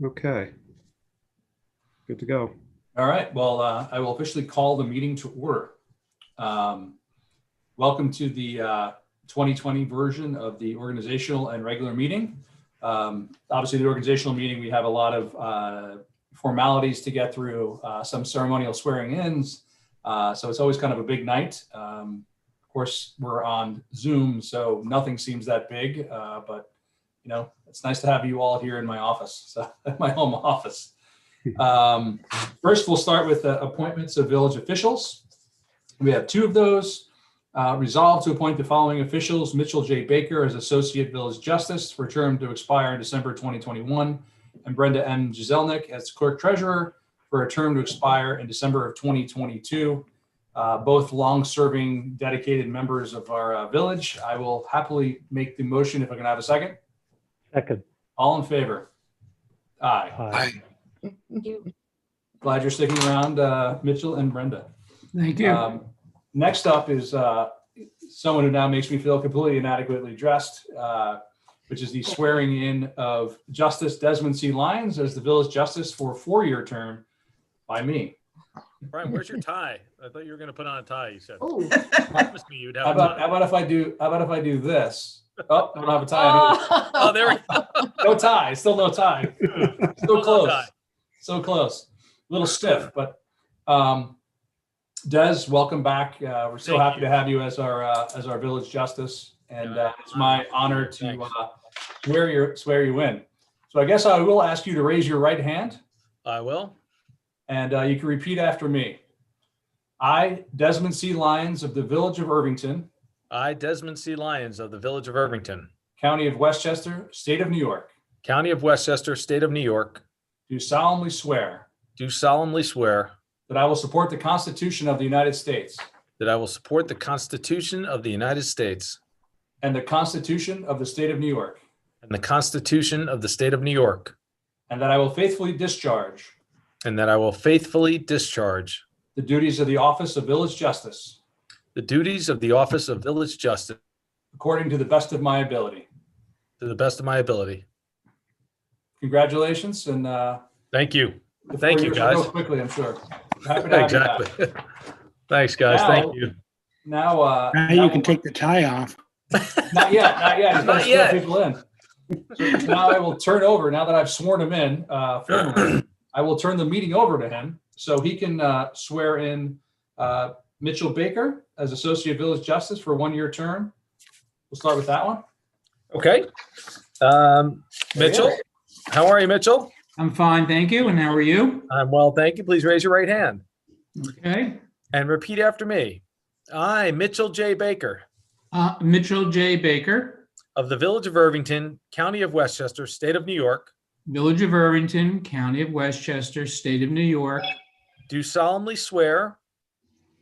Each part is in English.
Okay. Good to go. All right. Well, I will officially call the meeting to order. Welcome to the 2020 version of the organizational and regular meeting. Obviously, the organizational meeting, we have a lot of formalities to get through, some ceremonial swearing-ins. So it's always kind of a big night. Of course, we're on Zoom, so nothing seems that big, but you know, it's nice to have you all here in my office, so my home office. First, we'll start with appointments of village officials. We have two of those. Resolved to appoint the following officials: Mitchell J. Baker as Associate Village Justice for a term to expire in December 2021, and Brenda M. Gizelnik as Clerk Treasurer for a term to expire in December of 2022. Both long-serving, dedicated members of our village. I will happily make the motion if I can have a second. Second. All in favor? Aye. Aye. Thank you. Glad you're sticking around, Mitchell and Brenda. Thank you. Next up is someone who now makes me feel completely inadequately dressed, which is the swearing in of Justice Desmond C. Lyons as the village justice for a 4-year term by me. Brian, where's your tie? I thought you were going to put on a tie. You said. Oh, Promised me you'd have How a tie. about if I do this? Oh, I don't have a tie. Oh, there we go. No tie. Still no tie. Still no close. tie. So close. A little stiff, but Des, welcome back. We're so Thank happy you. to have you as our village justice, and Yeah, it's my honor to thanks. swear you in. So I guess I will ask you to raise your right hand, I will. and you can repeat after me. I, Desmond C. Lyons of the Village of Irvington, I, Desmond C. Lyons of the Village of Irvington, County of Westchester, State of New York, County of Westchester, State of New York, do solemnly swear do solemnly swear that I will support the Constitution of the United States that I will support the Constitution of the United States and the Constitution of the State of New York, and the Constitution of the State of New York, and that I will faithfully discharge and that I will faithfully discharge the duties of the office of village justice the duties of the office of village justice according to the best of my ability. to the best of my ability. Congratulations, and Thank you. the Thank 4 you, years will go guys. quickly, I'm sure. Happy to have you back. Exactly. Thanks, guys. Thank you. Now, Now you can take the tie off. not yet. Just gotta Not swear yet. people in. So now I will turn over. Now that I've sworn him in formally, I will turn the meeting over to him so he can swear in Mitchell Baker as Associate Village Justice for a 1-year term. We'll start with that one. Okay. Mitchell, how are you, Mitchell? I'm fine, thank you. And how are you? I'm well, thank you. Please raise your right hand Okay. and repeat after me. I, Mitchell J. Baker, Mitchell J. Baker, of the Village of Irvington, County of Westchester, State of New York, Village of Irvington, County of Westchester, State of New York, do solemnly swear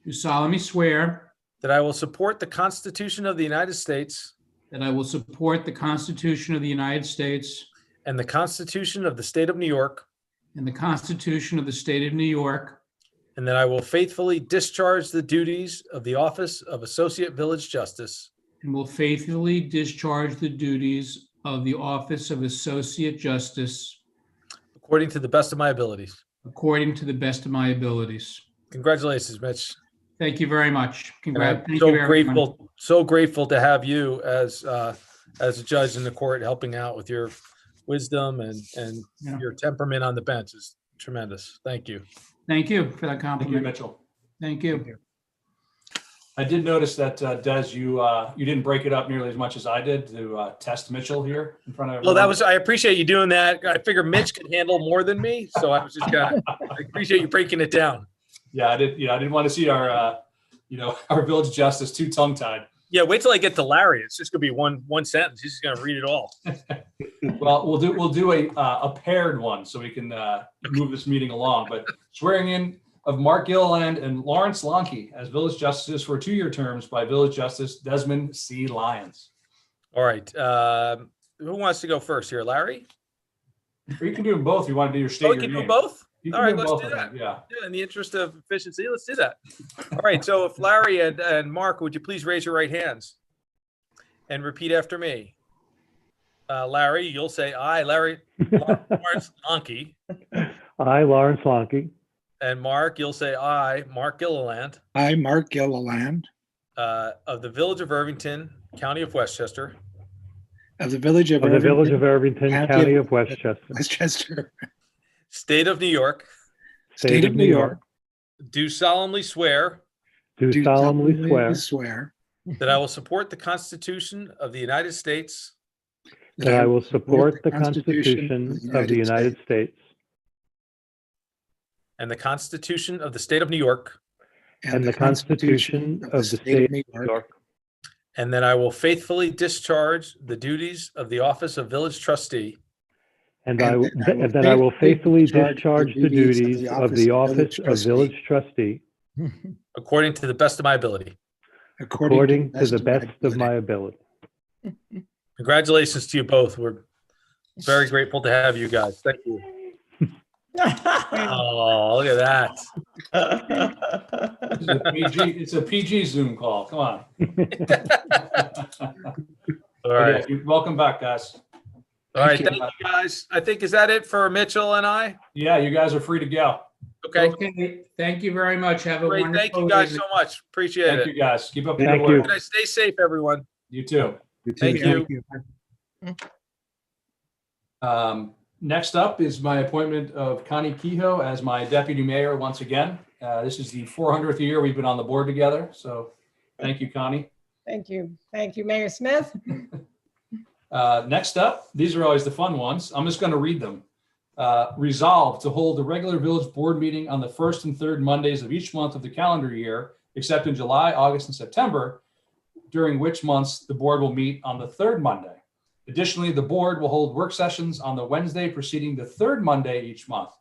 do solemnly swear that I will support the Constitution of the United States that I will support the Constitution of the United States and the Constitution of the State of New York, and the Constitution of the State of New York, and that I will faithfully discharge the duties of the office of Associate Village Justice and will faithfully discharge the duties of the office of Associate Justice according to the best of my abilities. according to the best of my abilities. Congratulations, Mitch. Thank you very much. And I'm Thank so you, everyone. grateful to have you as a judge in the court helping out with your wisdom and Yeah. your temperament on the bench is tremendous. Thank you. Thank you for that Thank you, compliment. Mitchell. Thank you. I did notice that, Des, you didn't break it up nearly as much as I did to test Mitchell here in front of Well, everyone. I appreciate you doing that. I figure Mitch could handle more than me, so I was just I appreciate you breaking it down. Yeah, I did. I didn't want to see our village justice too tongue-tied. Yeah, wait till I get to Larry. It's just gonna be one sentence. He's just gonna read it all. Well, we'll do a paired one so we can move this meeting along. But swearing in of Mark Gilliland and Lawrence Lonke as village justices for 2-year terms by Village Justice Desmond C. Lyons. All right. Who wants to go first here, Larry? Or you can do them both. If you want to do your state. Oh, we your can do name. both. You All can right, do let's both do of them. that. Yeah. Yeah, in the interest of efficiency, let's do that. All right. So if Larry and Mark, would you please raise your right hands and repeat after me? Larry, you'll say aye. Larry, Lawrence Lonke. I, Lawrence Lonke, And Mark, you'll say aye. Mark Gilliland, I, Mark Gilliland, of the Village of Irvington, County of Westchester, of the Village of of the Village of Irvington, Irvington, County County of of Westchester, Westchester, State of New York, State of New York, do solemnly swear do do solemnly swear that I will support the Constitution of the United States that I will support the Constitution of the United States and the Constitution of the State of New York, and the Constitution of the State of New York, and that I will faithfully discharge the duties of the office of village trustee and that I will faithfully discharge the duties of the office of village trustee according to the best of my ability. according to the best of my ability. Congratulations to you both. We're very grateful to have you guys. Thank you. Oh, look at that. It's a PG Zoom call. Come on. All right. Welcome back, guys. All right. Thank you, guys. I think, is that it for Mitchell and I? Yeah, you guys are free to go. Okay. Okay, thank you very much. Have a Great. wonderful Thank you guys evening. so much. Appreciate Thank it. you, guys. Keep up the Thank good you. work. Good night. Stay safe, everyone. You too. Thank you. Next up is my appointment of Connie Kehoe as my deputy mayor once again. This is the 400th year we've been on the board together. So thank you, Connie. Thank you. Thank you, Mayor Smith. Next up, these are always the fun ones. I'm just going to read them. Resolved to hold the regular village board meeting on the first and third Mondays of each month of the calendar year, except in July, August, and September, during which months the board will meet on the third Monday. Additionally, the board will hold work sessions on the Wednesday preceding the third Monday each month.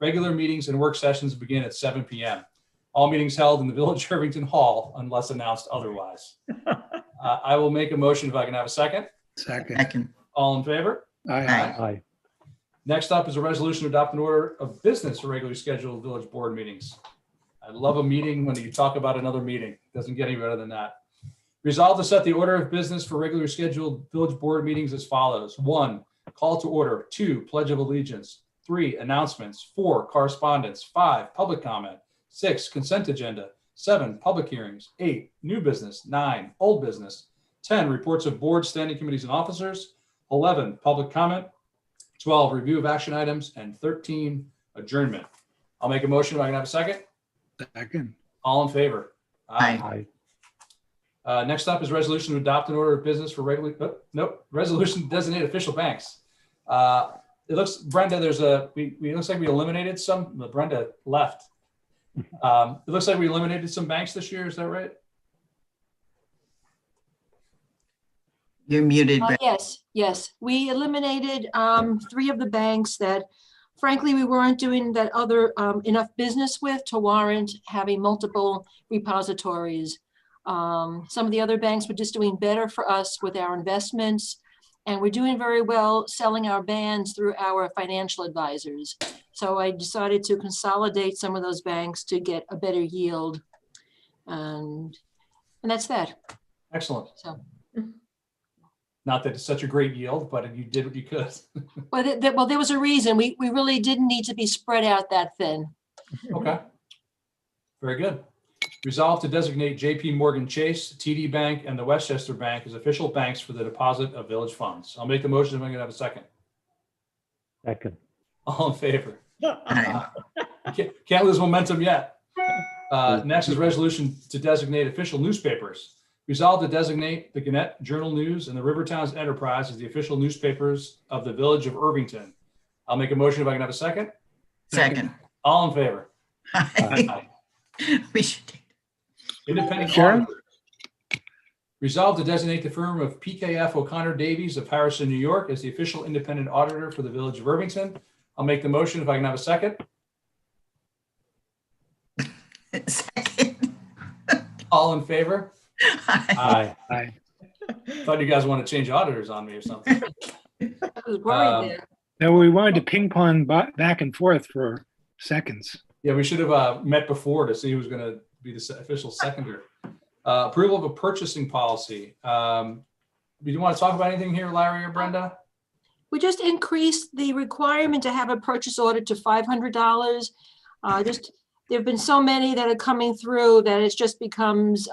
Regular meetings and work sessions begin at 7 p.m. All meetings held in the Village Irvington Hall unless announced otherwise. I will make a motion if I can have a second. Second. All in favor? Aye. Aye. Next up is a resolution to adopt an order of business for regularly scheduled village board meetings. I love a meeting when you talk about another meeting. Doesn't get any better than that. Resolved to set the order of business for regularly scheduled village board meetings as follows. 1, call to order. 2, pledge of allegiance. 3, announcements. 4, correspondence. 5, public comment. 6, consent agenda. 7, public hearings. 8, new business. 9, old business. 10, reports of board, standing committees, and officers. 11, public comment. 12, review of action items. And 13, adjournment. I'll make a motion if I can have a second. Second. All in favor? Aye. Next up is resolution to adopt an order of business for resolution to designate official banks. It looks, Brenda, it looks like we eliminated some, but Brenda left. It looks like we eliminated some banks this year. Is that right? You're muted. Brenda. Yes. We eliminated 3 of the banks that frankly we weren't doing that other enough business with to warrant having multiple repositories. Some of the other banks were just doing better for us with our investments, and we're doing very well selling our bonds through our financial advisors. So I decided to consolidate some of those banks to get a better yield. And that's that. Excellent. So. Not that it's such a great yield, but you did what you could. Well, there was a reason. We really didn't need to be spread out that thin. Okay. Very good. Resolved to designate JP Morgan Chase, TD Bank, and the Westchester Bank as official banks for the deposit of village funds. I'll make the motion if I'm going to have a second. Second. All in favor? Aye. Can't lose momentum yet. Next is resolution to designate official newspapers. Resolved to designate the Gannett Journal News and the Rivertowns Enterprise as the official newspapers of the Village of Irvington. I'll make a motion if I can have a second. Second. All in favor? Aye. We should take. Independent Sure. auditor. Resolved to designate the firm of PKF O'Connor Davies of Harrison, New York as the official independent auditor for the Village of Irvington. I'll make the motion if I can have a second. Second. All in favor? Aye. Aye. Thought you guys want to change auditors on me or something. I was worried there. No, we wanted to ping pong back and forth for seconds. Yeah, we should have met before to see who's going to be the official seconder. Approval of a purchasing policy. Do you want to talk about anything here, Larry or Brenda? we just increased the requirement to have a purchase order to $500. There've been so many that are coming through that it just becomes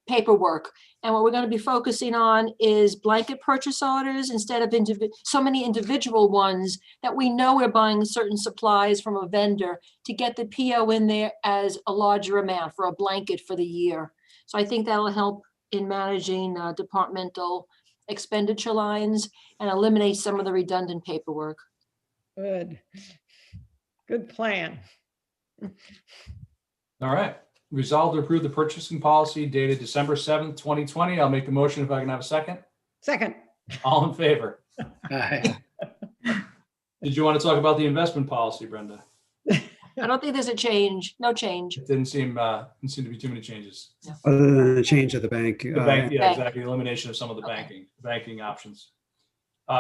paperwork. And what we're going to be focusing on is blanket purchase orders instead of so many individual ones that we know we're buying certain supplies from a vendor to get the PO in there as a larger amount for a blanket for the year. So I think that'll help in managing departmental expenditure lines and eliminate some of the redundant paperwork. Good. Good plan. All right. Resolved to approve the purchasing policy dated December 7th, 2020. I'll make the motion if I can have a second. Second. All in favor? Aye. Did you want to talk about the investment policy, Brenda? I don't think there's a change, no change. It didn't seem to be too many changes. Other than the change of the bank. The bank, yeah, Bank. exactly. Elimination of some of the Okay. banking options.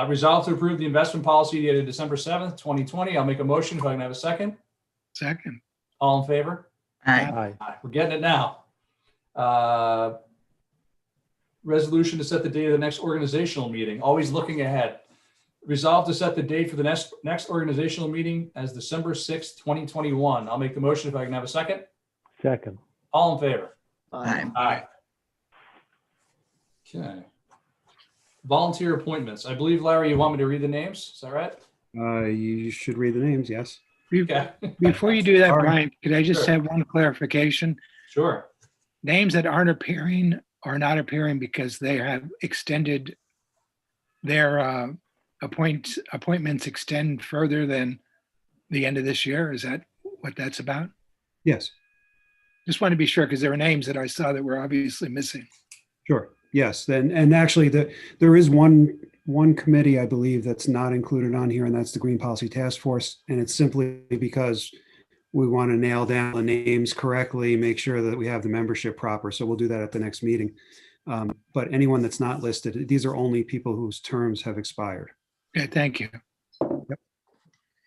Resolved to approve the investment policy dated December 7th, 2020. I'll make a motion if I can have a second. Second. All in favor? Aye. Aye. Aye, we're getting it now. Resolution to set the date of the next organizational meeting, always looking ahead. Resolved to set the date for the next organizational meeting as December 6th, 2021. I'll make the motion if I can have a second. Second. All in favor? Aye. Aye. Okay. Volunteer appointments. I believe, Larry, you want me to read the names? Is that right? You should read the names, yes. Okay. Before you do that, All right. Brian, could I just Sure. have one clarification? Sure. Names that aren't appearing are not appearing because they have extended their appointments extend further than the end of this year. Is that what that's about? Yes, Just want to be sure because there were names that I saw that were obviously missing. sure. Yes, then, and actually there is one committee, I believe, that's not included on here, and that's the Green Policy Task Force. And it's simply because we want to nail down the names correctly, make sure that we have the membership proper. So we'll do that at the next meeting. But anyone that's not listed, these are only people whose terms have expired. Okay, thank you. And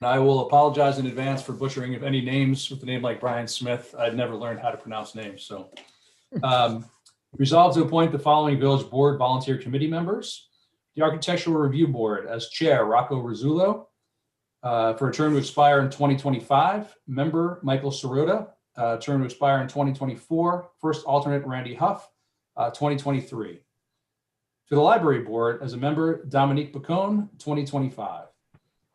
I will apologize in advance for butchering of any names with a name like Brian Smith. I'd never learned how to pronounce names, so. Resolved to appoint the following village board volunteer committee members. The Architectural Review Board as chair, Rocco Rizzullo, for a term to expire in 2025. Member, Michael Sirota, term to expire in 2024. First alternate, Randy Huff, 2023. To the Library Board as a member, Dominique Bacone, 2025.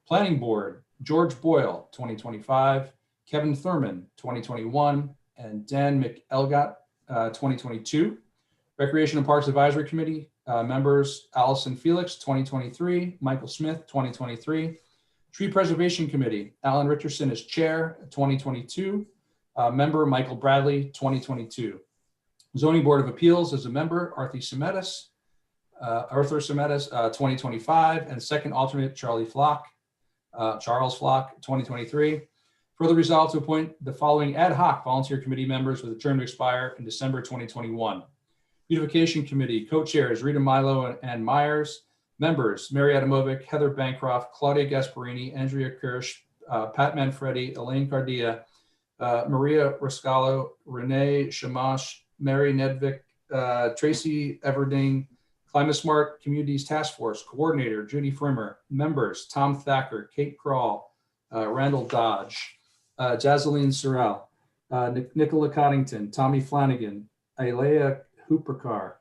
Planning Board, George Boyle, 2025, Kevin Thurman, 2021, and Dan McElgott, 2022. Recreation and Parks Advisory Committee, members, Allison Felix, 2023, Michael Smith, 2023. Tree Preservation Committee, Alan Richardson as chair, 2022. Member, Michael Bradley, 2022. Zoning Board of Appeals as a member, Arthur Semetis, 2025, and second alternate, Charles Flock, 2023. Further resolved to appoint the following ad hoc volunteer committee members with a term to expire in December 2021. Beautification Committee, co-chairs Rita Milo and Myers. Members, Mary Adamovic, Heather Bancroft, Claudia Gasparini, Andrea Kirsch, Pat Manfredi, Elaine Cardia, Maria Rascalo, Renee Shamash, Mary Nedvik, Tracy Everding, Climate Smart Communities Task Force Coordinator, Judy Frimmer. Members, Tom Thacker, Kate Crawl, Randall Dodge, Jazeline Sorrell, Nicola Coddington, Tommy Flanagan, Alea Hoopercar,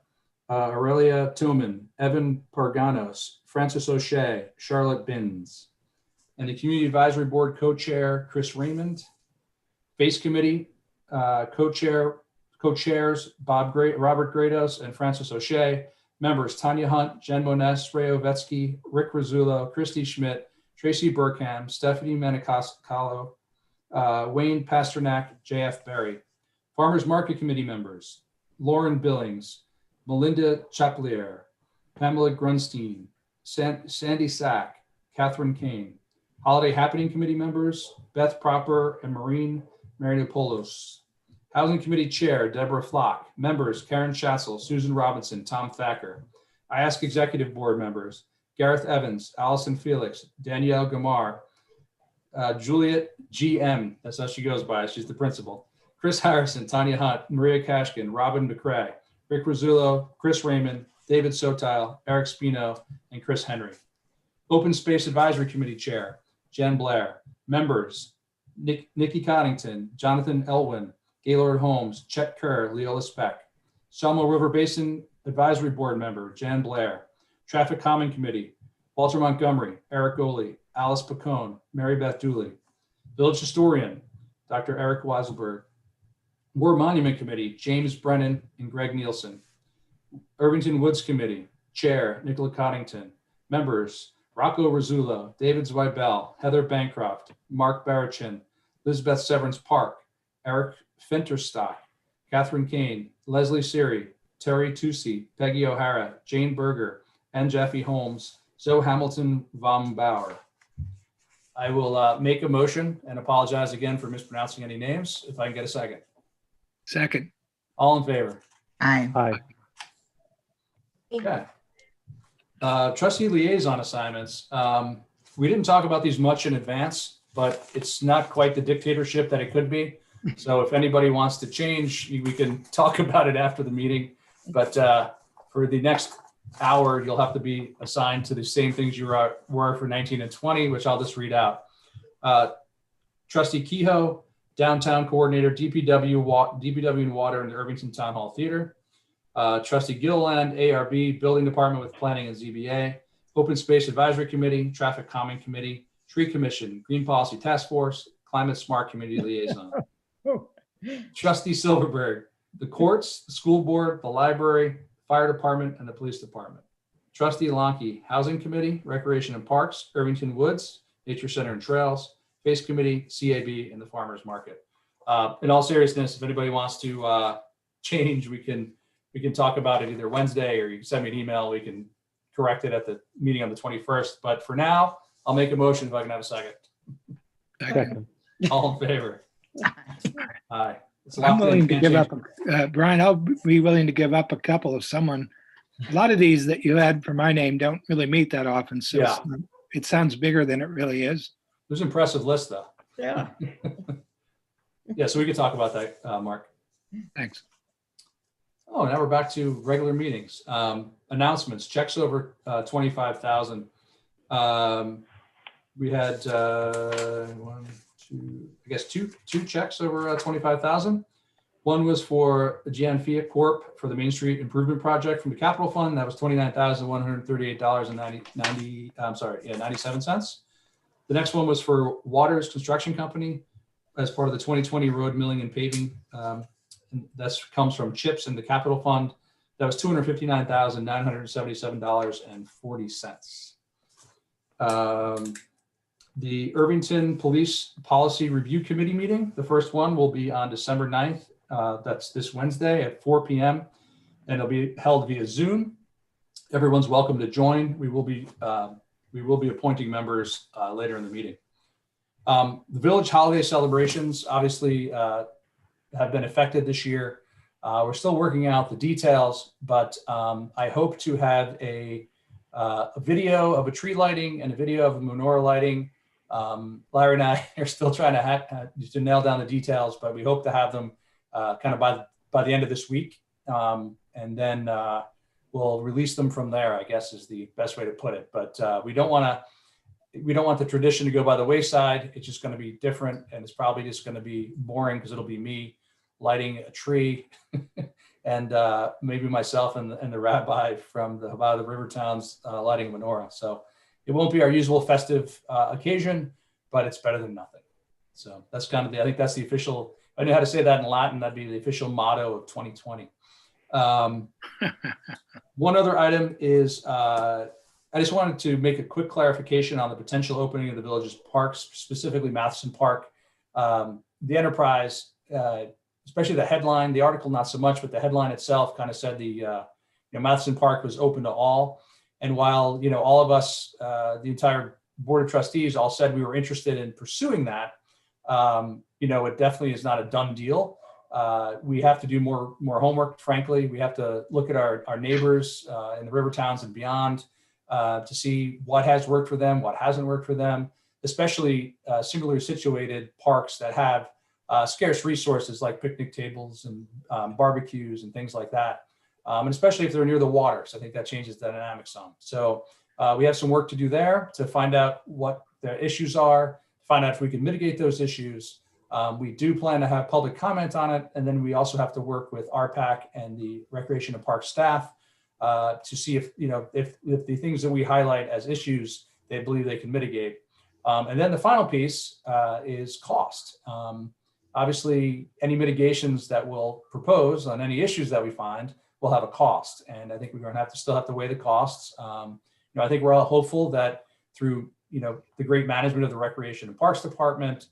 Aurelia Tillman, Evan Parganos, Francis O'Shea, Charlotte Binns. And the Community Advisory Board co-chair, Chris Raymond. Base Committee co-chairs, Robert Grados and Francis O'Shea. Members, Tanya Hunt, Jen Moniz, Ray Ovetsky, Rick Rizzullo, Christy Schmidt, Tracy Burkham, Stephanie Manicascalo, Wayne Pasternak, JF Berry. Farmers Market Committee members, Lauren Billings, Melinda Chaplier, Pamela Grunstein, Sandy Sack, Catherine Kane. Holiday Happening Committee members, Beth Proper and Maureen Marinopoulos. Housing Committee Chair, Deborah Flock. Members, Karen Schatzel, Susan Robinson, Tom Thacker. I Ask Executive Board members, Gareth Evans, Allison Felix, Danielle Gamar, Juliet GM, that's how she goes by, she's the principal. Chris Harrison, Tanya Hunt, Maria Kashkin, Robin McCrae, Rick Rizzullo, Chris Raymond, David Sotile, Eric Spino, and Chris Henry. Open Space Advisory Committee Chair, Jen Blair. Members, Nikki Coddington, Jonathan Elwin, Gaylord Holmes, Chet Kerr, Leola Speck. Selma River Basin Advisory Board Member, Jan Blair. Traffic Common Committee, Walter Montgomery, Eric Goley, Alice Pacone, Mary Beth Dooley. Village Historian, Dr. Eric Weiselberg. War Monument Committee, James Brennan and Greg Nielsen. Irvington Woods Committee, Chair, Nicola Coddington. Members, Rocco Rizzullo, David Zweibel, Heather Bancroft, Mark Barachin, Elizabeth Severance Park, Eric Finterstock, Catherine Kane, Leslie Siri, Terry Tucci, Peggy O'Hara, Jane Berger, and Jeffy Holmes, Zoe Hamilton von Bauer. I will make a motion and apologize again for mispronouncing any names. If I can get a second. Second. All in favor? Aye. Aye. Okay. Trustee liaison assignments. We didn't talk about these much in advance, but it's not quite the dictatorship that it could be. So if anybody wants to change, we can talk about it after the meeting. But for the next hour, you'll have to be assigned to the same things you were for 19 and 20, which I'll just read out. Trustee Kehoe, Downtown Coordinator, DPW and Water in the Irvington Town Hall Theater. Trustee Gilliland, ARB, Building Department with Planning and ZBA. Open Space Advisory Committee, Traffic Calming Committee, Tree Commission, Green Policy Task Force, Climate Smart Community Liaison. Trustee Silverberg, the courts, the school board, the library, fire department, and the police department. Trustee Lonke, Housing Committee, Recreation and Parks, Irvington Woods, Nature Center and Trails, Face Committee, CAB, and the Farmers Market. In all seriousness, if anybody wants to change, we can talk about it either Wednesday, or you can send me an email. We can correct it at the meeting on the 21st. But for now, I'll make a motion if I can have a second. Second. All in favor? Aye. It's I'm locked in. willing to Can't give change up, Brian, I'll be willing to give up a couple of someone. A lot of these that you had for my name don't really meet that often. So Yeah. it sounds bigger than it really is. There's an impressive list, though. Yeah. Yeah, so we could talk about that, Mark. Thanks. Oh, now we're back to regular meetings. Announcements, checks over 25,000. We had two checks over 25,000. One was for Gianfia Corp for the Main Street Improvement Project from the Capital Fund. That was $29,138.97. The next one was for Waters Construction Company as part of the 2020 road milling and paving. And that comes from CHIPS and the Capital Fund. That was $259,977.40. The Irvington Police Policy Review Committee meeting, the first one will be on December 9th. That's this Wednesday at 4 p.m. and it'll be held via Zoom. Everyone's welcome to join. We will be appointing members later in the meeting. The village holiday celebrations obviously have been affected this year. We're still working out the details, but I hope to have a video of a tree lighting and a video of a menorah lighting. Larry and I are still trying to nail down the details, but we hope to have them kind of by the end of this week. And then we'll release them from there, I guess is the best way to put it. But we don't want the tradition to go by the wayside. It's just going to be different, and it's probably just going to be boring because it'll be me lighting a tree and maybe myself and the rabbi from the Chabad of River Towns lighting a menorah. So it won't be our usual festive occasion, but it's better than nothing. So that's kind of I think that's the official, I know how to say that in Latin, that'd be the official motto of 2020. One other item is, I just wanted to make a quick clarification on the potential opening of the village's parks, specifically Matheson Park. The enterprise, especially the headline, the article not so much, but the headline itself kind of said Matheson Park was open to all. And while all of us, the entire board of trustees, all said we were interested in pursuing that, it definitely is not a done deal. We have to do more homework. Frankly, we have to look at our neighbors in the river towns and beyond to see what has worked for them, what hasn't worked for them, especially similarly situated parks that have scarce resources like picnic tables and barbecues and things like that. And especially if they're near the water. So I think that changes the dynamic some. So we have some work to do there to find out what the issues are, find out if we can mitigate those issues. We do plan to have public comment on it. And then we also have to work with RPAC and the Recreation and Park staff to see if, if the things that we highlight as issues, they believe they can mitigate. And then the final piece is cost. Obviously, any mitigations that we'll propose on any issues that we find will have a cost. And I think we're going to still have to weigh the costs. I think we're all hopeful that through, the great management of the Recreation and Parks Department,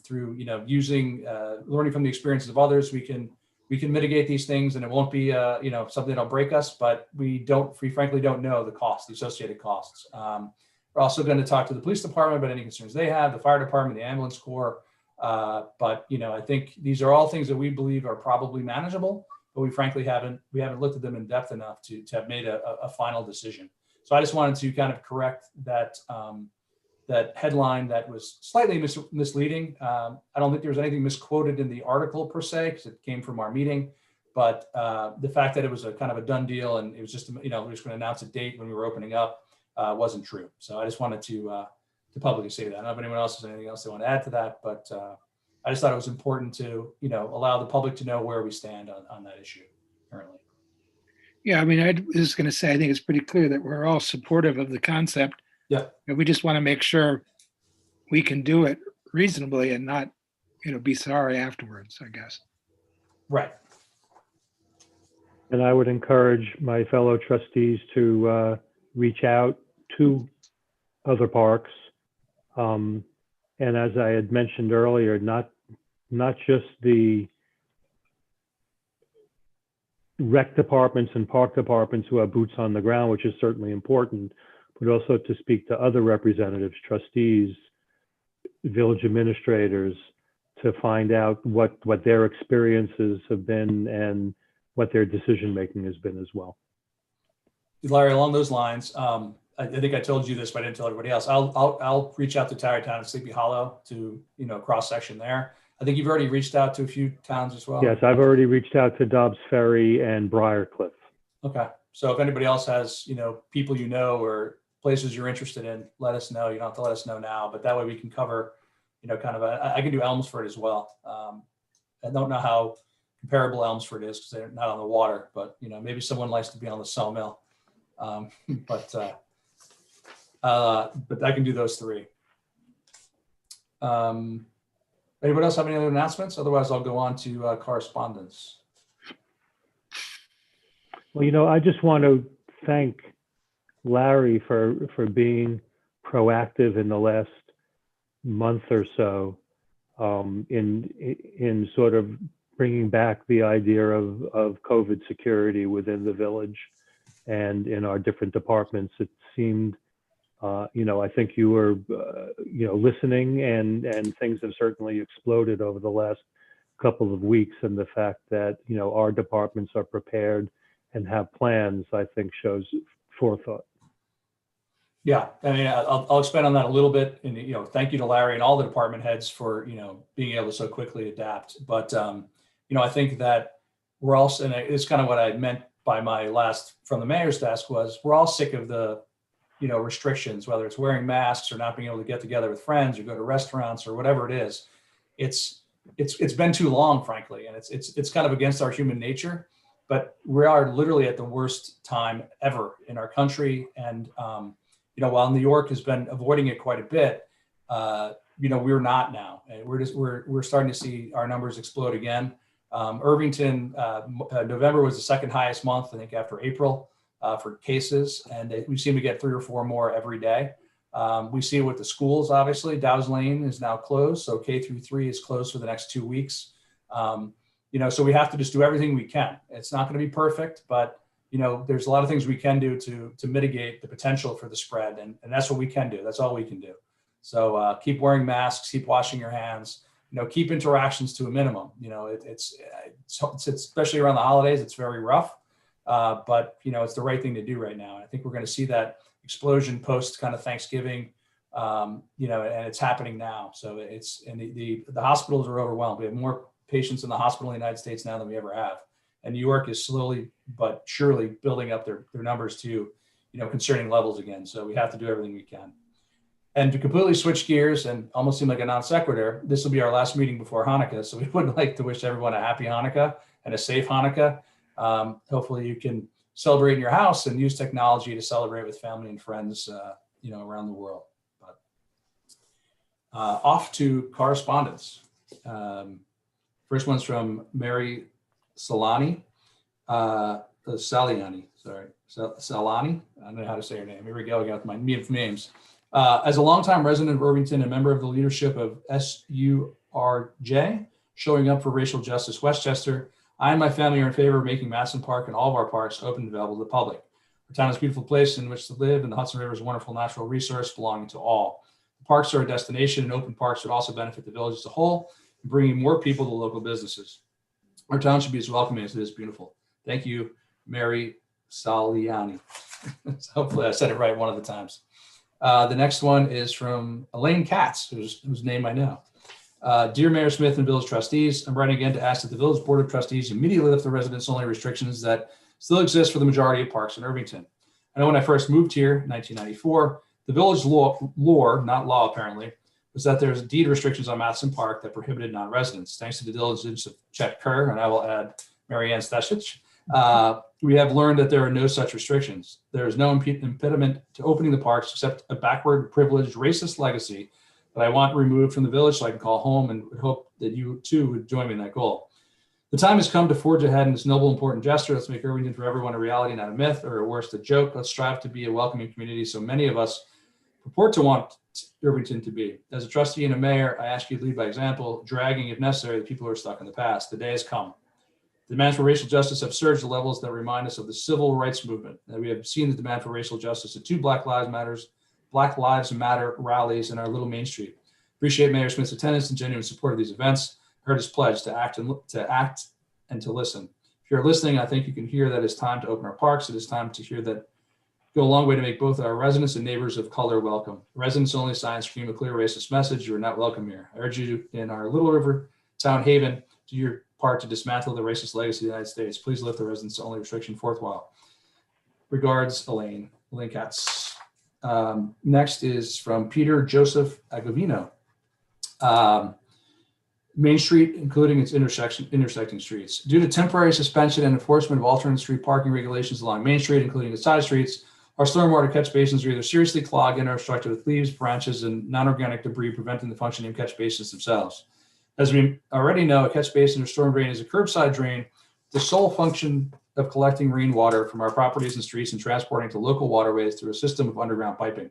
through, using, learning from the experiences of others, we can mitigate these things, and it won't be, something that'll break us, but we frankly don't know the costs, the associated costs. We're also going to talk to the police department about any concerns they have, the fire department, the ambulance corps. But, I think these are all things that we believe are probably manageable, but we frankly haven't looked at them in depth enough to have made a final decision. So I just wanted to kind of correct that, that headline that was slightly misleading. I don't think there was anything misquoted in the article per se, because it came from our meeting. But the fact that it was a kind of a done deal and it was just, we're just going to announce a date when we were opening up wasn't true. So I just wanted to publicly say that. I don't know if anyone else has anything else they want to add to that, but I just thought it was important to, allow the public to know where we stand on that issue currently. Yeah, I mean, I was just going to say, I think it's pretty clear that we're all supportive of the concept. Yeah. And we just want to make sure we can do it reasonably and not, be sorry afterwards, I guess. Right. And I would encourage my fellow trustees to reach out to other parks. And as I had mentioned earlier, not just the rec departments and park departments who have boots on the ground, which is certainly important, but also to speak to other representatives, trustees, village administrators, to find out what their experiences have been and what their decision-making has been as well. Larry, along those lines, I think I told you this, but I didn't tell everybody else. I'll reach out to Tarrytown and Sleepy Hollow to, cross section there. I think you've already reached out to a few towns as well. Yes, I've already reached out to Dobbs Ferry and Briarcliff. Okay. So if anybody else has, people or places you're interested in, let us know. You don't have to let us know now, but that way we can cover, kind of I can do Elmsford as well. I don't know how comparable Elmsford is because they're not on the water, but, maybe someone likes to be on the sawmill. But I can do those three. Anybody else have any other announcements? Otherwise, I'll go on to correspondence. Well, I just want to thank Larry for being proactive in the last month or so in sort of bringing back the idea of COVID security within the village and in our different departments. It seemed, I think you were, listening, and things have certainly exploded over the last couple of weeks. And the fact that, our departments are prepared and have plans, I think shows forethought. Yeah, I mean, I'll expand on that a little bit. And, thank you to Larry and all the department heads for, being able to so quickly adapt. But, I think that we're also, and it's kind of what I meant by my last from the mayor's desk was we're all sick of the, restrictions, whether it's wearing masks or not being able to get together with friends or go to restaurants or whatever it is. It's been too long, frankly, and it's kind of against our human nature. But we are literally at the worst time ever in our country. And, while New York has been avoiding it quite a bit, we're not now. We're starting to see our numbers explode again. Irvington, November was the second highest month, I think, after April for cases. And we seem to get 3 or 4 more every day. We see it with the schools, obviously. Dow's Lane is now closed. So K-3 is closed for the next 2 weeks. So we have to just do everything we can. It's not going to be perfect, but there's a lot of things we can do to mitigate the potential for the spread. And that's what we can do. That's all we can do. So keep wearing masks, keep washing your hands, keep interactions to a minimum. It's especially around the holidays, it's very rough, but it's the right thing to do right now. And I think we're going to see that explosion post kind of Thanksgiving, and it's happening now. So the hospitals are overwhelmed. We have more patients in the hospital in the United States now than we ever have. And New York is slowly but surely building up their numbers to, concerning levels again. So we have to do everything we can. And to completely switch gears and almost seem like a non sequitur, this will be our last meeting before Hanukkah. So we would like to wish everyone a happy Hanukkah and a safe Hanukkah. Hopefully you can celebrate in your house and use technology to celebrate with family and friends, around the world. But off to correspondence. First one's from Mary Salani, Saliani, sorry, Salani. I don't know how to say her name. Here we go again with my names. As a longtime resident of Irvington and member of the leadership of SURJ, showing up for racial justice Westchester, I and my family are in favor of making Madison Park and all of our parks open and available to the public. Our town is a beautiful place in which to live, and the Hudson River is a wonderful natural resource belonging to all. The parks are a destination, and open parks would also benefit the village as a whole, bringing more people to local businesses. Our town should be as welcoming as it is beautiful. Thank you, Mary Saliani. Hopefully I said it right one of the times. The next one is from Elaine Katz, whose name I know. Dear Mayor Smith and village trustees, I'm writing again to ask that the village board of trustees immediately lift the residents only restrictions that still exist for the majority of parks in Irvington. I know when I first moved here in 1994, the village lore, not law apparently, was that there's deed restrictions on Madison Park that prohibited non-residents. Thanks to the diligence of Chet Kerr, and I will add Marianne Stashich, we have learned that there are no such restrictions. There is no impediment to opening the parks except a backward, privileged, racist legacy that I want removed from the village so I can call home, and would hope that you too would join me in that goal. The time has come to forge ahead in this noble, important gesture. Let's make Irvington for everyone a reality, not a myth, or worse, a joke. Let's strive to be a welcoming community so many of us purport to want Irvington to be. As a trustee and a mayor, I ask you to lead by example, dragging, if necessary, the people who are stuck in the past. The day has come. The demands for racial justice have surged to levels that remind us of the civil rights movement. And we have seen the demand for racial justice at two Black Lives Matter rallies in our Little Main Street. Appreciate Mayor Smith's attendance and genuine support of these events. Heard his pledge to act and to listen. If you're listening, I think you can hear that it's time to open our parks. It is time to hear that go a long way to make both our residents and neighbors of color welcome. Residents only signs scream a clear racist message. You are not welcome here. I urge you in our Little River town haven to your part to dismantle the racist legacy of the United States. Please lift the residents only restriction worthwhile. Regards, Elaine Katz. Next is from Peter Joseph Agovino. Main Street, including its intersecting streets. Due to temporary suspension and enforcement of alternate street parking regulations along Main Street, including its side streets, our stormwater catch basins are either seriously clogged and are obstructed with leaves, branches, and non-organic debris, preventing the functioning of catch basins themselves. As we already know, a catch basin or storm drain is a curbside drain, the sole function of collecting rainwater from our properties and streets and transporting to local waterways through a system of underground piping.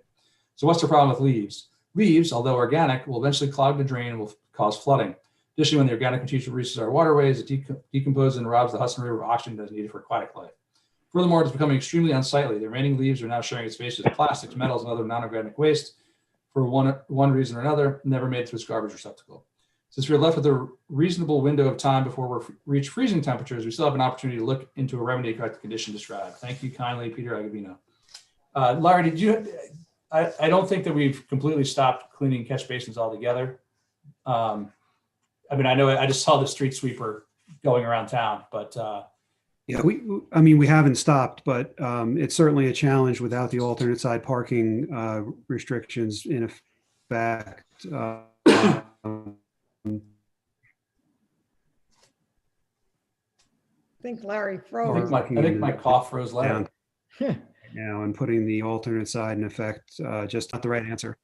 So what's the problem with leaves? Leaves, although organic, will eventually clog the drain and will cause flooding. Additionally, when the organic material reaches our waterways, it decomposes and robs the Hudson River of oxygen that is needed for aquatic life. Furthermore, it's becoming extremely unsightly. The remaining leaves are now sharing its space with plastics, metals, and other non-organic waste for one reason or another, never made through its garbage receptacle. Since we're left with a reasonable window of time before we reach freezing temperatures, we still have an opportunity to look into a remedy to correct the condition described. Thank you kindly, Peter Agovino. Larry, did you, I don't think that we've completely stopped cleaning catch basins altogether. I mean, I know I just saw the street sweeper going around town, but yeah, we haven't stopped, but it's certainly a challenge without the alternate side parking restrictions in effect. I think Larry I froze. think my cough froze Larry. Now, and putting the alternate side in effect, just not the right answer.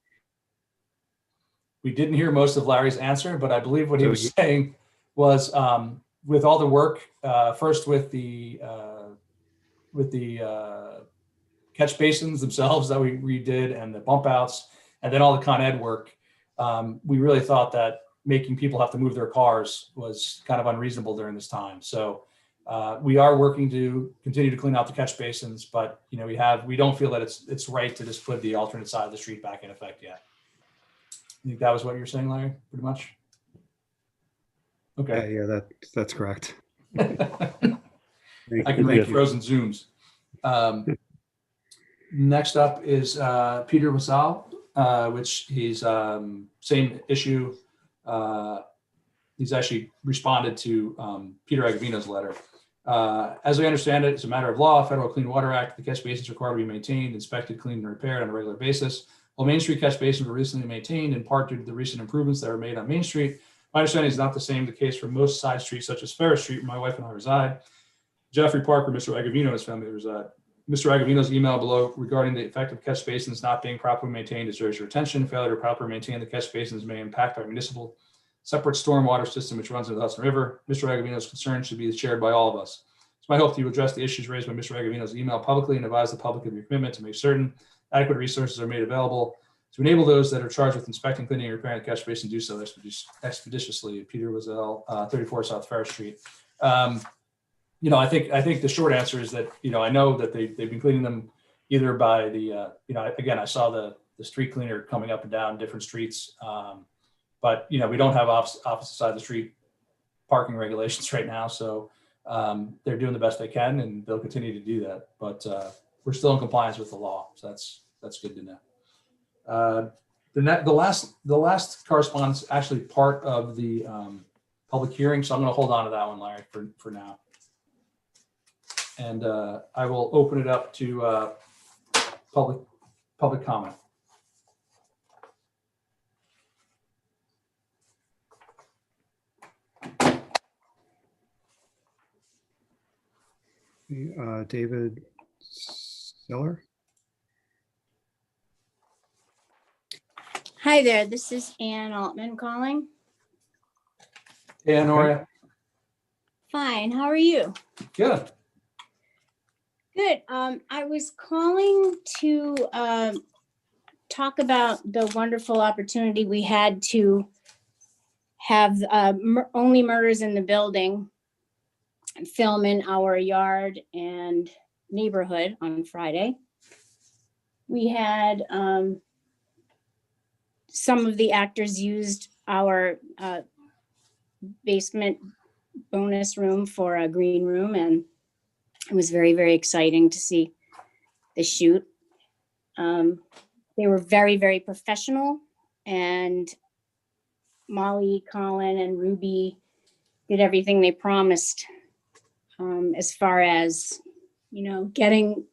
We didn't hear most of Larry's answer, but I believe what he was saying was with all the work, first with the catch basins themselves that we redid and the bump outs, and then all the Con Ed work, we really thought that making people have to move their cars was kind of unreasonable during this time. So we are working to continue to clean out the catch basins, but we don't feel that it's right to just put the alternate side of the street back in effect yet. I think that was what you're saying, Larry, pretty much. Okay. Yeah, that's correct. I can read frozen Zooms. Next up is Peter Wasal, which he's same issue. He's actually responded to Peter Agovino's letter. As we understand it, it's a matter of law, Federal Clean Water Act, the catch basins are required to be maintained, inspected, cleaned, and repaired on a regular basis. While Main Street catch basins were recently maintained in part due to the recent improvements that were made on Main Street, my understanding is not the same the case for most side streets such as Ferris Street, where my wife and I reside. Jeffrey Parker, Mr. Agavino and his family reside. Mr. Agavino's email below regarding the effect of catch basins not being properly maintained deserves your attention. Failure to properly maintain the catch basins may impact our municipal separate stormwater system which runs into the Hudson River. Mr. Agavino's concerns should be shared by all of us. It's my hope that you address the issues raised by Mr. Agavino's email publicly and advise the public of your commitment to make certain adequate resources are made available to enable those that are charged with inspecting, cleaning, and repairing the catch basin do so expeditiously. Peter Wazell, 34 South Ferris Street. I think the short answer is that, I know that they've been cleaning them either by the, again, I saw the street cleaner coming up and down different streets. But, we don't have opposite side of the street parking regulations right now. So they're doing the best they can and they'll continue to do that. But we're still in compliance with the law. So that's good to know. The last correspondence is actually part of the public hearing. So I'm going to hold on to that one, Larry, for now. And I will open it up to public comment. David Seller. Hi there, this is Ann Altman calling. Hey, Honoria. Fine, how are you? Good. Good. I was calling to talk about the wonderful opportunity we had to have Only Murders in the Building film in our yard and neighborhood on Friday. We had some of the actors used our basement bonus room for a green room, and it was very, very exciting to see the shoot. They were very, very professional, and Molly, Colin, and Ruby did everything they promised as far as, getting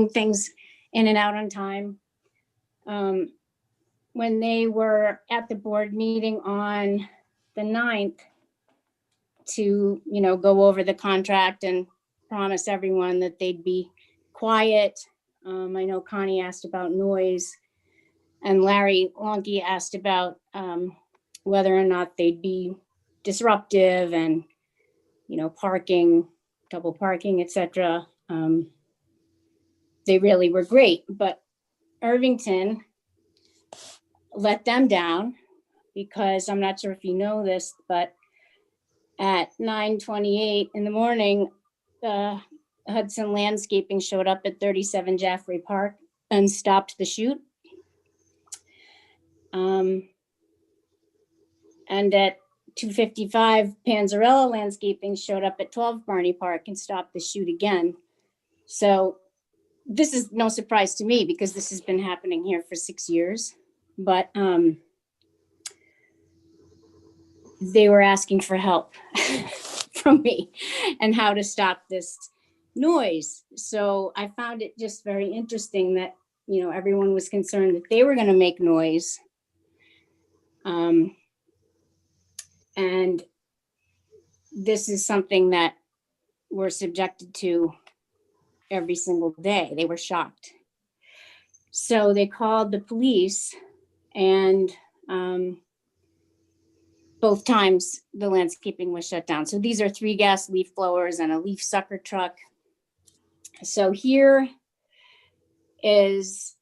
things in and out on time. When they were at the board meeting on the 9th to, go over the contract and promise everyone that they'd be quiet. I know Connie asked about noise, and Larry Lonke asked about whether or not they'd be disruptive and, parking, double parking, etc. They really were great, but Irvington let them down because I'm not sure if you know this, but at 9:28 in the morning, Hudson Landscaping showed up at 37 Jaffrey Park and stopped the shoot. And at 2:55, Panzarella Landscaping showed up at 12 Barney Park and stopped the shoot again. So this is no surprise to me because this has been happening here for 6 years. But they were asking for help from me and how to stop this noise. So I found it just very interesting that, everyone was concerned that they were going to make noise. And this is something that we're subjected to every single day. They were shocked. So they called the police, and both times the landscaping was shut down. So these are 3 gas leaf blowers and a leaf sucker truck. So here is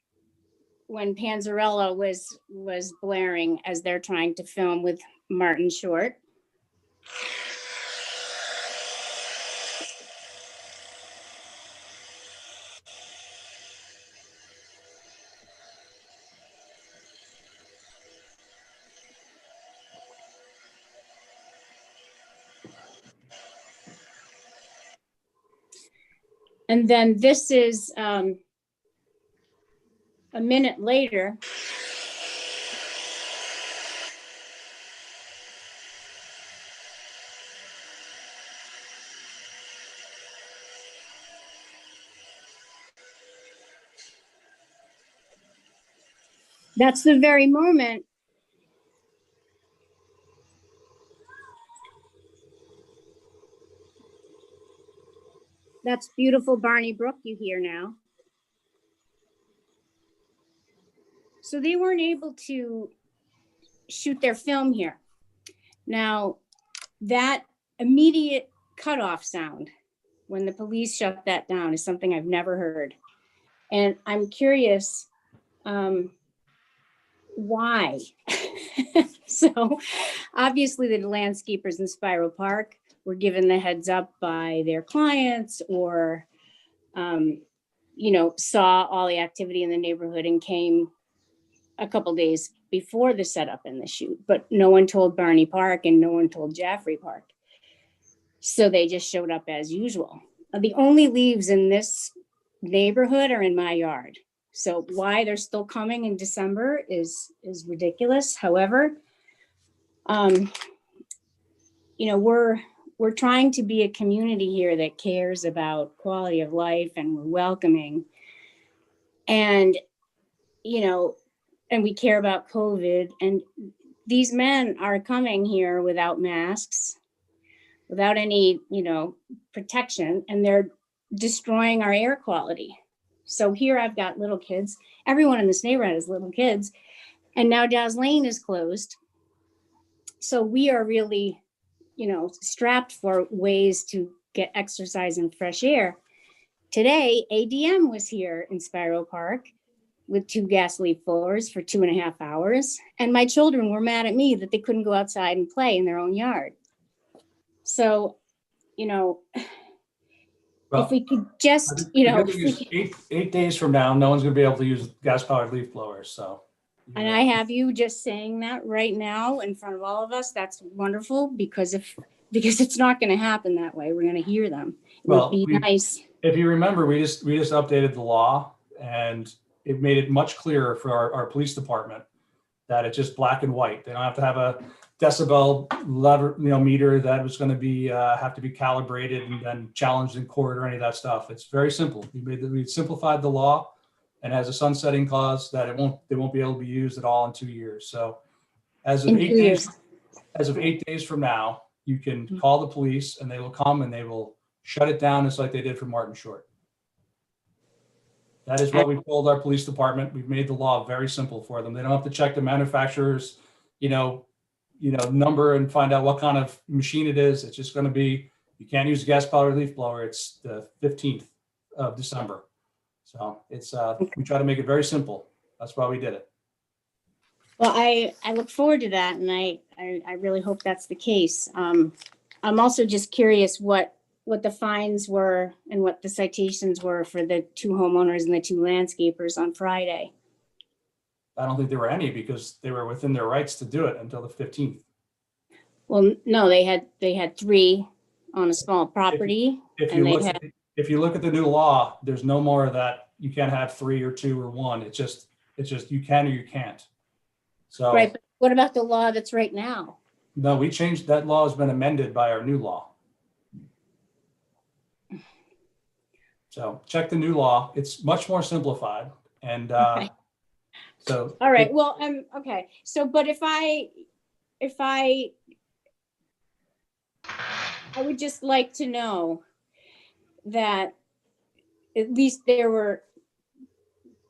when Panzarella was blaring as they're trying to film with Martin Short. And then this is a minute later. That's the very moment. That's beautiful Barney Brook you hear now. So they weren't able to shoot their film here. Now, that immediate cutoff sound when the police shut that down is something I've never heard. And I'm curious why. So obviously the landscapers in Spiral Park were given the heads up by their clients or, saw all the activity in the neighborhood and came a couple days before the setup and the shoot, but no one told Barney Park and no one told Jaffrey Park. So they just showed up as usual. The only leaves in this neighborhood are in my yard. So why they're still coming in December is ridiculous. However, we're trying to be a community here that cares about quality of life and we're welcoming. And, and we care about COVID. And these men are coming here without masks, without any, protection, and they're destroying our air quality. So here I've got little kids. Everyone in this neighborhood has little kids. And now Dow's Lane is closed. So we are really, strapped for ways to get exercise and fresh air. Today, ADM was here in Spiral Park with 2 gas leaf blowers for 2.5 hours. And my children were mad at me that they couldn't go outside and play in their own yard. So, if we could just, eight days from now, no one's gonna be able to use gas-powered leaf blowers, so. and I have you just saying that right now in front of all of us, that's wonderful, because it's not gonna happen that way. We're gonna hear them. It would be nice. If you remember, we just updated the law and it made it much clearer for our police department that it's just black and white. They don't have to have a decibel lever, meter that was going to be have to be calibrated and then challenged in court or any of that stuff. It's very simple. We simplified the law and has a sunsetting clause that they won't be able to be used at all in 2 years. So as of 8 days from now, you can call the police and they will come and they will shut it down just like they did for Martin Short. That is what we told our police department. We've made the law very simple for them. They don't have to check the manufacturer's, number and find out what kind of machine it is. It's just going to be, you can't use a gas powered leaf blower. It's the 15th of December. So it's, we try to make it very simple. That's why we did it. Well, I look forward to that. And I really hope that's the case. I'm also just curious what the fines were and what the citations were for the 2 homeowners and the 2 landscapers on Friday. I don't think there were any because they were within their rights to do it until the 15th. Well, no, they had 3 on a small property. If you look at the new law, there's no more of that. You can't have 3 or 2 or 1. It's just you can or you can't. So Right, but what about the law that's right now? No, we changed, that law has been amended by our new law. So check the new law. It's much more simplified and Okay. so. All right, well, okay. So, but if I would just like to know that at least there were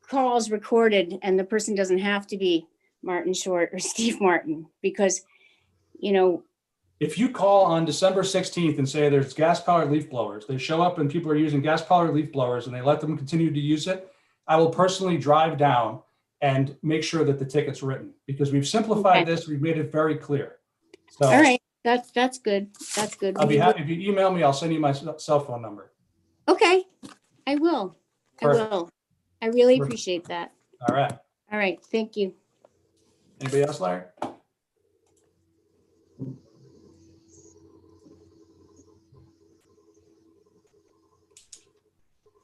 calls recorded and the person doesn't have to be Martin Short or Steve Martin, because, if you call on December 16th and say there's gas powered leaf blowers, they show up and people are using gas powered leaf blowers and they let them continue to use it, I will personally drive down and make sure that the ticket's written because we've simplified this. We've made it very clear. So all right, that's good. That's good. I'll be happy if you email me, I'll send you my cell phone number. Okay, I will. Perfect. I will. I really appreciate that. All right. All right, thank you. Anybody else, Larry?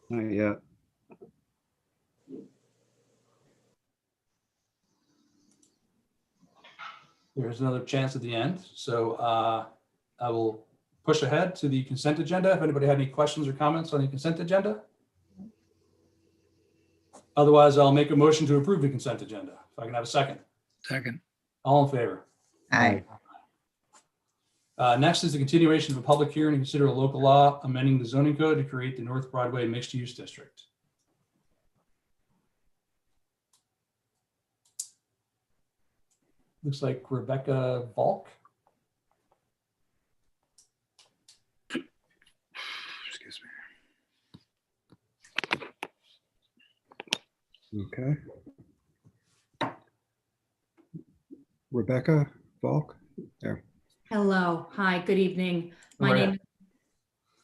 Not yet. There's another chance at the end. So I will push ahead to the consent agenda. If anybody had any questions or comments on the consent agenda. Otherwise, I'll make a motion to approve the consent agenda. If I can have a second. Second. All in favor? Aye. Next is the continuation of a public hearing to consider a local law amending the zoning code to create the North Broadway Mixed Use District. Looks like Rebecca Volk. Excuse me. Okay. Rebecca Volk, there. Hello. Hi, good evening. Hello.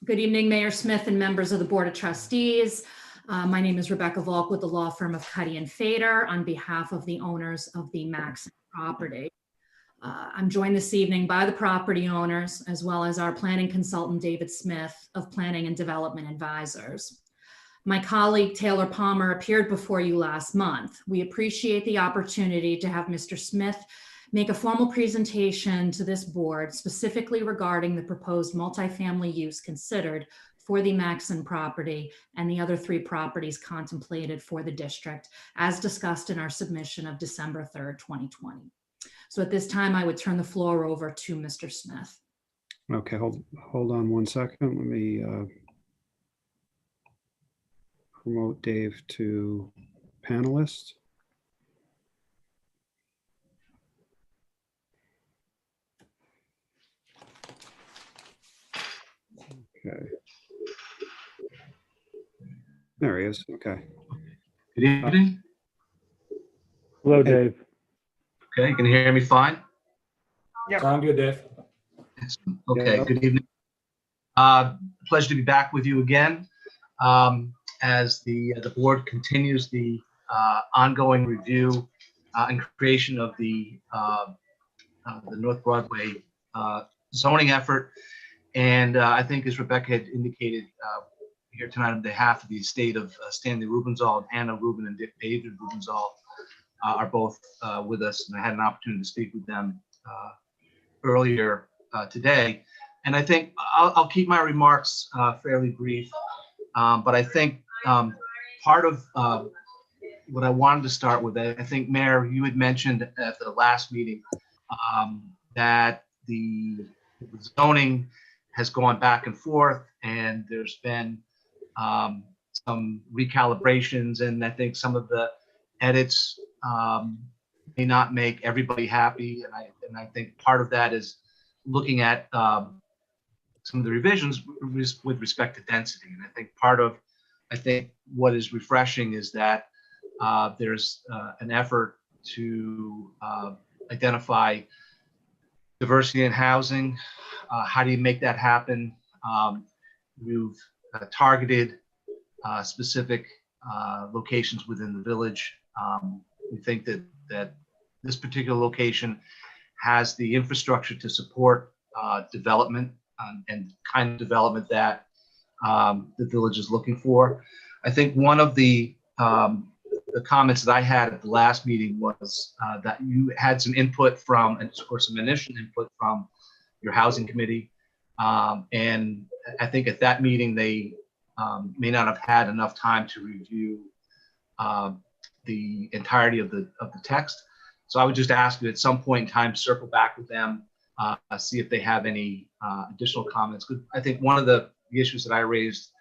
Good evening, Mayor Smith and members of the Board of Trustees. My name is Rebecca Volk with the law firm of Cuddy and Fader on behalf of the owners of the Maxon property. I'm joined this evening by the property owners as well as our planning consultant, David Smith of Planning and Development Advisors. My colleague, Taylor Palmer, appeared before you last month. We appreciate the opportunity to have Mr. Smith make a formal presentation to this board specifically regarding the proposed multifamily use considered for the Maxon property and the other 3 properties contemplated for the district, as discussed in our submission of December 3rd, 2020. So at this time, I would turn the floor over to Mr. Smith. Okay, hold on one second. Let me promote Dave to panelist. Okay. There he is. Okay. Good evening. Hello, Dave. Okay, you can hear me fine? Sound good, Dave? Okay, Yeah. good evening. Pleasure to be back with you again as the board continues the ongoing review and creation of the North Broadway zoning effort. And I think, as Rebecca had indicated here tonight on behalf of the estate of Stanley Rubenzahl, and Hannah Rubin and David Rubenzahl are both with us. And I had an opportunity to speak with them earlier today. And I think I'll keep my remarks fairly brief. But I think part of what I wanted to start with, I think, Mayor, you had mentioned at the last meeting that the zoning has gone back and forth, and there's been some recalibrations, and I think some of the edits may not make everybody happy, and I think part of that is looking at some of the revisions with respect to density. And I think what is refreshing is that there's an effort to identify diversity in housing. How do you make that happen? We've targeted specific locations within the village. We think that this particular location has the infrastructure to support development and kind of development that the village is looking for. I think one of the comments that I had at the last meeting was that you had some input from, or some initial input from your housing committee. And I think at that meeting, they may not have had enough time to review the entirety of the text. So I would just ask you at some point in time, circle back with them, see if they have any additional comments. I think one of the issues that I raised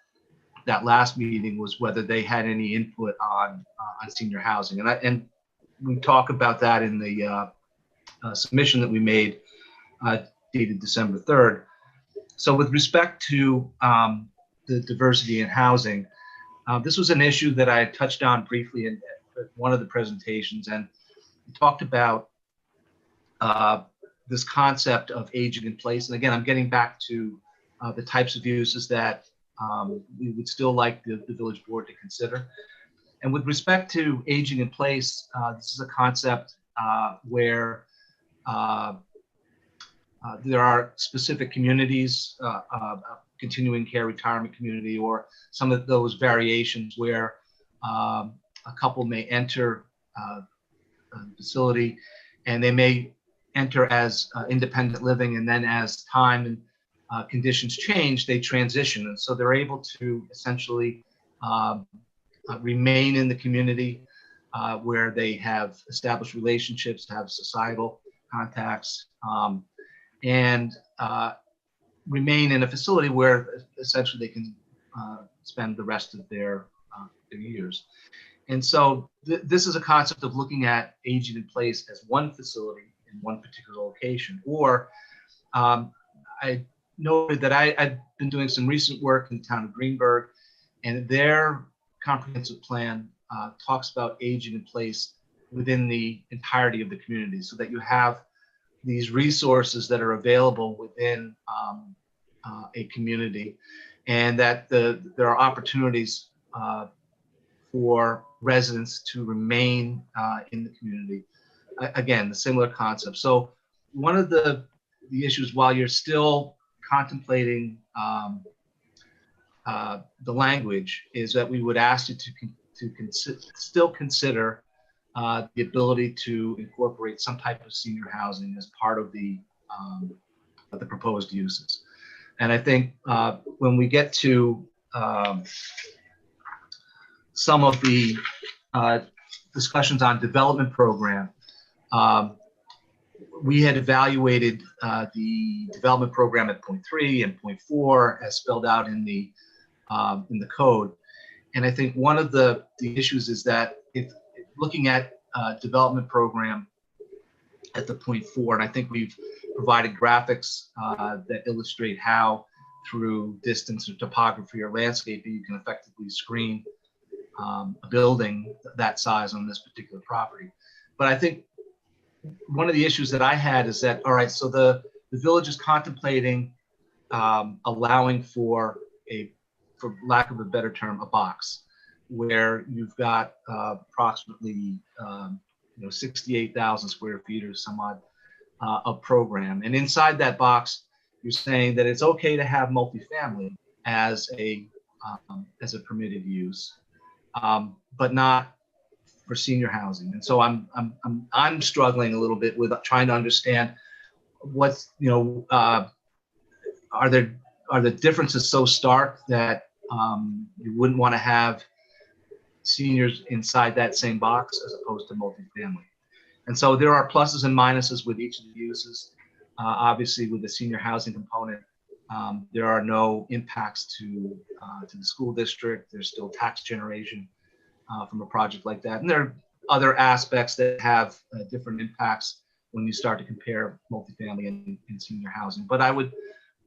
that last meeting was whether they had any input on senior housing. And we talk about that in the submission that we made dated December 3rd. So with respect to the diversity in housing, this was an issue that I touched on briefly in one of the presentations, and we talked about this concept of aging in place. And again, I'm getting back to the types of uses that we would still like the village board to consider. And with respect to aging in place, this is a concept where there are specific communities, continuing care retirement community, or some of those variations where a couple may enter a facility, and they may enter as independent living, and then as time and conditions change, they transition. And so they're able to essentially remain in the community where they have established relationships, have societal contacts, and remain in a facility where essentially they can spend the rest of their years. And so this is a concept of looking at aging in place as one facility in one particular location. Or I noted that I've been doing some recent work in the town of Greenberg, and their comprehensive plan talks about aging in place within the entirety of the community, so that you have these resources that are available within a community, and that there are opportunities for residents to remain in the community. Again, the similar concept. So one of the issues, while you're still contemplating the language, is that we would ask you to still consider the ability to incorporate some type of senior housing as part of the proposed uses. And I think when we get to some of the discussions on development program, we had evaluated the development program at point 3 and point 4 as spelled out in the code. And I think one of the issues is that if looking at development program at the point 4, and I think we've provided graphics that illustrate how through distance or topography or landscaping you can effectively screen a building that size on this particular property. But I think one of the issues that I had is that, all right, so the village is contemplating allowing for lack of a better term, a box, where you've got approximately 68,000 square feet or some odd of program. And inside that box, you're saying that it's okay to have multifamily as a permitted use, but not for senior housing. And so I'm struggling a little bit with trying to understand what's, are the differences so stark that you wouldn't want to have seniors inside that same box as opposed to multifamily. And so there are pluses and minuses with each of the uses. Obviously, with the senior housing component, there are no impacts to the school district. There's still tax generation from a project like that. And there are other aspects that have different impacts when you start to compare multifamily and senior housing. But I would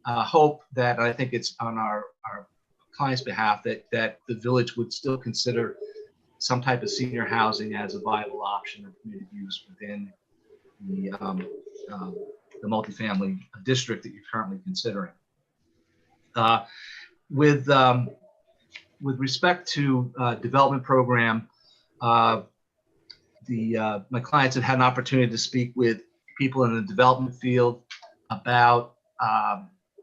hope that, and I think it's on our client's behalf, that the village would still consider some type of senior housing as a viable option of permitted use within the multifamily district that you're currently considering. With respect to development program, my clients have had an opportunity to speak with people in the development field about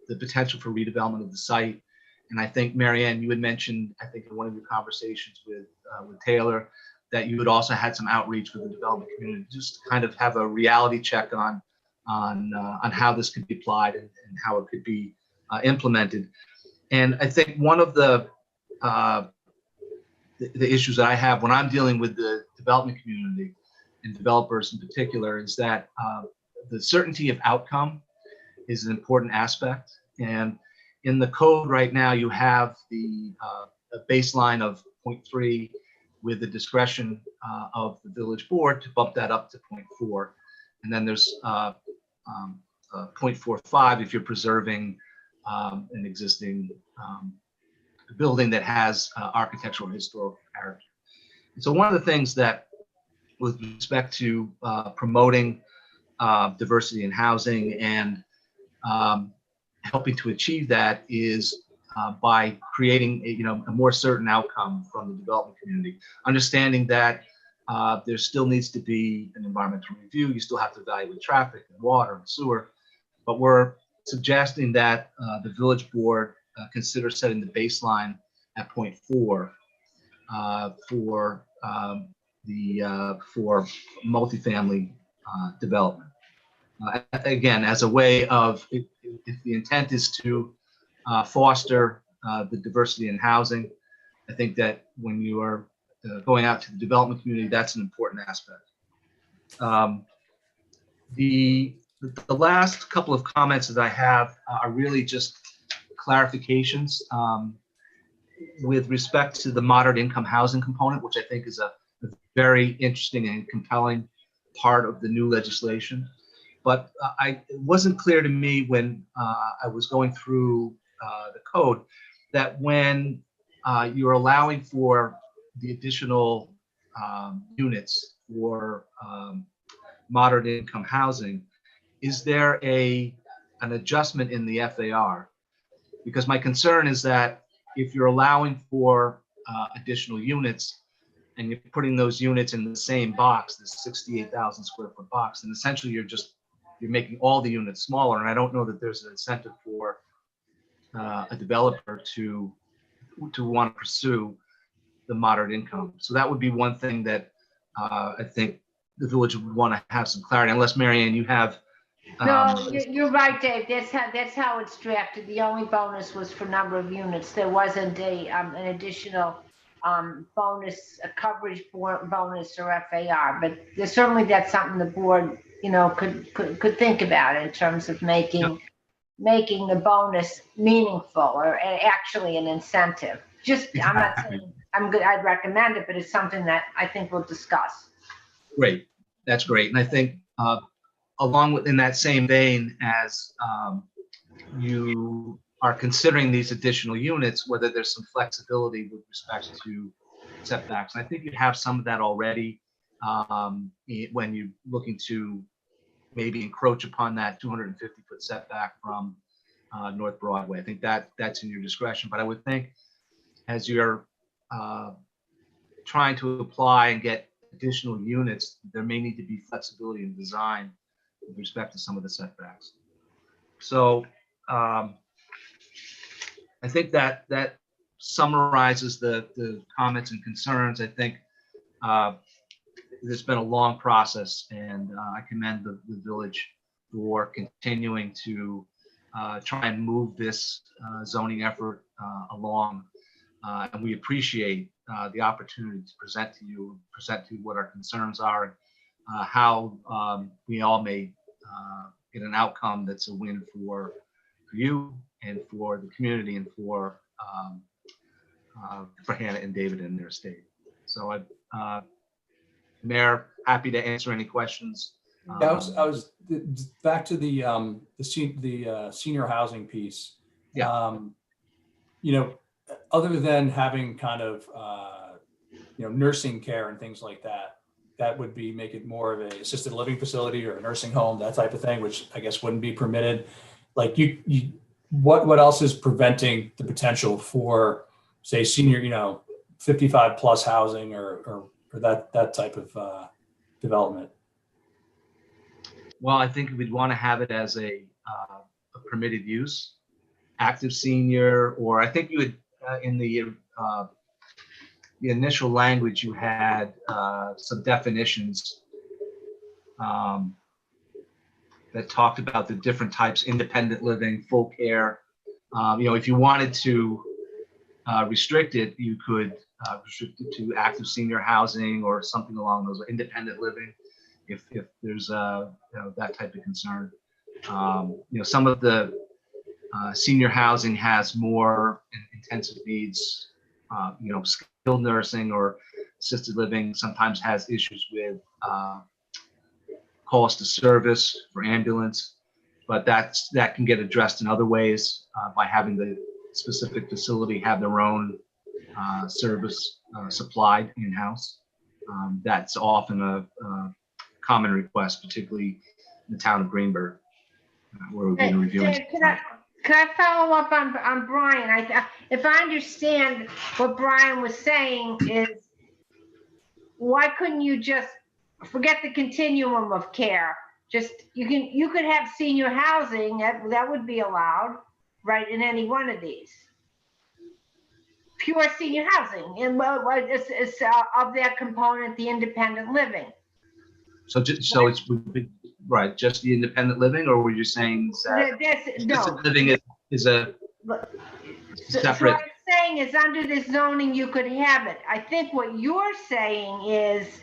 the potential for redevelopment of the site. And I think, Marianne, you had mentioned, I think in one of your conversations with Taylor, that you had also had some outreach with the development community, just to kind of have a reality check on how this could be applied and how it could be implemented. And I think one of the issues that I have when I'm dealing with the development community and developers in particular is that the certainty of outcome is an important aspect. And in the code right now, you have the baseline of 0.3 with the discretion of the village board to bump that up to 0.4. And then there's 0.45 if you're preserving an existing building that has architectural and historical character. And so one of the things that, with respect to promoting diversity in housing and helping to achieve that, is by creating a more certain outcome from the development community, understanding that there still needs to be an environmental review. You still have to evaluate traffic and water and sewer, but we're suggesting that the village board consider setting the baseline at 0.4 for multifamily development. Again, as a way of, if the intent is to foster the diversity in housing, I think that when you are going out to the development community, that's an important aspect. The last couple of comments that I have are really just clarifications with respect to the moderate income housing component, which I think is a very interesting and compelling part of the new legislation. But it wasn't clear to me when I was going through the code that when you're allowing for the additional units for moderate income housing, is there an adjustment in the FAR? Because my concern is that if you're allowing for additional units and you're putting those units in the same box, this 68,000 square foot box, then essentially you're making all the units smaller. And I don't know that there's an incentive for a developer to want to pursue the moderate income. So that would be one thing that I think the village would want to have some clarity, unless Marianne, you have. No, you're right, Dave. That's how it's drafted. The only bonus was for number of units. There wasn't an additional bonus, a coverage bonus or FAR. But certainly that's something the board, could think about in terms of making the bonus meaningful or actually an incentive. I'm not saying I'm good. I'd recommend it, but it's something that I think we'll discuss. Great, that's great, and I think. Along with in that same vein as you are considering these additional units, whether there's some flexibility with respect to setbacks. And I think you have some of that already when you're looking to maybe encroach upon that 250-foot setback from North Broadway. I think that's in your discretion. But I would think as you're trying to apply and get additional units, there may need to be flexibility in design with respect to some of the setbacks. So I think that summarizes the comments and concerns. I think there's been a long process, and I commend the village for continuing to try and move this zoning effort along. And we appreciate the opportunity to present to you what our concerns are, how we all may get an outcome that's a win for you and for the community and for Hannah and David and their estate. So Mayor, happy to answer any questions. I was back to the senior housing piece. Yeah. Other than having kind of nursing care and things like that, that would make it more of an assisted living facility or a nursing home, that type of thing, which I guess wouldn't be permitted. Like what else is preventing the potential for, say, senior, 55 plus housing or that type of development? Well, I think we'd want to have it as a permitted use, active senior, or I think you would in the initial language you had some definitions that talked about the different types: independent living, full care. If you wanted to restrict it, you could restrict it to active senior housing or something along those, independent living, if there's that type of concern. Some of the senior housing has more intensive needs. Skilled nursing or assisted living sometimes has issues with calls to service for ambulance, but that can get addressed in other ways by having the specific facility have their own service supplied in-house. That's often a common request, particularly in the town of Greenberg, where we've been reviewing. Can I follow up on Brian? If I understand what Brian was saying is, why couldn't you just forget the continuum of care? You could have senior housing that would be allowed, right, in any one of these. Pure senior housing, and it's of that component, the independent living. So it's right, just the independent living, or were you saying that assisted living is a separate? saying is under this zoning, you could have it. I think what you're saying is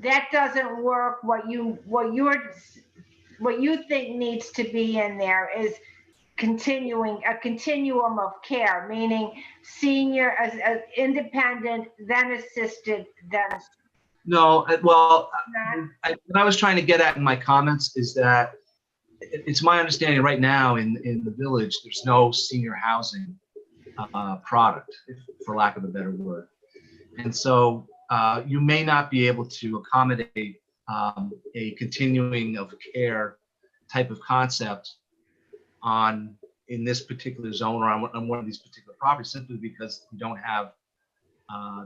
that doesn't work. What you think needs to be in there is a continuum of care, meaning senior as independent, then assisted, then. No, well, not. what I was trying to get at in my comments is that it's my understanding right now in the village, there's no senior housing product, for lack of a better word. And so you may not be able to accommodate a continuing of care type of concept in this particular zone or on one of these particular properties, simply because you don't have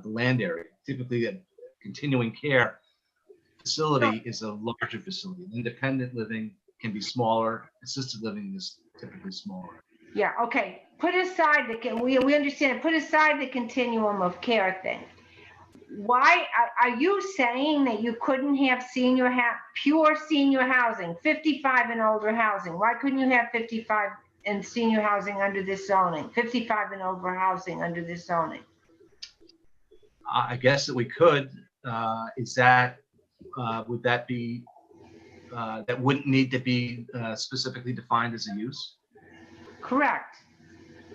the land area. Typically, a continuing care facility is a larger facility. Independent living can be smaller. Assisted living is typically smaller. Yeah, okay. Put aside we understand it. Put aside the continuum of care thing. Why are you saying that you couldn't have pure senior housing, 55 and older housing? Why couldn't you have 55 and senior housing under this zoning, 55 and over housing under this zoning? I guess that we could. Would that be that wouldn't need to be specifically defined as a use? Correct.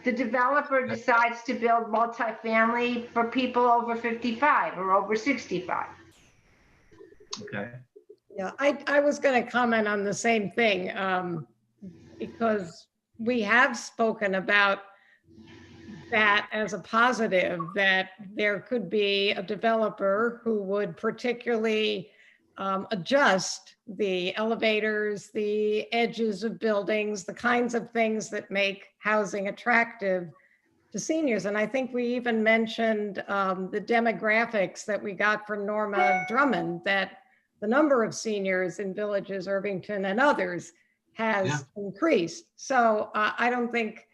The developer decides to build multifamily for people over 55 or over 65. Okay. Yeah, I was going to comment on the same thing because we have spoken about that as a positive, that there could be a developer who would particularly adjust the elevators, the edges of buildings, the kinds of things that make housing attractive to seniors. And I think we even mentioned the demographics that we got from Norma Drummond, that the number of seniors in Villages Irvington and others has increased. So I don't think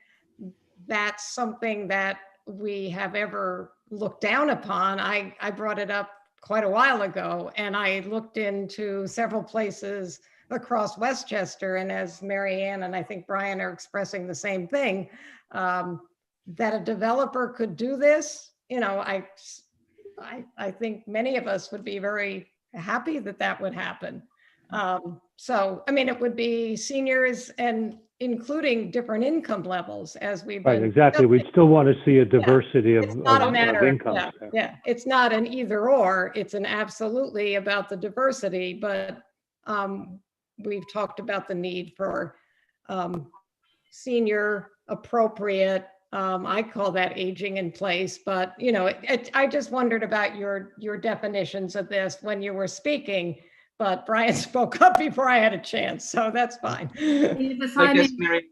that's something that we have ever looked down upon. I brought it up quite a while ago, and I looked into several places across Westchester, and as Mary Ann and I think Brian are expressing the same thing, that a developer could do this. You know, I think many of us would be very happy that that would happen. So, I mean, it would be seniors and including different income levels as we've been. Right, exactly. We'd still want to see a diversity It's not a of matter incomes. yeah, it's not an either or, it's an absolutely about the diversity, but we've talked about the need for senior appropriate, I call that aging in place, but you know, I just wondered about your definitions of this when you were speaking, but Brian spoke up before I had a chance, so that's fine. I guess, Mary,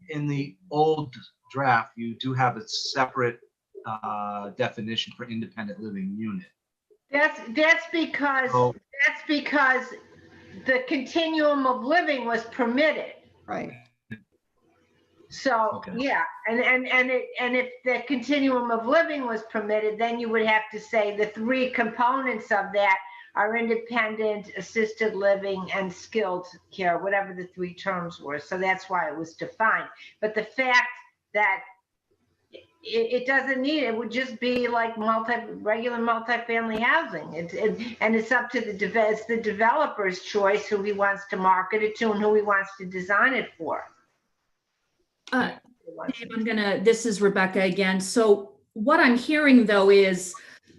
in the old draft, you do have a separate definition for independent living unit. That's because the continuum of living was permitted. Right. So, Okay. yeah, and if the continuum of living was permitted, then you would have to say the three components of that are independent, assisted living, and skilled care, whatever the three terms were. So that's why it was defined. But the fact that it doesn't need it would just be like regular multifamily housing. And it's up to the developer's choice who he wants to market it to and who he wants to design it for. Dave, this is Rebecca again. So what I'm hearing though is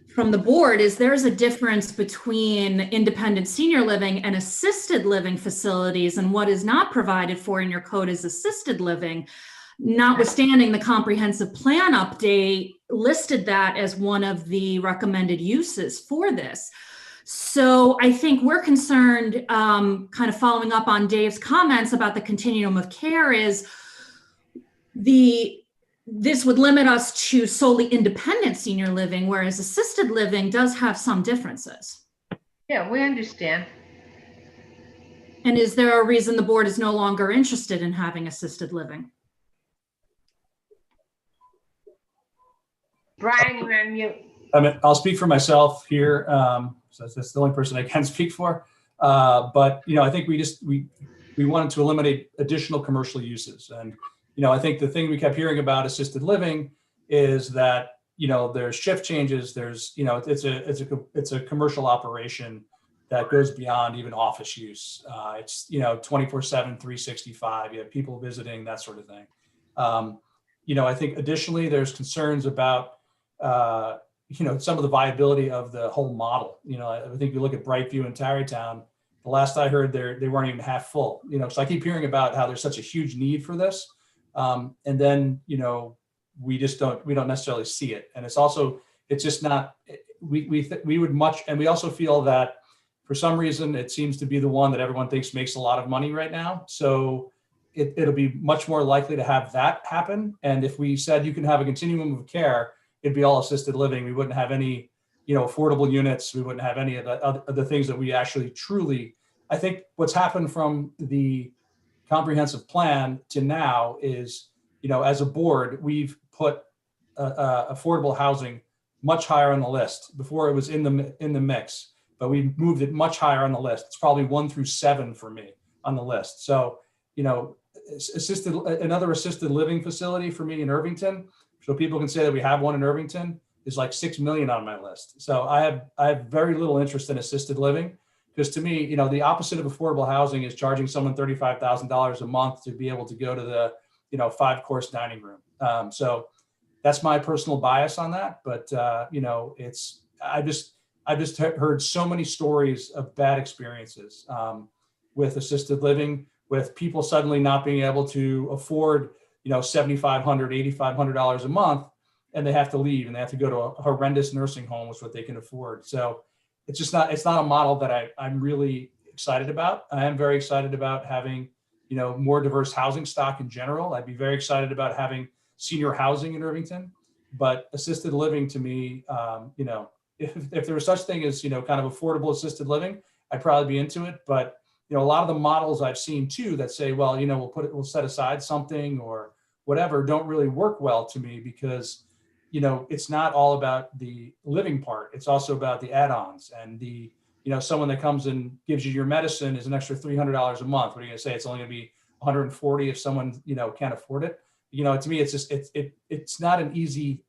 from the board is there's a difference between independent senior living and assisted living facilities, and what is not provided for in your code is assisted living. Notwithstanding the comprehensive plan update listed that as one of the recommended uses for this. So I think we're concerned, kind of following up on Dave's comments about the continuum of care, is this would limit us to solely independent senior living, whereas assisted living does have some differences. Yeah, we understand. And is there a reason the board is no longer interested in having assisted living? Brian, you're on mute. I'll speak for myself here. So that's the only person I can speak for. But you know, I think we wanted to eliminate additional commercial uses, and I think the thing we kept hearing about assisted living is that, there's shift changes, there's, it's a commercial operation that goes beyond even office use. It's, 24/7, 365, you have people visiting, that sort of thing. I think additionally, there's concerns about, some of the viability of the whole model. I think you look at Brightview and Tarrytown, the last I heard, they weren't even half full, so I keep hearing about how there's such a huge need for this. And then, we don't necessarily see it. And it's just not, we would much, and we also feel that for some reason, it seems to be the one that everyone thinks makes a lot of money right now. So it'll be much more likely to have that happen. And if we said you can have a continuum of care, it'd be all assisted living. We wouldn't have any, affordable units. We wouldn't have any of the things that we actually truly, I think what's happened from the comprehensive plan to now is, as a board, we've put affordable housing much higher on the list. Before it was in the mix, but we moved it much higher on the list. It's probably 1 through 7 for me on the list. So, another assisted living facility for me in Irvington, so people can say that we have one in Irvington, is like 6 million on my list. So I have very little interest in assisted living, because to me, the opposite of affordable housing is charging someone $35,000 a month to be able to go to the 5-course dining room. So that's my personal bias on that. But I've just heard so many stories of bad experiences with assisted living, with people suddenly not being able to afford $7,500, $8,500 a month, and they have to leave and they have to go to a horrendous nursing home with what they can afford. So it's not a model that I'm really excited about. I am very excited about having more diverse housing stock in general. I'd be very excited about having senior housing in Irvington, but assisted living to me, if there was such thing as, kind of affordable assisted living, I'd probably be into it. But, a lot of the models I've seen too that say, well, we'll set aside something or whatever, don't really work well to me, because, it's not all about the living part. It's also about the add-ons and the, someone that comes and gives you your medicine is an extra $300 a month. What are you gonna say? It's only gonna be 140 if someone, can't afford it. To me, it's just, it's not an easy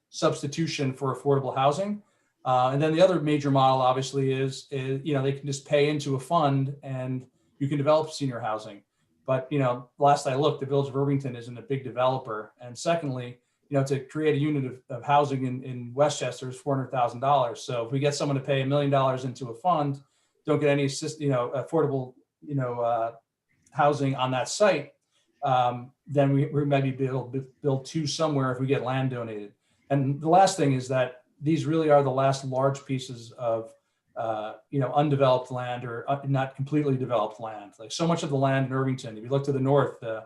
substitution for affordable housing. And then the other major model obviously is, they can just pay into a fund and you can develop senior housing. But, last I looked, the Village of Irvington isn't a big developer. And secondly, to create a unit of housing in Westchester is $400,000. So if we get someone to pay $1 million into a fund, don't get any affordable, housing on that site, then we maybe build 2 somewhere if we get land donated. And the last thing is that these really are the last large pieces of, undeveloped land or not completely developed land. Like so much of the land in Irvington, if you look to the north, the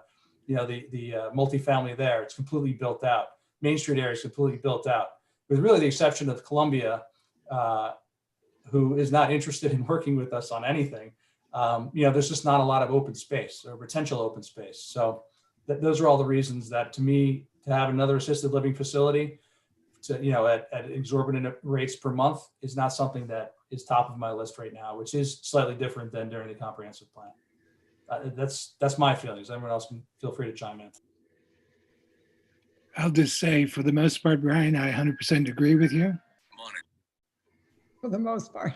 multifamily there, it's completely built out. Main Street area is completely built out, with really the exception of Columbia, who is not interested in working with us on anything. There's just not a lot of open space or potential open space. So those are all the reasons that, to me, to have another assisted living facility at exorbitant rates per month is not something that is top of my list right now, which is slightly different than during the comprehensive plan. That's my feelings. Everyone else can feel free to chime in. I'll just say, for the most part, Brian, I 100% agree with you. For the most part.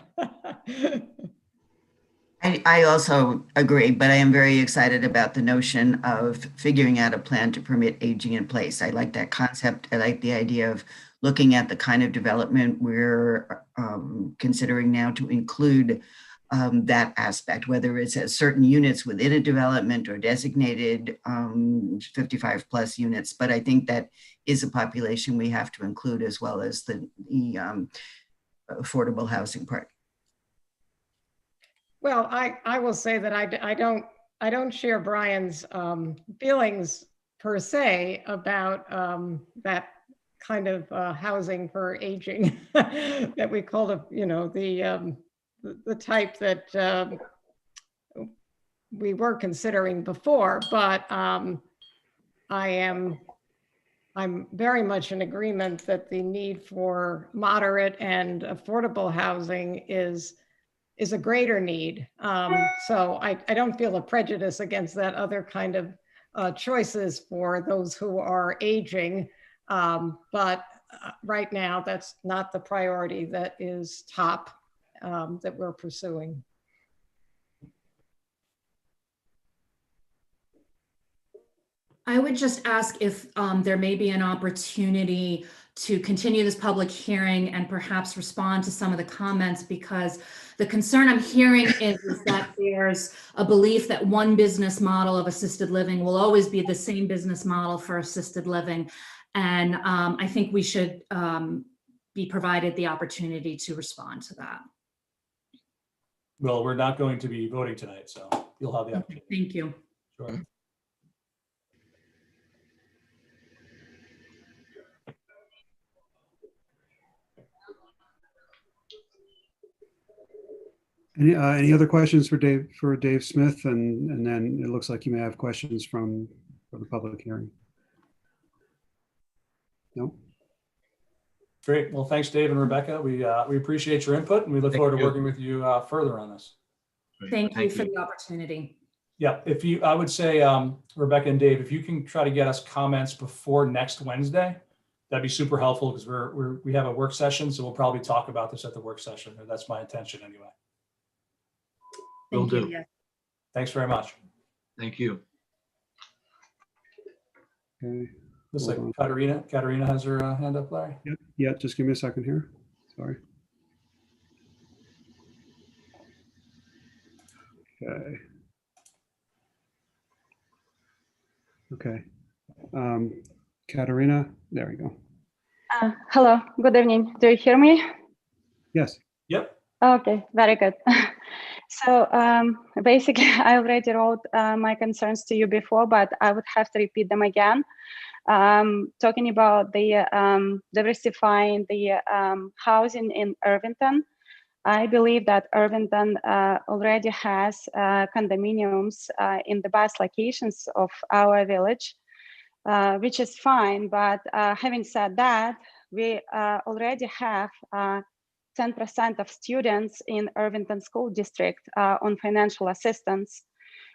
I also agree, but I am very excited about the notion of figuring out a plan to permit aging in place. I like that concept. I like the idea of looking at the kind of development we're considering now to include that aspect, whether it's at certain units within a development or designated 55 plus units. But I think that is a population we have to include, as well as the affordable housing part. Well, I will say that I don't share Brian's feelings per se about that kind of housing for aging that we call the type that we were considering before. But I'm very much in agreement that the need for moderate and affordable housing is is a greater need. So I don't feel a prejudice against that other kind of choices for those who are aging. But right now, that's not the priority that is top that we're pursuing. I would just ask if there may be an opportunity to continue this public hearing and perhaps respond to some of the comments, because the concern I'm hearing is that there's a belief that one business model of assisted living will always be the same business model for assisted living. And I think we should be provided the opportunity to respond to that. Well, we're not going to be voting tonight, so you'll have the opportunity. Thank you. Sure. Any other questions for Dave Smith? And then it looks like you may have questions from the public hearing. No? Great. Well, thanks, Dave and Rebecca. We appreciate your input, and we look forward to working with you further on this. Thank you for the opportunity. Yeah, I would say, Rebecca and Dave, if you can try to get us comments before next Wednesday, that'd be super helpful, because we have a work session, so we'll probably talk about this at the work session. Or that's my intention anyway. Will do. Yeah. Thanks very much. Thank you. Okay. Looks Hold like on. Katerina has her hand up, Larry. Yep. Yeah, just give me a second here. Sorry. Okay. Okay. Katerina, there we go. Hello, good evening. Do you hear me? Yes. Yep. Okay, very good. So basically, I already wrote my concerns to you before, but I would have to repeat them again. Talking about the diversifying the housing in Irvington. I believe that Irvington already has condominiums in the best locations of our village, which is fine. But having said that, we already have 10% of students in Irvington School District on financial assistance.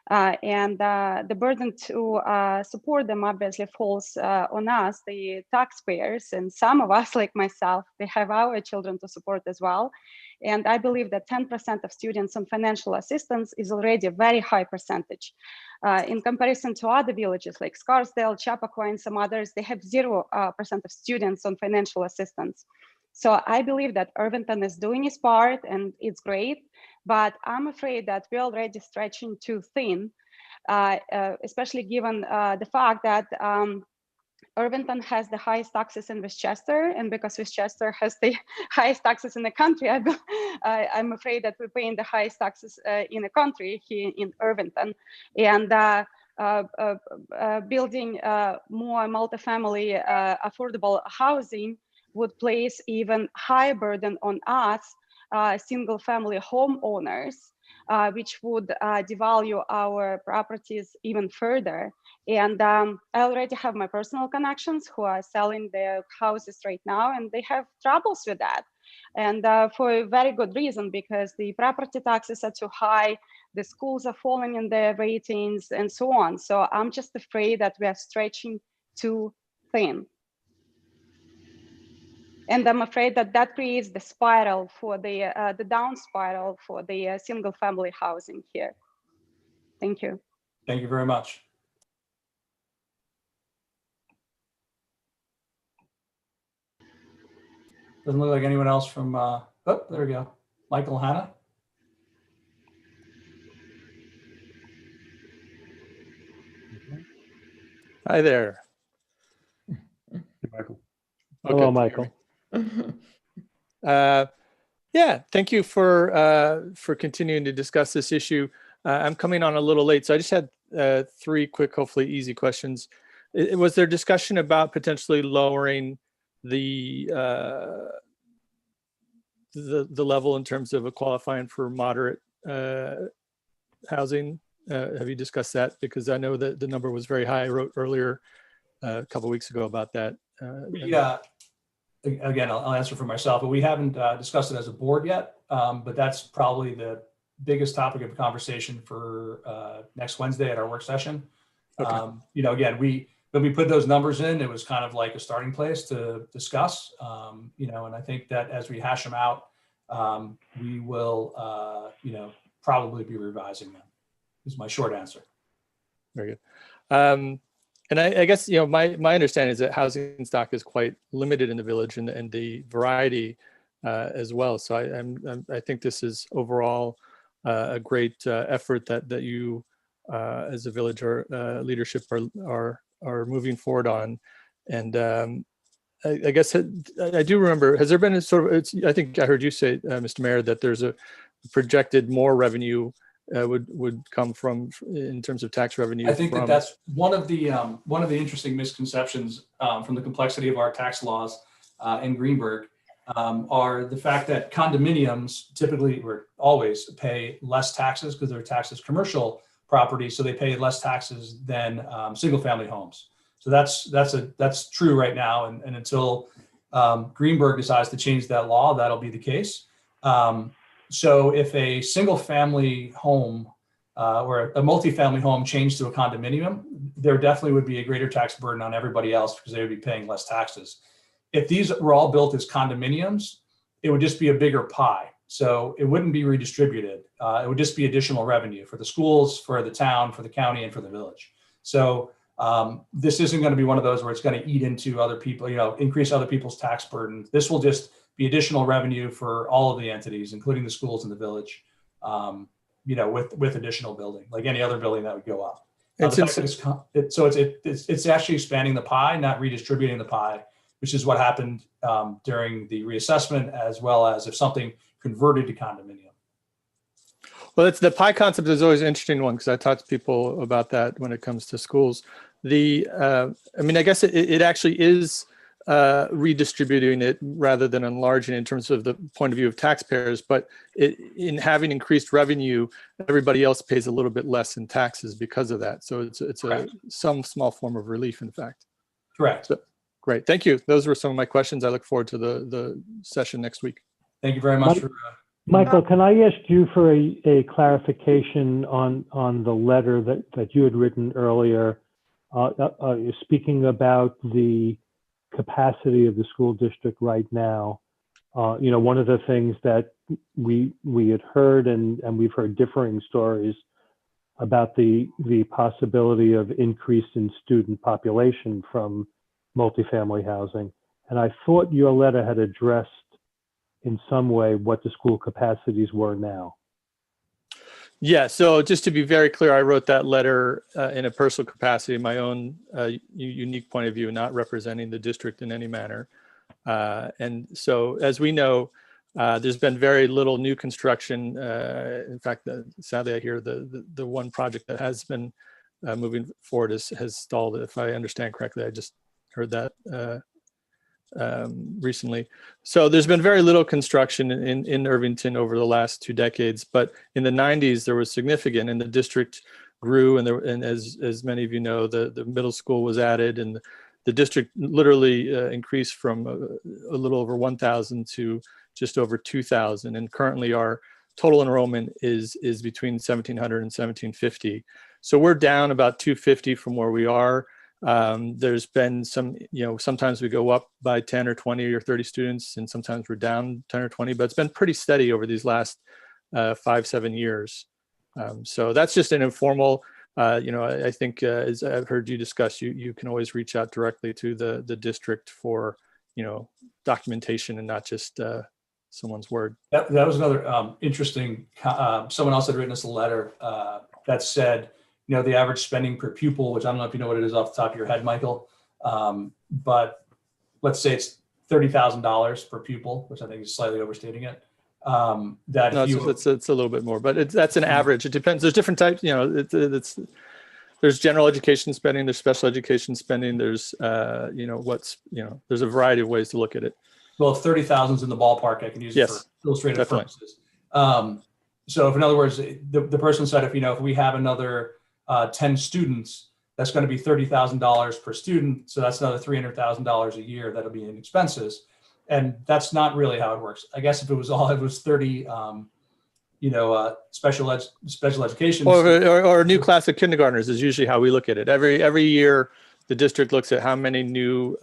And the burden to support them obviously falls on us, the taxpayers, and some of us, like myself, we have our children to support as well. And I believe that 10% of students on financial assistance is already a very high percentage. In comparison to other villages like Scarsdale, Chappaqua, and some others, they have 0% of students on financial assistance. So I believe that Irvington is doing its part, and it's great, but I'm afraid that we're already stretching too thin, especially given the fact that Irvington has the highest taxes in Westchester, and because Westchester has the highest taxes in the country, I'm afraid that we're paying the highest taxes in the country here in Irvington. And building more multifamily affordable housing would place even higher burden on us, single family homeowners, which would devalue our properties even further. And I already have my personal connections who are selling their houses right now, and they have troubles with that. And for a very good reason, because the property taxes are too high, the schools are falling in their ratings, and so on. So I'm just afraid that we are stretching too thin. And I'm afraid that that creates the spiral for the down spiral for the single family housing here. Thank you. Thank you very much. Doesn't look like anyone else from, oh, there we go. Michael Hanna. Hi there. Hey, Michael. Hello, Michael. Yeah, thank you for continuing to discuss this issue. I'm coming on a little late, so I just had 3 quick, hopefully easy questions. Was there discussion about potentially lowering the level in terms of qualifying for moderate housing? Have you discussed that? Because I know that the number was very high. I wrote earlier a couple of weeks ago about that. Yeah. Again, I'll answer for myself, but we haven't discussed it as a board yet. but that's probably the biggest topic of conversation for next Wednesday at our work session. Okay. Again, when we put those numbers in, it was kind of like a starting place to discuss, and I think that as we hash them out, we will, probably be revising them, is my short answer. Very good. And I guess, my understanding is that housing stock is quite limited in the village and the variety as well. So I think this is overall a great effort that you as a village or leadership are moving forward on. And I guess I do remember, has there been a sort of, I think I heard you say, Mr. Mayor, that there's a projected more revenue would come from in terms of tax revenue. I think that's one of the interesting misconceptions from the complexity of our tax laws in Greenberg are the fact that condominiums typically or always pay less taxes because they're taxed as commercial property, so they pay less taxes than single-family homes. So that's true right now, and until Greenberg decides to change that law, that'll be the case. So if a single-family home or a multifamily home changed to a condominium, there definitely would be a greater tax burden on everybody else because they would be paying less taxes. If these were all built as condominiums, it would just be a bigger pie. So it wouldn't be redistributed. It would just be additional revenue for the schools, for the town, for the county, and for the village. So this isn't going to be one of those where it's going to eat into other people, increase other people's tax burden. This will just be additional revenue for all of the entities, including the schools in the village, with additional building, like any other building that would go up. It's actually expanding the pie, not redistributing the pie, which is what happened during the reassessment, as well as if something converted to condominium. Well, it's the pie concept is always an interesting one because I talk to people about that when it comes to schools. I guess it actually is redistributing it rather than enlarging it in terms of the point of view of taxpayers. But in having increased revenue, everybody else pays a little bit less in taxes because of that. So it's some small form of relief, in fact. Correct. So, great. Thank you. Those were some of my questions. I look forward to the session next week. Thank you very much. Michael, can I ask you for a clarification on the letter that you had written earlier, speaking about the capacity of the school district right now? One of the things that we had heard, and we've heard differing stories about the possibility of increase in student population from multifamily housing. And I thought your letter had addressed in some way what the school capacities were now. Yeah, so just to be very clear, I wrote that letter in a personal capacity, my own unique point of view, not representing the district in any manner. And so as we know, there's been very little new construction. In fact, sadly, I hear the one project that has been moving forward has stalled, if I understand correctly. I just heard that recently. So there's been very little construction in Irvington over the last 2 decades, but in the 90s there was significant, and the district grew, and as many of you know, the middle school was added, and the district literally increased from a little over 1,000 to just over 2,000, and currently our total enrollment is between 1,700 and 1,750. So we're down about 250 from where we are. There's been some, sometimes we go up by 10 or 20 or 30 students, and sometimes we're down 10 or 20, but it's been pretty steady over these last 5-7 years. So that's just an informal, I think as I've heard you discuss, you can always reach out directly to the district for, documentation and not just someone's word. That was another interesting, someone else had written us a letter that said, the average spending per pupil, which I don't know if you know what it is off the top of your head, Michael, but let's say it's $30,000 per pupil, which I think is slightly overstating it. It's a little bit more, but that's an average. It depends. There's different types. There's general education spending. There's special education spending. There's there's a variety of ways to look at it. Well, if 30,000 is in the ballpark, I can use it for illustrative purposes. So if, in other words, the person said, if we have another 10 students, that's going to be $30,000 per student. So that's another $300,000 a year that'll be in expenses. and that's not really how it works. I guess if it was 30, special education. Or a new class of kindergartners is usually how we look at it. Every year, the district looks at how many new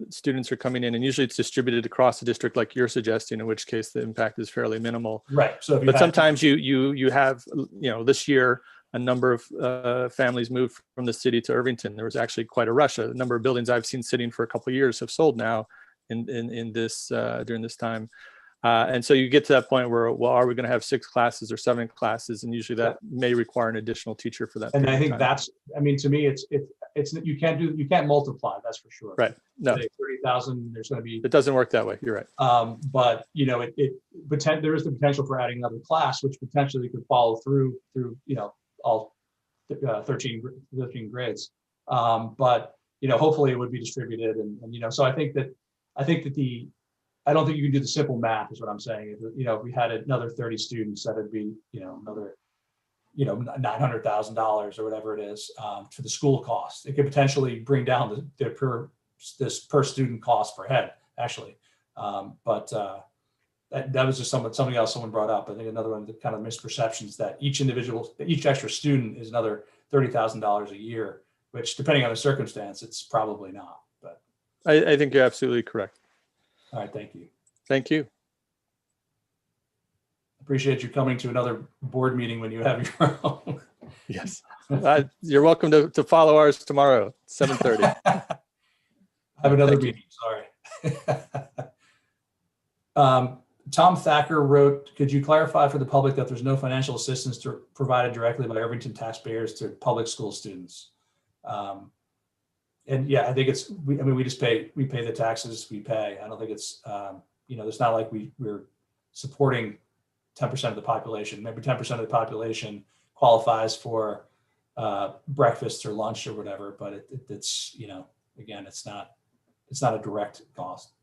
students are coming in, and usually it's distributed across the district, like you're suggesting, in which case the impact is fairly minimal. Right. So, but sometimes you have this year a number of families moved from the city to Irvington. There was actually quite a rush. A number of buildings I've seen sitting for a couple of years have sold now in this during this time. And so you get to that point where, well, are we going to have 6 classes or 7 classes? And usually that may require an additional teacher for that. And I think to me, it's you can't multiply. That's for sure. Right. No. 30,000. There's going to be. It doesn't work that way. You're right. But there is the potential for adding another class, which potentially could follow through all 13 grades. But hopefully it would be distributed, and so I don't think you can do the simple math, is what I'm saying. If we had another 30 students, that'd be, another, $900,000 or whatever it is to the school cost. It could potentially bring down the per student cost per head, actually. But that was just something else someone brought up. I think another one of the kind of misperceptions that each extra student is another $30,000 a year, which depending on the circumstance, it's probably not. But I think you're absolutely correct. All right, thank you. Thank you. Appreciate you coming to another board meeting when you have your own. Yes. You're welcome to follow ours tomorrow, 7:30. I have another meeting, sorry. Tom Thacker wrote, could you clarify for the public that there's no financial assistance provided directly by Irvington taxpayers to public school students? And yeah, I think we just pay the taxes we pay. I don't think it's, it's not like we're supporting 10% of the population. Maybe 10% of the population qualifies for breakfast or lunch or whatever, but it's, again, it's not a direct cost.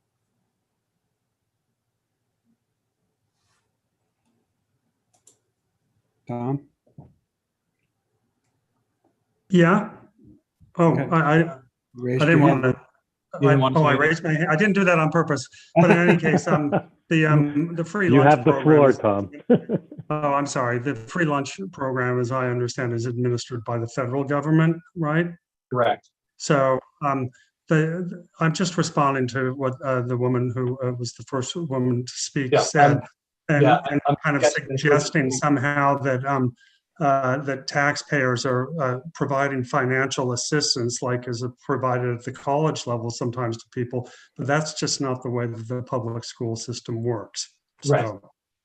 Tom? Yeah. Oh, Okay. I didn't want to. I raised my hand. I didn't do that on purpose. But in any case, the free You lunch have the program floor, is- Tom. Oh, I'm sorry. The free lunch program, as I understand, is administered by the federal government, right? Correct. So I'm just responding to what the woman who was the first woman to speak said, and I'm kind of suggesting somehow that that taxpayers are providing financial assistance, like is provided at the college level sometimes to people, but that's just not the way that the public school system works. Right. So,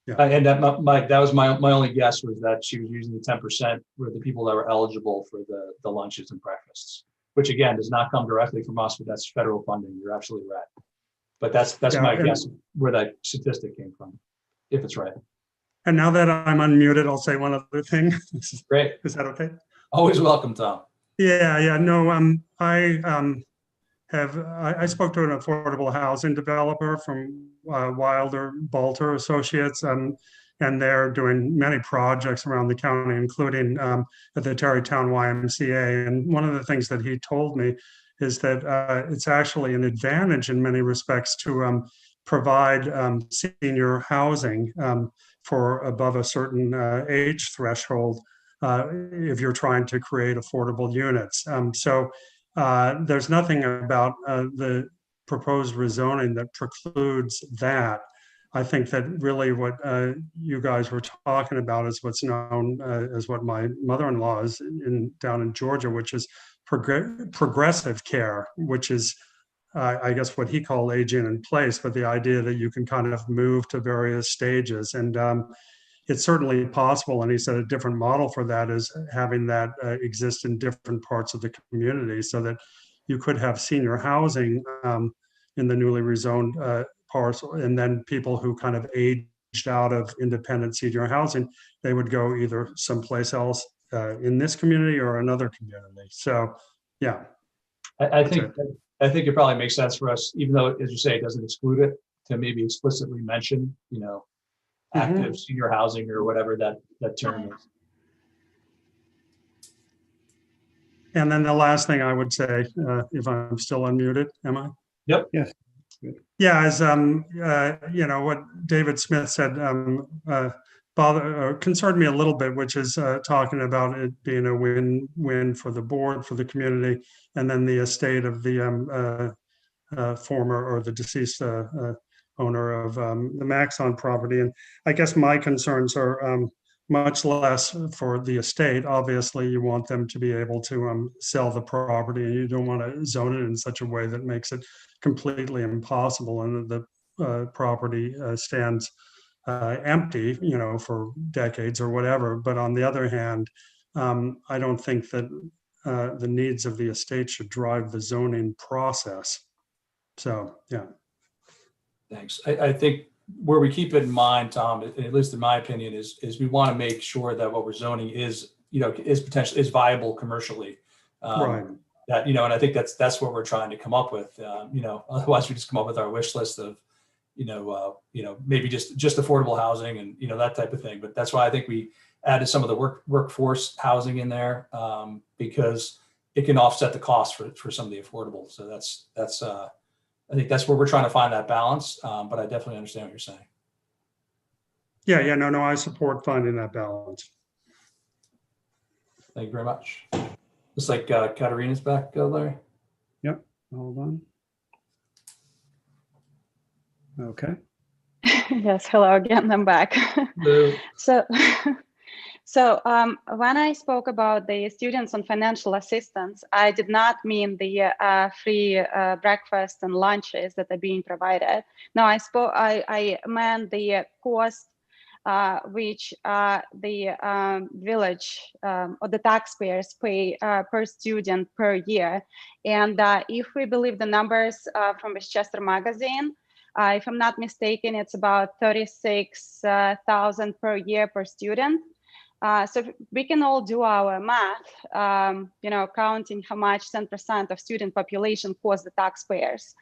yeah. And that was my only guess, was that she was using the 10% for the people that were eligible for the lunches and breakfasts, which again does not come directly from us, but that's federal funding. You're absolutely right. But that's my guess where that statistic came from, if it's right. And now that I'm unmuted, I'll say one other thing. Great. Is that okay? Always welcome, Tom. Yeah. No, I spoke to an affordable housing developer from Wilder Balter Associates, and they're doing many projects around the county, including at the Terrytown YMCA. And one of the things that he told me is that it's actually an advantage in many respects to provide senior housing for above a certain age threshold if you're trying to create affordable units. So there's nothing about the proposed rezoning that precludes that. I think that really what you guys were talking about is what's known as what my mother-in-law is down in Georgia, which is progressive care, which is I guess what he called aging in place, but the idea that you can kind of move to various stages. And it's certainly possible. And he said a different model for that is having that exist in different parts of the community, so that you could have senior housing in the newly rezoned parcel, and then people who kind of aged out of independent senior housing, they would go either someplace else in this community or another community. So, yeah. I think it probably makes sense for us, even though, as you say, it doesn't exclude it, to maybe explicitly mention, active senior housing or whatever that term is. And then the last thing I would say, if I'm still unmuted, am I? Yep. Yes. Yeah, as what David Smith said concerned me a little bit, which is talking about it being a win-win for the board, for the community, and then the estate of the former or the deceased owner of the Maxon property. And I guess my concerns are much less for the estate. Obviously, you want them to be able to sell the property, and you don't want to zone it in such a way that makes it completely impossible, and the property stands empty, for decades or whatever. But on the other hand, I don't think that the needs of the estate should drive the zoning process. So, yeah. Thanks. I think where we keep it in mind, Tom, at least in my opinion, is we want to make sure that what we're zoning is viable commercially. Right. That, and I think that's what we're trying to come up with. Otherwise we just come up with our wish list of, maybe just affordable housing and, that type of thing. But that's why I think we added some of the workforce housing in there, because it can offset the cost for some of the affordable. So that's I think that's where we're trying to find that balance. But I definitely understand what you're saying. Yeah, no, I support finding that balance. Thank you very much. Looks like Katarina's back, Larry. Yep, hold on. Okay. Yes, hello again, I'm back. Hello. So when I spoke about the students on financial assistance, I did not mean the free breakfast and lunches that are being provided. No, I meant the cost which the village or the taxpayers pay per student per year. And if we believe the numbers from Westchester Magazine, if I'm not mistaken, it's about 36,000 per year per student. So we can all do our math, counting how much 10% of student population costs the taxpayers.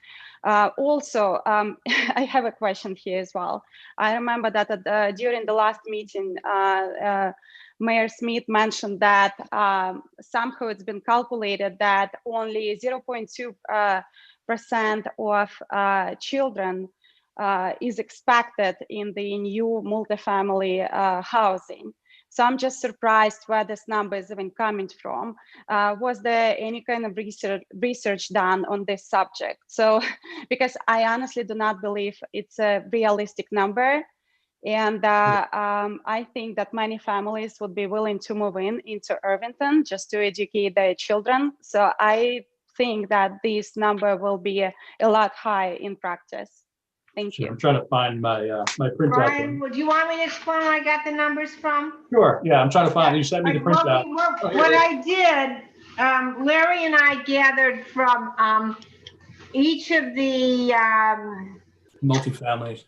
Also, I have a question here as well. I remember that during the last meeting, Mayor Smith mentioned that somehow it's been calculated that only 0.2% of children is expected in the new multifamily housing. So I'm just surprised where this number is even coming from. Was there any kind of research done on this subject? So, because I honestly do not believe it's a realistic number. And I think that many families would be willing to move into Irvington just to educate their children. So I think that this number will be a lot higher in practice. Thank you. I'm trying to find my printout. Brian, would you want me to explain where I got the numbers from? Sure. Yeah, I'm trying to find. You sent me the printout. What I did, Larry and I gathered from each of the multifamily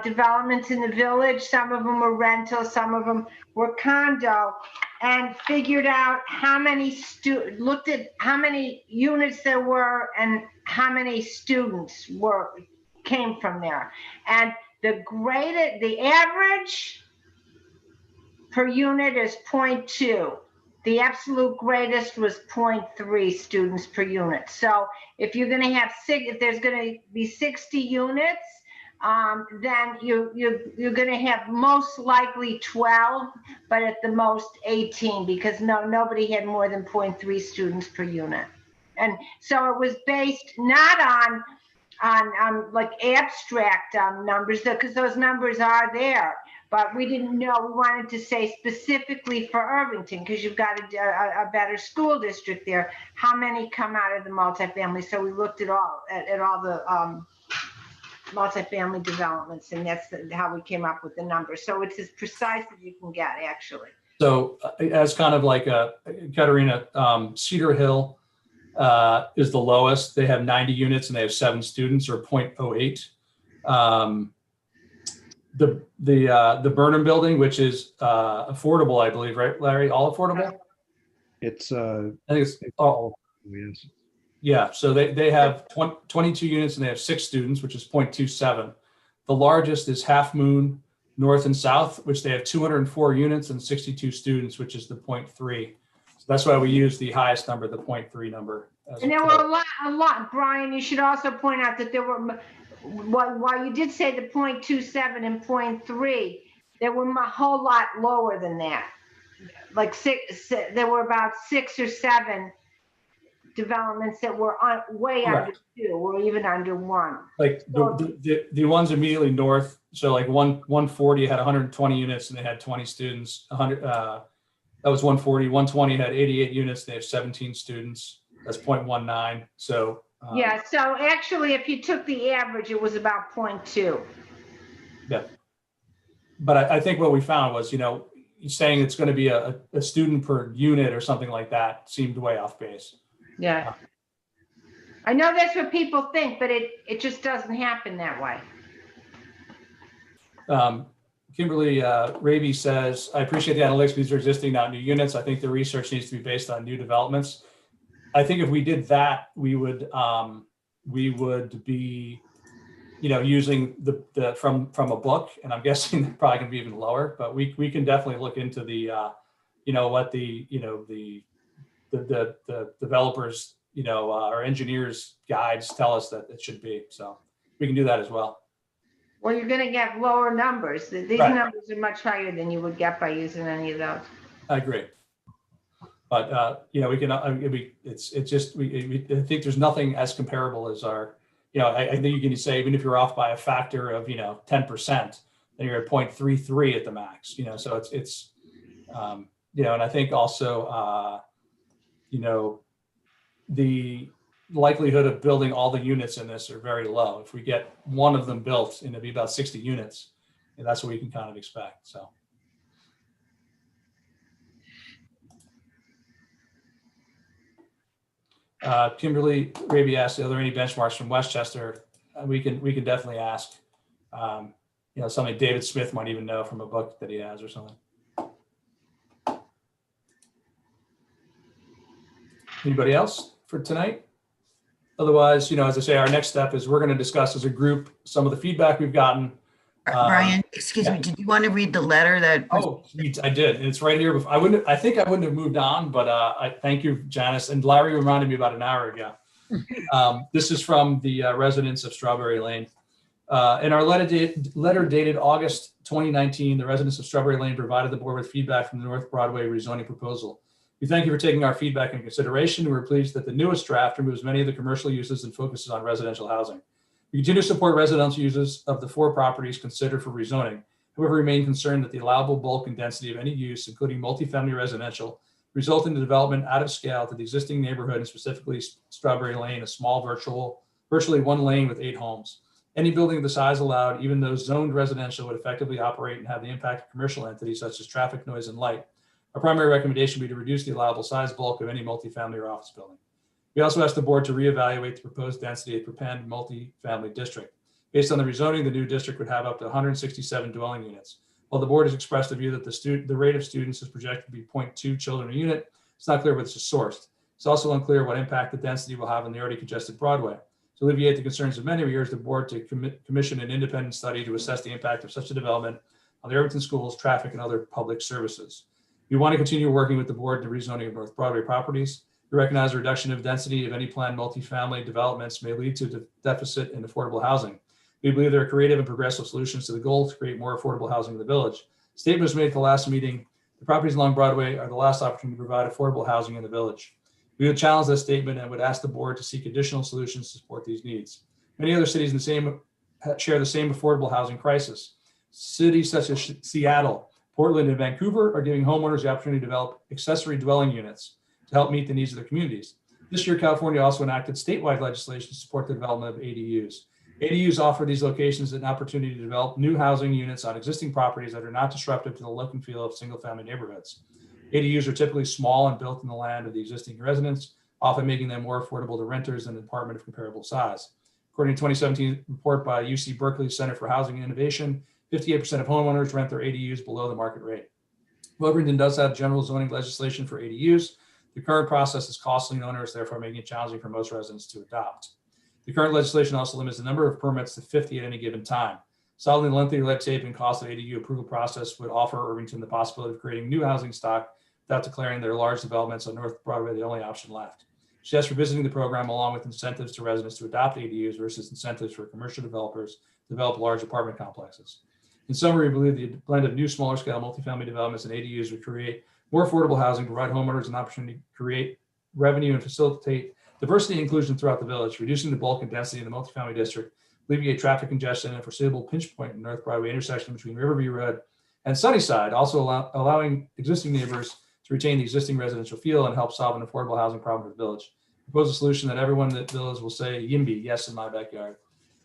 developments in the village. Some of them were rental, some of them were condo, and figured out how many looked at how many units there were and how many students came from there. And the average per unit is 0.2. The absolute greatest was 0.3 students per unit. So if you're going to have if there's going to be 60 units, then you're going to have most likely 12, but at the most 18, because nobody had more than 0.3 students per unit. And so it was based not on like abstract numbers, because those numbers are there, but we didn't know. We wanted to say specifically for Irvington, because you've got a better school district there, how many come out of the multifamily. So we looked at all the multifamily developments, and that's how we came up with the number. So it's as precise as you can get, actually. So as kind of like Katarina, Cedar Hill is the lowest. They have 90 units and they have 7 students, or 0.08. The Burnham building, which is affordable, I believe, right, Larry? All affordable? It's I think it's all. Yes. Yeah, so they have 22 units and they have 6 students, which is 0.27. The largest is Half Moon North and South, which they have 204 units and 62 students, which is the 0.3. So that's why we use the highest number, the 0.3 number. as And there were a lot, Brian, you should also point out that there were, while you did say the 0.27 and 0.3, there were a whole lot lower than that. Like there were about 6 or 7 developments that were way under 2 or even under 1. like the ones immediately north. So like 140 had 120 units and they had 20 students. 100 that was 140. 120 had 88 units. They have 17 students. That's 0.19. So yeah. So actually, if you took the average, it was about 0.2. Yeah. But I think what we found was, saying it's going to be a student per unit or something like that seemed way off base. Yeah. I know that's what people think, but it just doesn't happen that way. Kimberly Raby says, I appreciate the analytics. These are existing, not new units. I think the research needs to be based on new developments. I think if we did that, we would be, using the from a book, and I'm guessing they're probably gonna be even lower, but we can definitely look into the, what the developers, or engineers guides tell us that it should be. So we can do that as well. Well, you're going to get lower numbers. These Right. numbers are much higher than you would get by using any of those. I agree. But, we can, it's just, I think there's nothing as comparable as our, I think you can say, even if you're off by a factor of, 10%, then you're at 0.33 at the max, so it's and I think also, the likelihood of building all the units in this are very low. If we get one of them built, it'll be about 60 units, and that's what we can kind of expect, so. Kimberly Raby asked, are there any benchmarks from Westchester? We can definitely ask. Something David Smith might even know from a book that he has or something. Anybody else for tonight? Otherwise, as I say, our next step is we're going to discuss as a group some of the feedback we've gotten. Brian, excuse me, did you want to read the letter that? Oh, I did. And it's right here. I think I wouldn't have moved on, but I thank you, Janice. And Larry reminded me about an hour ago. This is from the residents of Strawberry Lane. In our letter dated August 2019, the residents of Strawberry Lane provided the board with feedback from the North Broadway rezoning proposal. We thank you for taking our feedback into consideration. We're pleased that the newest draft removes many of the commercial uses and focuses on residential housing. We continue to support residential uses of the 4 properties considered for rezoning. However, remain concerned that the allowable bulk and density of any use, including multifamily residential, result in the development out of scale to the existing neighborhood, and specifically Strawberry Lane, a small virtually one lane with 8 homes. Any building of the size allowed, even those zoned residential, would effectively operate and have the impact of commercial entities such as traffic, noise, and light. Our primary recommendation would be to reduce the allowable size bulk of any multifamily or office building. We also asked the board to reevaluate the proposed density of Prepend multifamily district. Based on the rezoning, the new district would have up to 167 dwelling units. While the board has expressed the view that the rate of students is projected to be 0.2 children a unit, it's not clear where this is sourced. It's also unclear what impact the density will have on the already congested Broadway. To alleviate the concerns of many, we urge the board to commission an independent study to assess the impact of such a development on the Irvington schools, traffic, and other public services. We want to continue working with the board in the rezoning of North Broadway properties. We recognize a reduction of density of any planned multifamily developments may lead to a deficit in affordable housing. We believe there are creative and progressive solutions to the goal to create more affordable housing in the village. Statement was made at the last meeting. The properties along Broadway are the last opportunity to provide affordable housing in the village. We would challenge this statement and would ask the board to seek additional solutions to support these needs. Many other cities share the same affordable housing crisis. Cities such as Seattle, Portland, and Vancouver are giving homeowners the opportunity to develop accessory dwelling units to help meet the needs of their communities. This year, California also enacted statewide legislation to support the development of ADUs. ADUs offer these locations an opportunity to develop new housing units on existing properties that are not disruptive to the look and feel of single-family neighborhoods. ADUs are typically small and built in the land of the existing residents, often making them more affordable to renters than an apartment of comparable size. According to a 2017 report by UC Berkeley Center for Housing and Innovation, 58% of homeowners rent their ADUs below the market rate. Wilmington does have general zoning legislation for ADUs. The current process is costly and onerous, therefore making it challenging for most residents to adopt. The current legislation also limits the number of permits to 50 at any given time. Solving the lengthy red tape and costly ADU approval process would offer Irvington the possibility of creating new housing stock without declaring their large developments on North Broadway the only option left. She asked for visiting the program along with incentives to residents to adopt ADUs versus incentives for commercial developers to develop large apartment complexes. In summary, we believe the blend of new smaller scale multifamily developments and ADUs would create more affordable housing, provide homeowners an opportunity to create revenue and facilitate diversity and inclusion throughout the village, reducing the bulk and density in the multifamily district, alleviate traffic congestion and foreseeable pinch point in North Broadway intersection between Riverview Road and Sunnyside, also allowing existing neighbors to retain the existing residential feel and help solve an affordable housing problem for the village. Propose a solution that everyone in the village will say, YIMBY, yes in my backyard.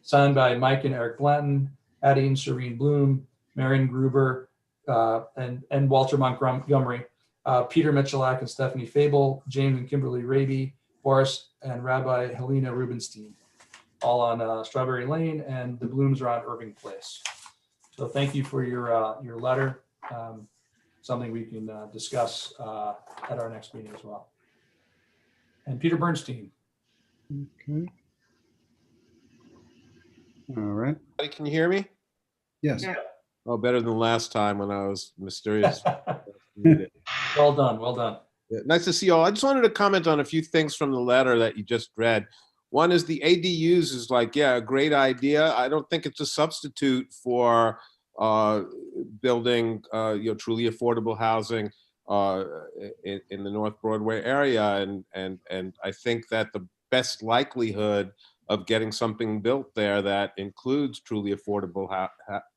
Signed by Mike and Eric Blanton, Addie Serene Bloom, Marion Gruber, and Walter Montgomery, Peter Michalak and Stephanie Fable, James and Kimberly Raby, Boris and Rabbi Helena Rubenstein, all on Strawberry Lane, and the Blooms are on Irving Place. So thank you for your letter. Something we can discuss at our next meeting as well. And Peter Bernstein. Okay. All right. Can you hear me? Yes. Yeah. Oh, better than last time when I was mysterious. Well done. Well done. Yeah, nice to see you all. I just wanted to comment on a few things from the letter that you just read. One is the ADUs is like, yeah, a great idea. I don't think it's a substitute for building truly affordable housing in the North Broadway area. And I think that the best likelihood of getting something built there that includes truly affordable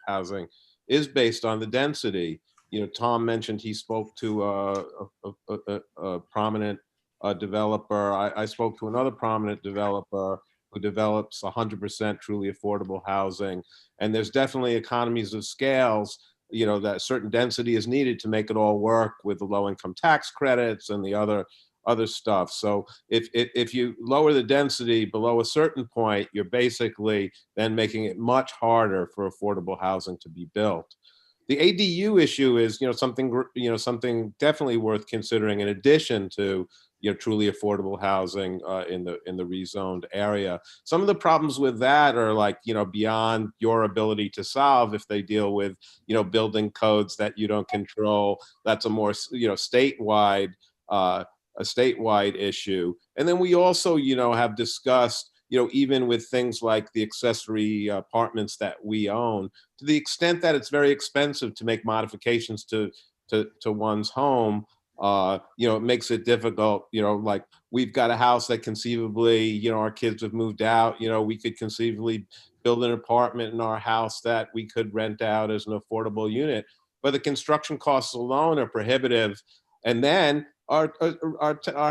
housing is based on the density. You know, Tom mentioned he spoke to a prominent developer. I spoke to another prominent developer who develops 100% truly affordable housing. And there's definitely economies of scales, you know, that certain density is needed to make it all work with the low income tax credits and the other stuff. So if you lower the density below a certain point, you're basically then making it much harder for affordable housing to be built. The ADU issue is, something definitely worth considering in addition to, truly affordable housing in the rezoned area. Some of the problems with that are like, beyond your ability to solve if they deal with, building codes that you don't control. That's a more, statewide issue. And then we also, have discussed, even with things like the accessory apartments that we own, to the extent that it's very expensive to make modifications to one's home, it makes it difficult. Like we've got a house that conceivably, our kids have moved out, we could conceivably build an apartment in our house that we could rent out as an affordable unit, but the construction costs alone are prohibitive. And then our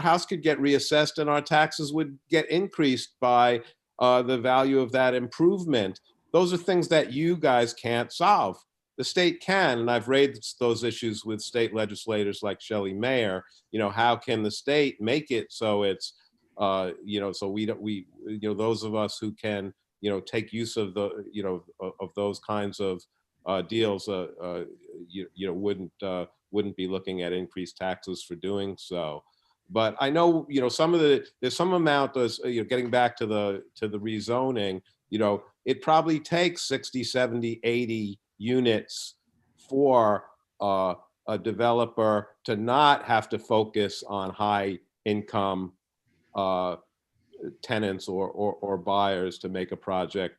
house could get reassessed and our taxes would get increased by the value of that improvement. Those are things that you guys can't solve. The state can, and I've raised those issues with state legislators like Shelley Mayer. How can the state make it so it's, so those of us who can, take use of the, of those kinds of deals, wouldn't be looking at increased taxes for doing so. But I know, there's some amount of, getting back to the rezoning, it probably takes 60, 70, 80 units for a developer to not have to focus on high income tenants or buyers to make a project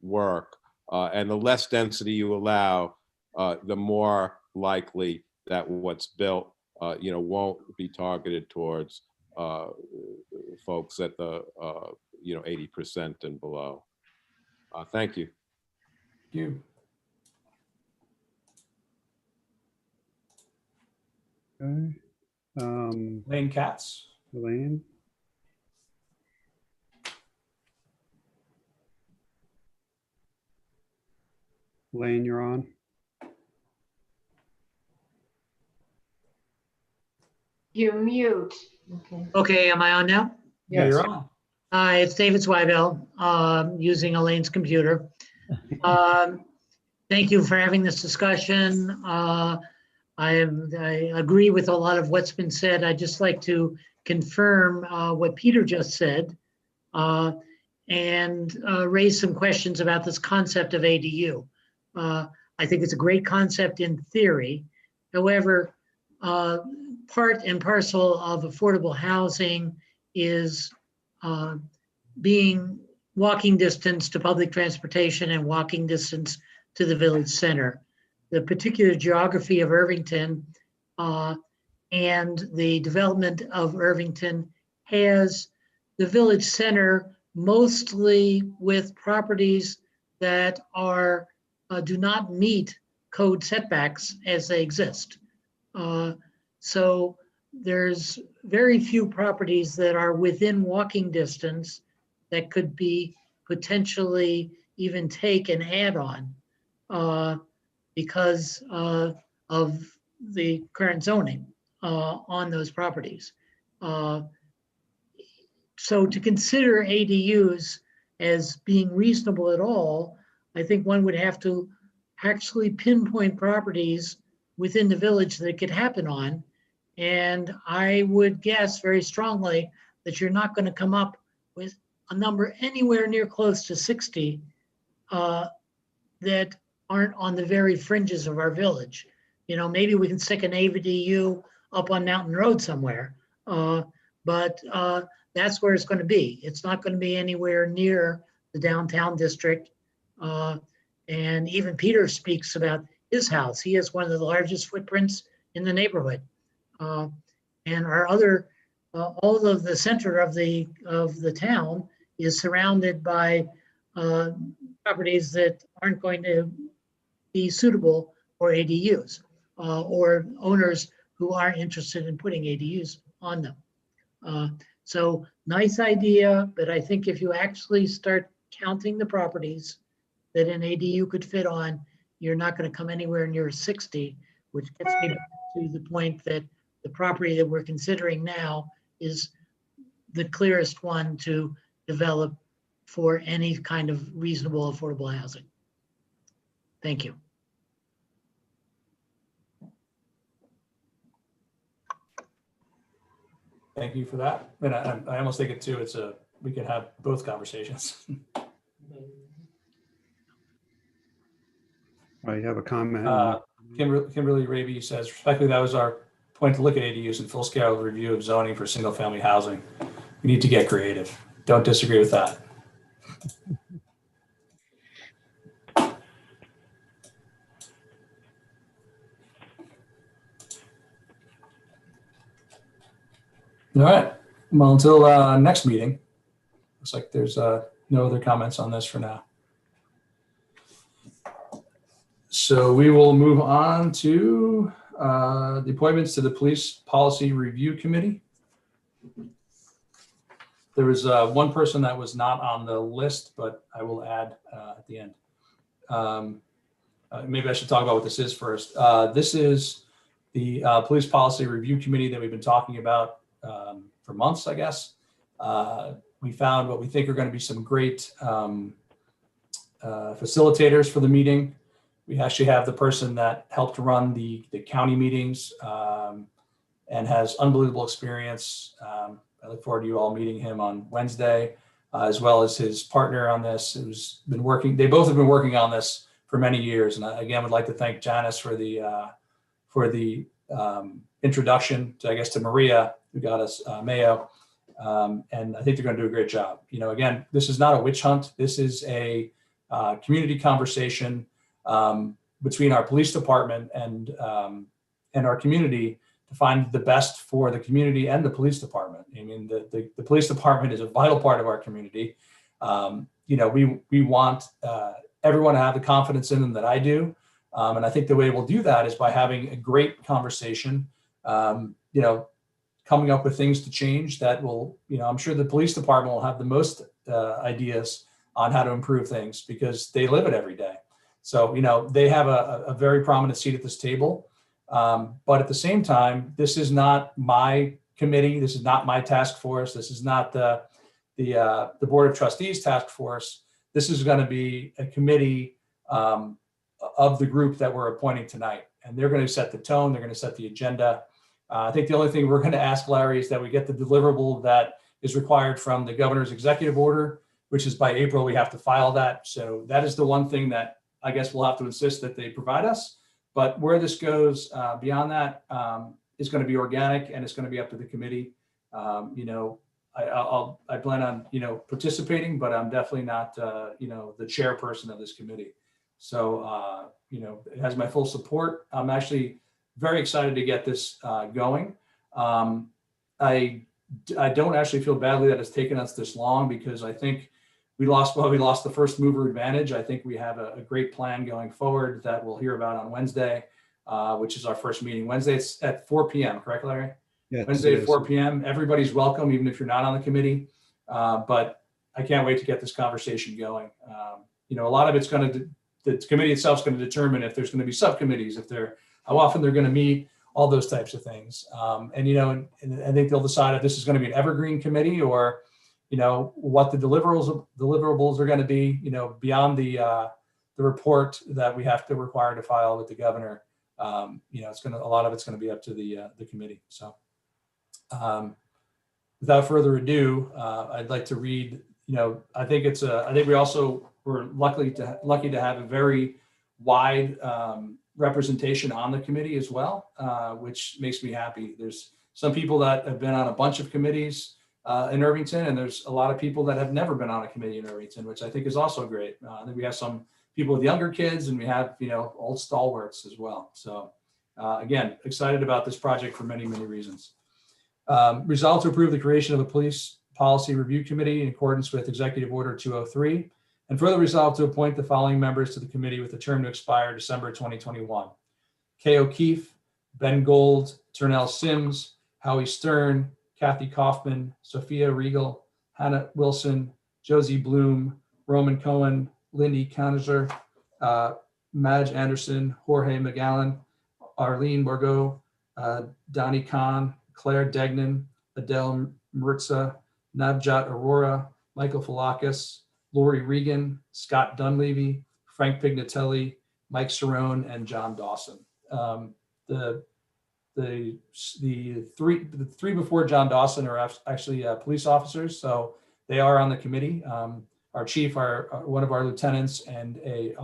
work. And the less density you allow, the more likely that what's built, won't be targeted towards folks at the 80% and below. Thank you. Thank you. Okay. Lane Katz. Lane. Lane, you're on. You're mute. Okay. Okay, am I on now? Yeah, you're on. Hi, it's David Zweibel, using Elaine's computer. Thank you for having this discussion. I agree with a lot of what's been said. I'd just like to confirm what Peter just said and raise some questions about this concept of ADU. I think it's a great concept in theory. However, part and parcel of affordable housing is being walking distance to public transportation and walking distance to the village center. The particular geography of Irvington and the development of Irvington has the village center mostly with properties that are do not meet code setbacks as they exist. So there's very few properties that are within walking distance that could be potentially even take an add-on because of the current zoning on those properties. So to consider ADUs as being reasonable at all, I think one would have to actually pinpoint properties within the village that it could happen on. And I would guess very strongly that you're not going to come up with a number anywhere near close to 60 that aren't on the very fringes of our village. You know, maybe we can stick an ADU up on Mountain Road somewhere, but that's where it's going to be. It's not going to be anywhere near the downtown district. And even Peter speaks about his house. He has one of the largest footprints in the neighborhood. And our other, all of the center of the town is surrounded by properties that aren't going to be suitable for ADUs or owners who aren't interested in putting ADUs on them. So nice idea, but I think if you actually start counting the properties that an ADU could fit on, you're not going to come anywhere near 60, which gets me back to the point that the property that we're considering now is the clearest one to develop for any kind of reasonable affordable housing. Thank you. Thank you for that. And I almost think it too, we could have both conversations. I have a comment. Kimberly Raby says, respectfully, that was our point to look at ADUs and full scale review of zoning for single family housing. We need to get creative. Don't disagree with that. All right. Well, until next meeting. Looks like there's no other comments on this for now. So we will move on to the appointments to the Police Policy Review Committee. There was one person that was not on the list, but I will add at the end. Maybe I should talk about what this is first. This is the Police Policy Review Committee that we've been talking about for months, I guess. We found what we think are going to be some great facilitators for the meeting. We actually have the person that helped run the county meetings and has unbelievable experience. I look forward to you all meeting him on Wednesday, as well as his partner on this, who's been working. They both have been working on this for many years. And I, again, would like to thank Janice for the introduction to, I guess, to Maria, who got us Mayo. And I think they're going to do a great job. You know, again, this is not a witch hunt. This is a community conversation between our police department and our community to find the best for the community and the police department. I mean, the police department is a vital part of our community. You know, we want everyone to have the confidence in them that I do. And I think the way we'll do that is by having a great conversation, you know, coming up with things to change that will, you know, I'm sure the police department will have the most ideas on how to improve things because they live it every day. So, you know, they have a very prominent seat at this table. But at the same time, this is not my committee. This is not my task force. This is not the Board of Trustees task force. This is going to be a committee of the group that we're appointing tonight. And they're going to set the tone. They're going to set the agenda. I think the only thing we're going to ask, Larry, is that we get the deliverable that is required from the governor's executive order, which is by April, we have to file that. So that is the one thing that I guess we'll have to insist that they provide us. But where this goes beyond that is going to be organic and it's going to be up to the committee. You know, I plan on, you know, participating, but I'm definitely not, you know, the chairperson of this committee. So, you know, it has my full support. I'm actually very excited to get this going. I don't actually feel badly that it's taken us this long, because I think we lost the first mover advantage. I think we have a great plan going forward that we'll hear about on Wednesday, which is our first meeting. Wednesday, it's at 4 p.m., correct, Larry? Yes, Wednesday it at is. 4 p.m. Everybody's welcome, even if you're not on the committee. But I can't wait to get this conversation going. You know, a lot of it's the committee itself is going to determine if there's going to be subcommittees, how often they're going to meet, all those types of things. And, you know, and I think they'll decide if this is going to be an evergreen committee, or, you know, what the deliverables are going to be, you know, beyond the report that we have to require to file with the governor. You know, a lot of it's going to be up to the committee. So without further ado, I'd like to read, you know, I think we also were lucky to have a very wide representation on the committee as well, which makes me happy. There's some people that have been on a bunch of committees in Irvington, and there's a lot of people that have never been on a committee in Irvington, which I think is also great. I think we have some people with younger kids, and we have, you know, old stalwarts as well. So again, excited about this project for many, many reasons. Resolved to approve the creation of a police policy review committee in accordance with Executive Order 203, and further resolved to appoint the following members to the committee with a term to expire December 2021. Kay O'Keefe, Ben Gold, Turnell Sims, Howie Stern, Kathy Kaufman, Sophia Regal, Hannah Wilson, Josie Bloom, Roman Cohen, Lindy Kanizer, Madge Anderson, Jorge McGallan, Arlene Borgo, Donnie Kahn, Claire Degnan, Adele Murza, Navjot Aurora, Michael Falakis, Lori Regan, Scott Dunleavy, Frank Pignatelli, Mike Cerrone, and John Dawson. The three before John Dawson are actually police officers, so they are on the committee. Our chief, one of our lieutenants, and a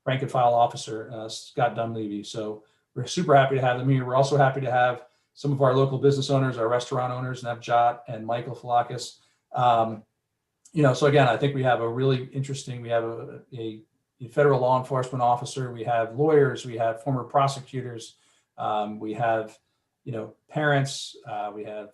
rank and file officer, Scott Dunleavy. So we're super happy to have them here. We're also happy to have some of our local business owners, our restaurant owners, Navjot and Michael Falakis. You know, so again, I think we have a really interesting, we have a federal law enforcement officer, we have lawyers, we have former prosecutors, we have, you know, parents, we have,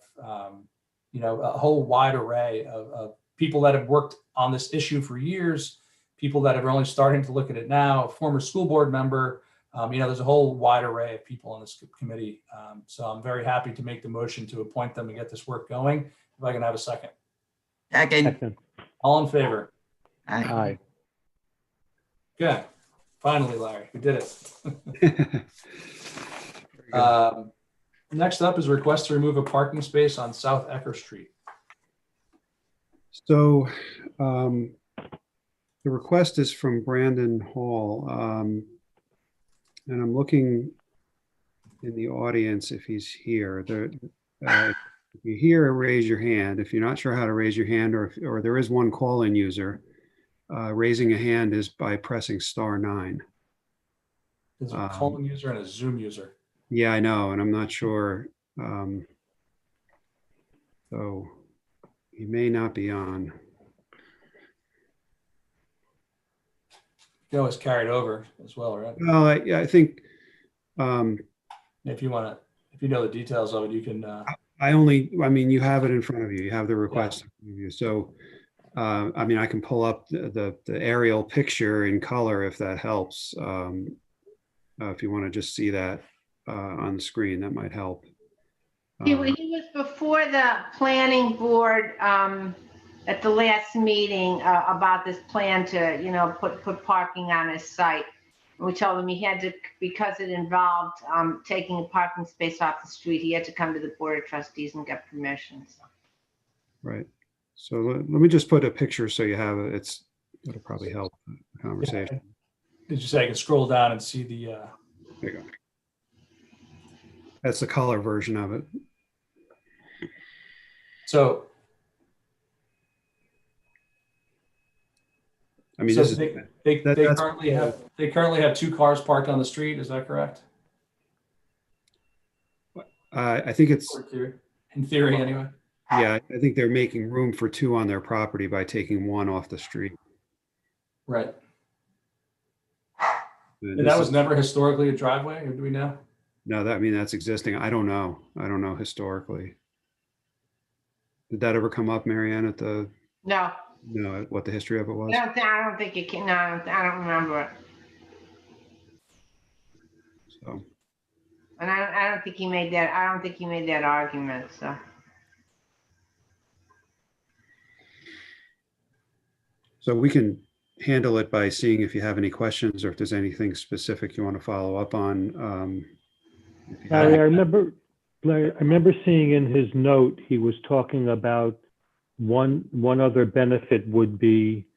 you know, a whole wide array of people that have worked on this issue for years, people that are only starting to look at it now, a former school board member. You know, there's a whole wide array of people on this committee. So I'm very happy to make the motion to appoint them and get this work going. If I can have a second. Second. All in favor? Aye. Good. Finally, Larry, we did it. Next up is a request to remove a parking space on South Ecker Street. So the request is from Brandon Hall. And I'm looking in the audience if he's here. If you're here, raise your hand. If you're not sure how to raise your hand, or there is one call-in user, raising a hand is by pressing *9. There's a call-in user and a Zoom user. Yeah, I know, and I'm not sure. So he may not be on. You always carry it over as well, right? Well, I think if you want to, if you know the details of it, you can. I mean, you have it in front of you. You have the request in front of you. So, I mean, I can pull up the aerial picture in color if that helps. If you want to just see that on the screen, that might help. He was before the planning board at the last meeting about this plan to, you know, put parking on his site. We told him he had to, because it involved taking a parking space off the street, he had to come to the Board of Trustees and get permission. So. Right. So let me just put a picture so you have it. It'll probably help the conversation. Yeah. Did you say I can scroll down and see the? There you go. That's the color version of it. So. I mean, so this they currently have 2 cars parked on the street. Is that correct? I think it's, In theory, anyway. yeah, I think they're making room for two on their property by taking one off the street. Right. And And this that was is- never historically a driveway, or do we know? No, that, I mean, that's existing. I don't know. I don't know historically. Did that ever come up, Marianne, at the, No, what the history of it was? I don't think it can, no, I don't remember it. So, And I don't think he made that, I don't think he made that argument, so. so we can handle it by seeing if you have any questions or if there's anything specific you want to follow up on. If you have Larry, any- I remember seeing in his note, he was talking about one other benefit would be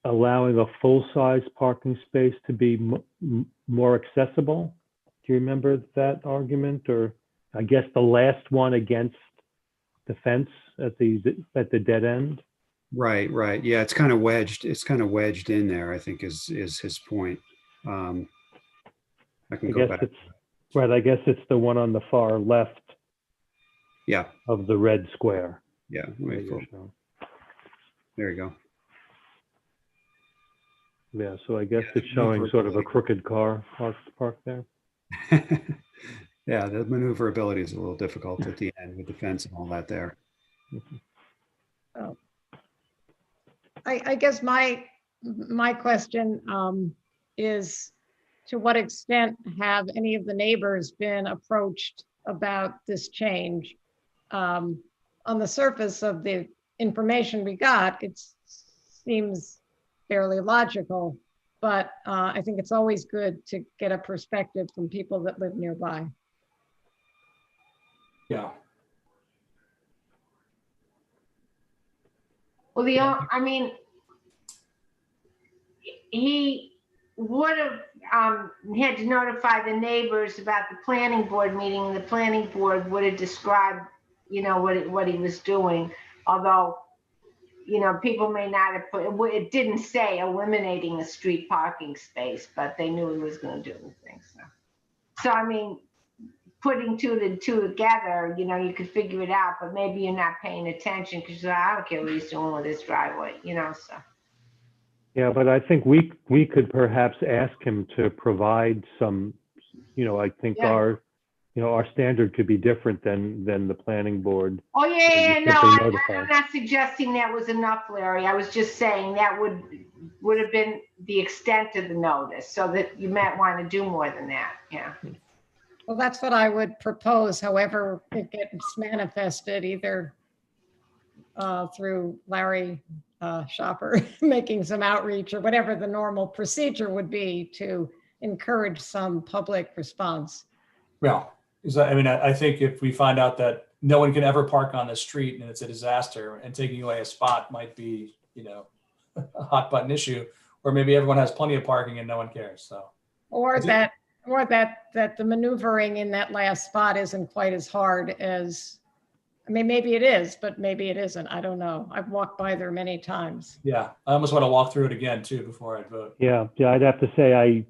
allowing a full-size parking space to be more accessible. Do you remember that argument? Or I guess the last one against the fence at the dead end? Right, right. Yeah, it's kind of wedged. It's kind of wedged in there, I think is his point. I can I go guess back. it's, right, I guess it's the one on the far left Yeah, of the red square. yeah. that you're showing. There you go. Yeah, so I guess it's the showing sort of a maneuverability. crooked car parked there. Yeah, the maneuverability is a little difficult at the end with the fence and all that there. Oh. I guess my question is, to what extent have any of the neighbors been approached about this change? On the surface of the information we got, it seems fairly logical, but I think it's always good to get a perspective from people that live nearby. Yeah. Well, I mean, he would have had to notify the neighbors about the planning board meeting. The planning board would have described, what he was doing. Although, people may not have it didn't say eliminating a street parking space, but they knew he was going to do the thing. So I mean, putting two and two together, you could figure it out, but maybe you're not paying attention because I don't care what he's doing with his driveway, so. Yeah, but I think we could perhaps ask him to provide some, I think Yeah. our standard could be different than the planning board. Oh, yeah, Just no, simply I'm notify. not suggesting that was enough, Larry. I was just saying that would have been the extent of the notice, so that you might want to do more than that, yeah. Well, that's what I would propose, however it gets manifested, either through Larry Shopper making some outreach or whatever the normal procedure would be to encourage some public response. Well, I think if we find out that no one can ever park on the street and it's a disaster, and taking away a spot might be, a hot button issue, or maybe everyone has plenty of parking and no one cares, so. Or that the maneuvering in that last spot isn't quite as hard as, maybe it is, but maybe it isn't. I don't know. I've walked by there many times. Yeah, I almost want to walk through it again too before I vote. Yeah, I'd have to say I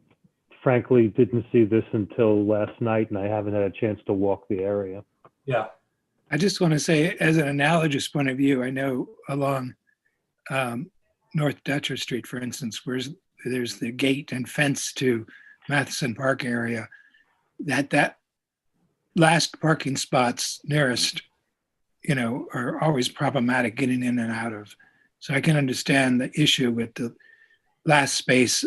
frankly didn't see this until last night, and I haven't had a chance to walk the area. Yeah. I just want to say, as an analogous point of view, I know along North Dutcher Street, for instance, where there's the gate and fence to Matheson Park area, that last parking spots nearest, are always problematic getting in and out of. So I can understand the issue with the last space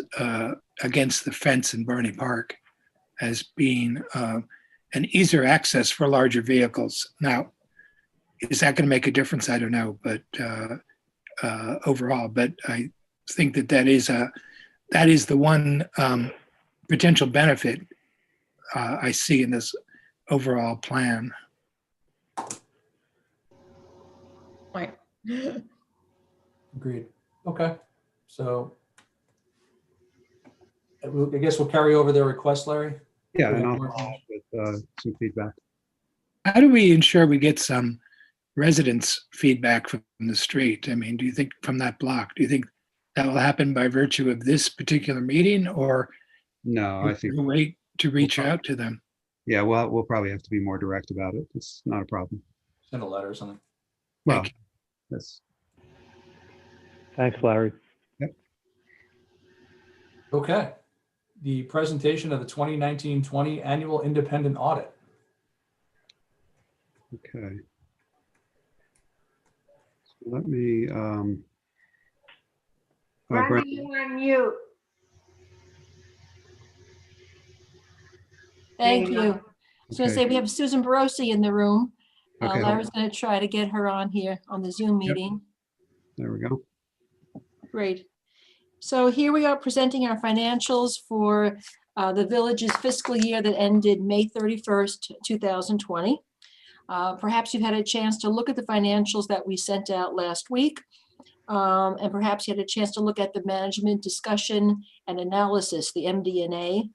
against the fence in Barney Park as being an easier access for larger vehicles. Now, is that going to make a difference? I don't know, but overall, but I think that is the one potential benefit I see in this overall plan. Right. Agreed. Okay. So I guess we'll carry over their request, Larry. Yeah, We and have I'll more- follow up with some feedback. How do we ensure we get some residents' feedback from the street? I mean, do you think from that block, do you think that will happen by virtue of this particular meeting, or No, I think wait to reach out to them? Yeah, well, we'll probably have to be more direct about it. It's not a problem. Send a letter or something. Well, that's, Thanks, Larry. Okay. The presentation of the 2019-20 annual independent audit. okay. So let me, Brenda, Brent, you on mute. Thank There you. you I was going to Okay. say, we have Susan Barossi in the room. Okay. Larry's going to try to get her on here on the Zoom Yep. meeting. There we go. Great. So here we are presenting our financials for the village's fiscal year that ended May 31st, 2020. Perhaps you've had a chance to look at the financials that we sent out last week. And perhaps you had a chance to look at the management discussion and analysis, the MD&A.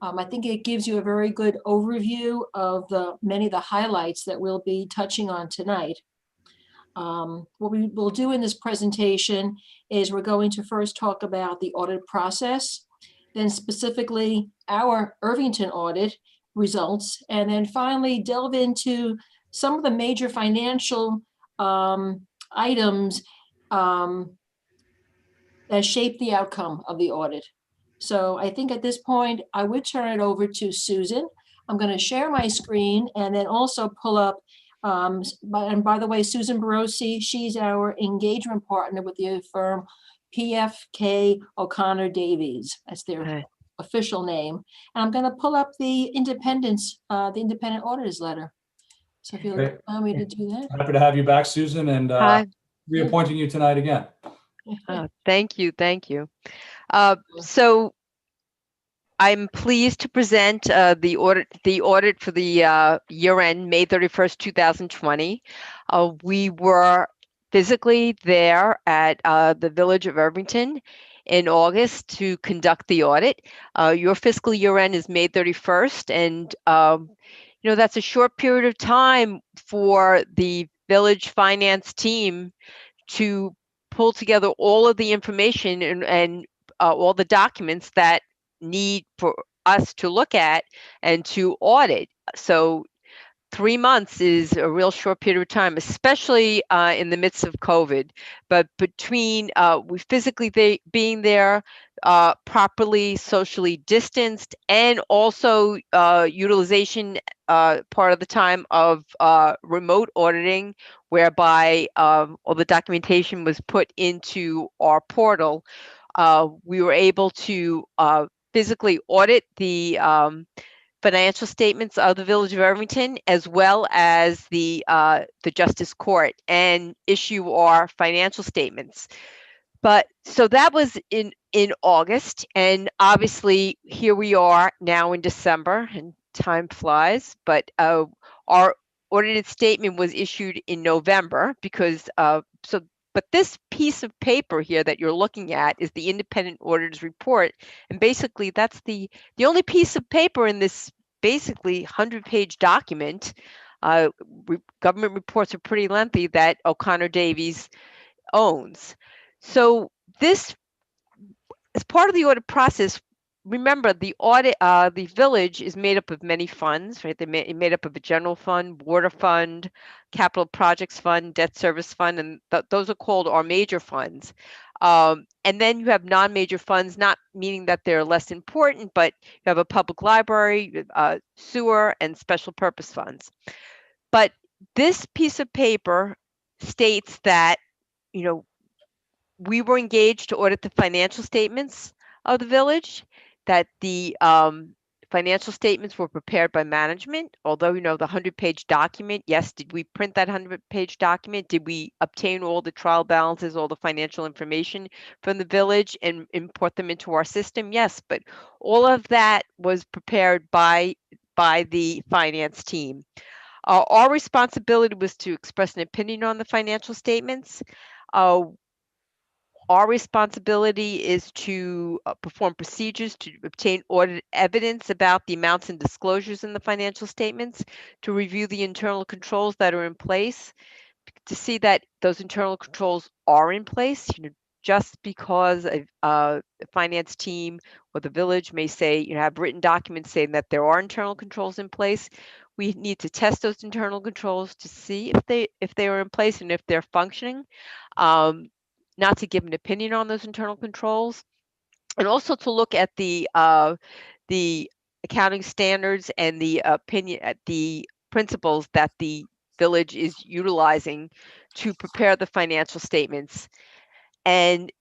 I think it gives you a very good overview of many of the highlights that we'll be touching on tonight. What we will do in this presentation is we're going to first talk about the audit process, then specifically our Irvington audit results, and then finally delve into some of the major financial items that shape the outcome of the audit. So I think at this point, I would turn it over to Susan. I'm going to share my screen and then also pull up, and by the way, Susan Barossi, she's our engagement partner with the firm PFK O'Connor Davies. That's their official name. And I'm going to pull up the independent auditor's letter. So if you'll Great. allow me to do that. Happy to have you back, Susan, and Hi. reappointing you tonight again. Thank you. Thank you. So I'm pleased to present the audit for the year end, May 31st, 2020. We were physically there at the Village of Irvington in August to conduct the audit. Your fiscal year end is May 31st, and that's a short period of time for the village finance team to pull together all of the information and all the documents that need for us to look at and to audit. So 3 months is a real short period of time, especially in the midst of COVID. But between we physically being there, properly socially distanced, and also utilization part of the time of remote auditing, whereby all the documentation was put into our portal, we were able to physically audit the financial statements of the Village of Irvington, as well as the Justice Court, and issue our financial statements. But so that was in August, and obviously here we are now in December, and time flies. But our audited statement was issued in November because But this piece of paper here that you're looking at is the independent auditor's report. And basically that's the only piece of paper in this basically 100-page document. Government reports are pretty lengthy that O'Connor Davies owns. So this, as part of the audit process, remember the audit, the village is made up of many funds, right? They're made up of a general fund, water fund, capital projects fund, debt service fund, and those are called our major funds. And then you have non-major funds, not meaning that they're less important, but you have a public library, sewer, and special purpose funds. But this piece of paper states that, we were engaged to audit the financial statements of the village, that the financial statements were prepared by management, although, the 100-page document, yes, did we print that 100-page document? Did we obtain all the trial balances, all the financial information from the village and import them into our system? Yes, but all of that was prepared by the finance team. Our responsibility was to express an opinion on the financial statements. Our responsibility is to perform procedures to obtain audit evidence about the amounts and disclosures in the financial statements, to review the internal controls that are in place, to see that those internal controls are in place, just because the finance team or the village may say, you know, have written documents saying that there are internal controls in place, we need to test those internal controls to see if they are in place and if they're functioning. Not to give an opinion on those internal controls, and also to look at the accounting standards and the the principles that the village is utilizing to prepare the financial statements, and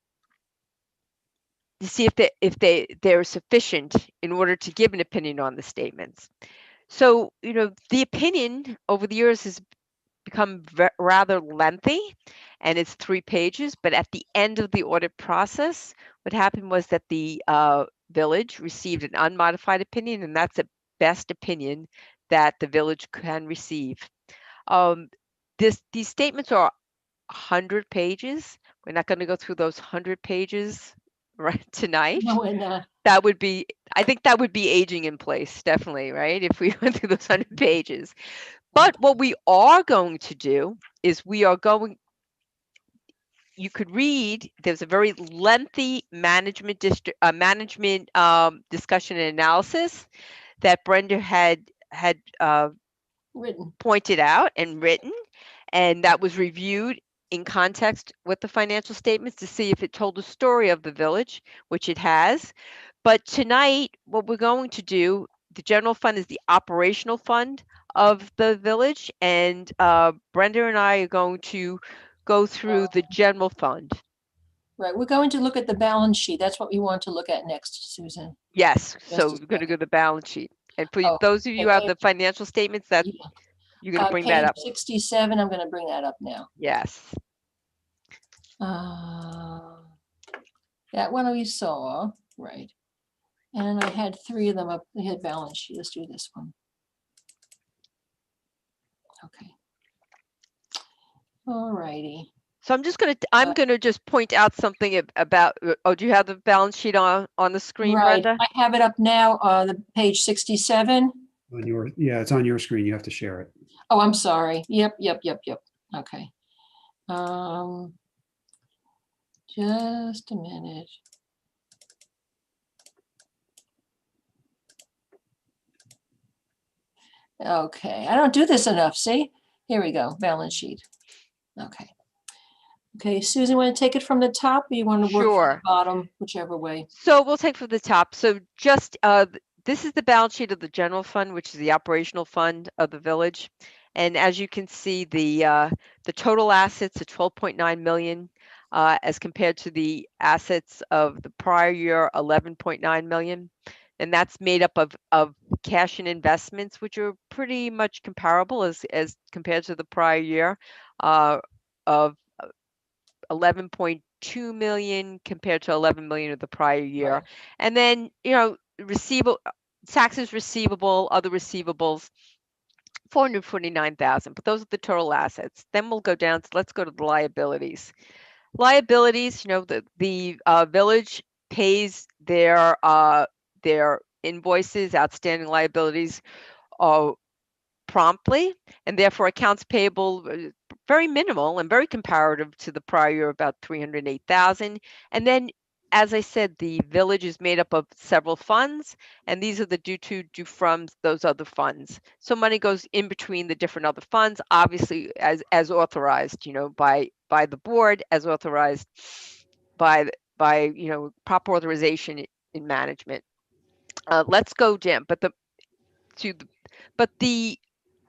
to see if they're sufficient in order to give an opinion on the statements. So, you know, the opinion over the years has become rather lengthy, and it's 3 pages, but at the end of the audit process, what happened was that the village received an unmodified opinion, and that's the best opinion that the village can receive. These statements are 100 pages. We're not going to go through those 100 pages right tonight. No, we're not. That would be, I think that would be aging in place, definitely, right? If we went through those 100 pages. But what we are going to do is you could read, there's a very lengthy management discussion and analysis that Brenda had Written. pointed out and written, and that was reviewed in context with the financial statements to see if it told the story of the village, which it has. But tonight, what we're going to do, the general fund is the operational fund of the village, and Brenda and I are going to go through the general fund. Right, we're going to look at the balance sheet. That's what we want to look at next, Susan. Yes, Just so a we're going to go to the balance sheet. And for those of you who okay. have the financial statements, that you're going to bring that Page up. 67, I'm going to bring that up now. Yes. That one we saw, right. And I had 3 of them up, they had balance sheet. Let's do this one. Okay. All righty. So I'm just going to, just point out something about, do you have the balance sheet on the screen, Right, Brenda? I have it up now, the page 67. Yeah, it's on your screen. You have to share it. Oh, I'm sorry. Yep. Okay. Just a minute. Okay, I don't do this enough, see? Here we go, balance sheet. Okay. Okay, Susan, want to take it from the top or you want to work from the bottom, whichever way? So we'll take from the top. So just, this is the balance sheet of the general fund, which is the operational fund of the village. And as you can see, the total assets are 12.9 million as compared to the assets of the prior year, 11.9 million. And that's made up of cash and investments, which are pretty much comparable as compared to the prior year, of 11.2 million compared to 11 million of the prior year. Right. And then, you know, taxes receivable, other receivables, 449,000, but those are the total assets. Then we'll go down, let's go to the liabilities. Liabilities, you know, the village pays their invoices, outstanding liabilities promptly, and therefore accounts payable very minimal and very comparative to the prior year, about 308,000. And then, as I said, the village is made up of several funds, and these are the due to, due from those other funds. So money goes in between the different other funds, obviously as authorized, you know, by the board, as authorized by you know, proper authorization in management. Let's go down, but the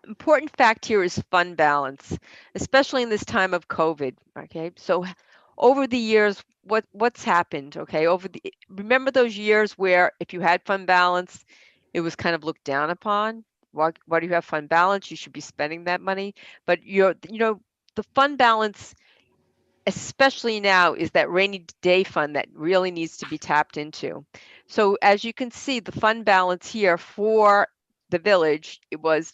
important fact here is fund balance, especially in this time of COVID. Okay, so over the years, what's happened? Okay, remember those years where if you had fund balance, it was kind of looked down upon. Why do you have fund balance? You should be spending that money. But the fund balance, especially now, is that rainy day fund that really needs to be tapped into. So as you can see, the fund balance here for the village, it was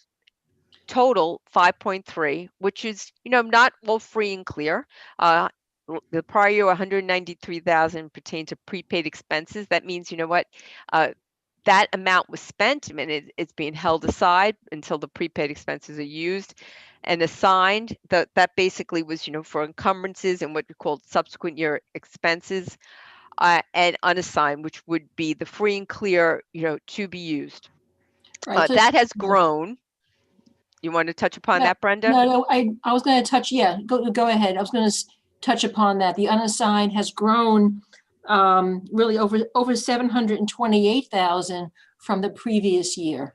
total 5.3, which is, you know, not all free and clear. The prior year, 193,000 pertained to prepaid expenses. That means, you know what, that amount was spent and it's being held aside until the prepaid expenses are used. and assigned, that basically was, for encumbrances and what we called subsequent year expenses, and unassigned, which would be the free and clear, to be used. Right, so- That has grown. You want to touch upon that, Brenda? No, I was going to touch, go ahead. I was going to touch upon that. The unassigned has grown really over 728,000 from the previous year.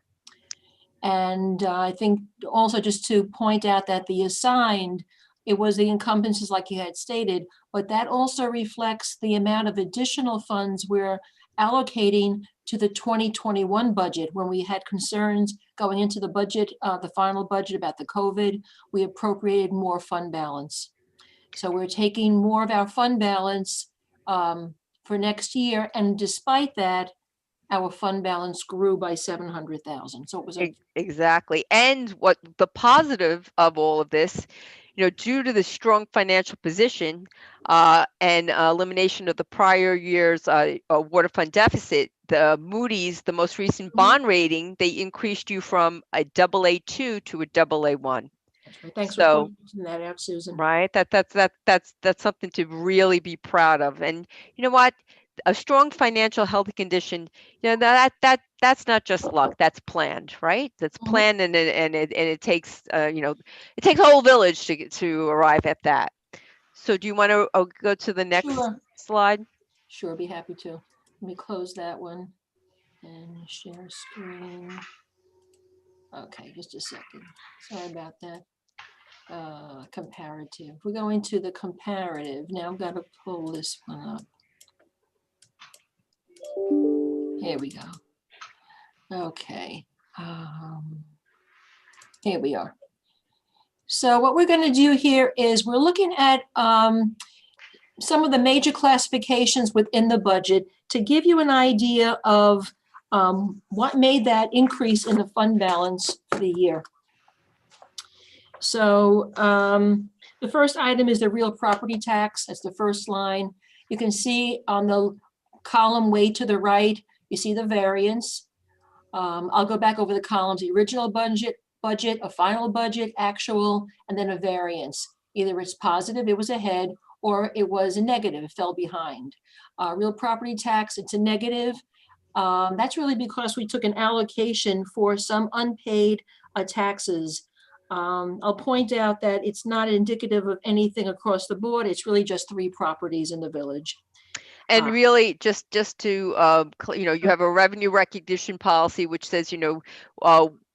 And I think also just to point out that the assigned, it was the encumbrances like you had stated, but that also reflects the amount of additional funds we're allocating to the 2021 budget. When we had concerns going into the budget, the final budget about the COVID, we appropriated more fund balance. So we're taking more of our fund balance for next year. And despite that, our fund balance grew by 700,000. So it was exactly. And what the positive of all of this, due to the strong financial position and elimination of the prior year's water fund deficit, the Moody's, the most recent bond rating, they increased you from a AA2 to a AA1. Thanks for pointing that out, Susan. Right. That's something to really be proud of. And you know what? A strong financial health condition, that's not just luck, that's planned, right? That's planned, and it takes it takes a whole village to arrive at that. So do you want to go to the next slide? Sure, be happy to. Let me close that one and share screen. Okay, just a second. Sorry about that. Comparative. We're going to the comparative. Now I've got to pull this one up. Here we go. Okay. Here we are. So what we're going to do here is we're looking at some of the major classifications within the budget to give you an idea of what made that increase in the fund balance for the year. So the first item is the real property tax. That's the first line. You can see on the column way to the right, you see the variance. I'll go back over the columns: the original budget, a final budget, actual, and then a variance. Either it's positive, it was ahead, or it was a negative, it fell behind. Real property tax, it's a negative. That's really because we took an allocation for some unpaid taxes. I'll point out that it's not indicative of anything across the board. It's really just 3 properties in the village. And really, just to you have a revenue recognition policy which says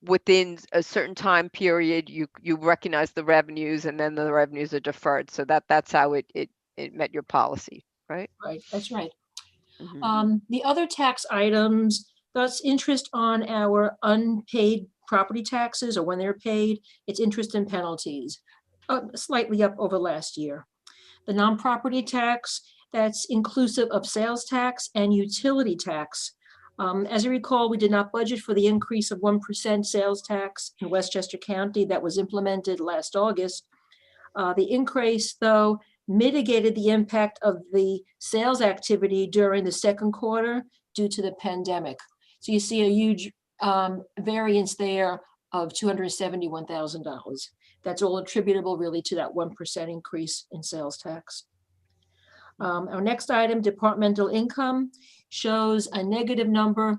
within a certain time period you recognize the revenues, and then the revenues are deferred. So that's how it met your policy, right? Right, that's right. The other tax items, that's interest on our unpaid property taxes, or when they're paid, it's interest and penalties, slightly up over last year. The non-property tax, that's inclusive of sales tax and utility tax. As you recall, we did not budget for the increase of 1% sales tax in Westchester County that was implemented last August. The increase, though, mitigated the impact of the sales activity during the second quarter due to the pandemic. So you see a huge variance there of $271,000. That's all attributable really to that 1% increase in sales tax. Our next item, departmental income, shows a negative number,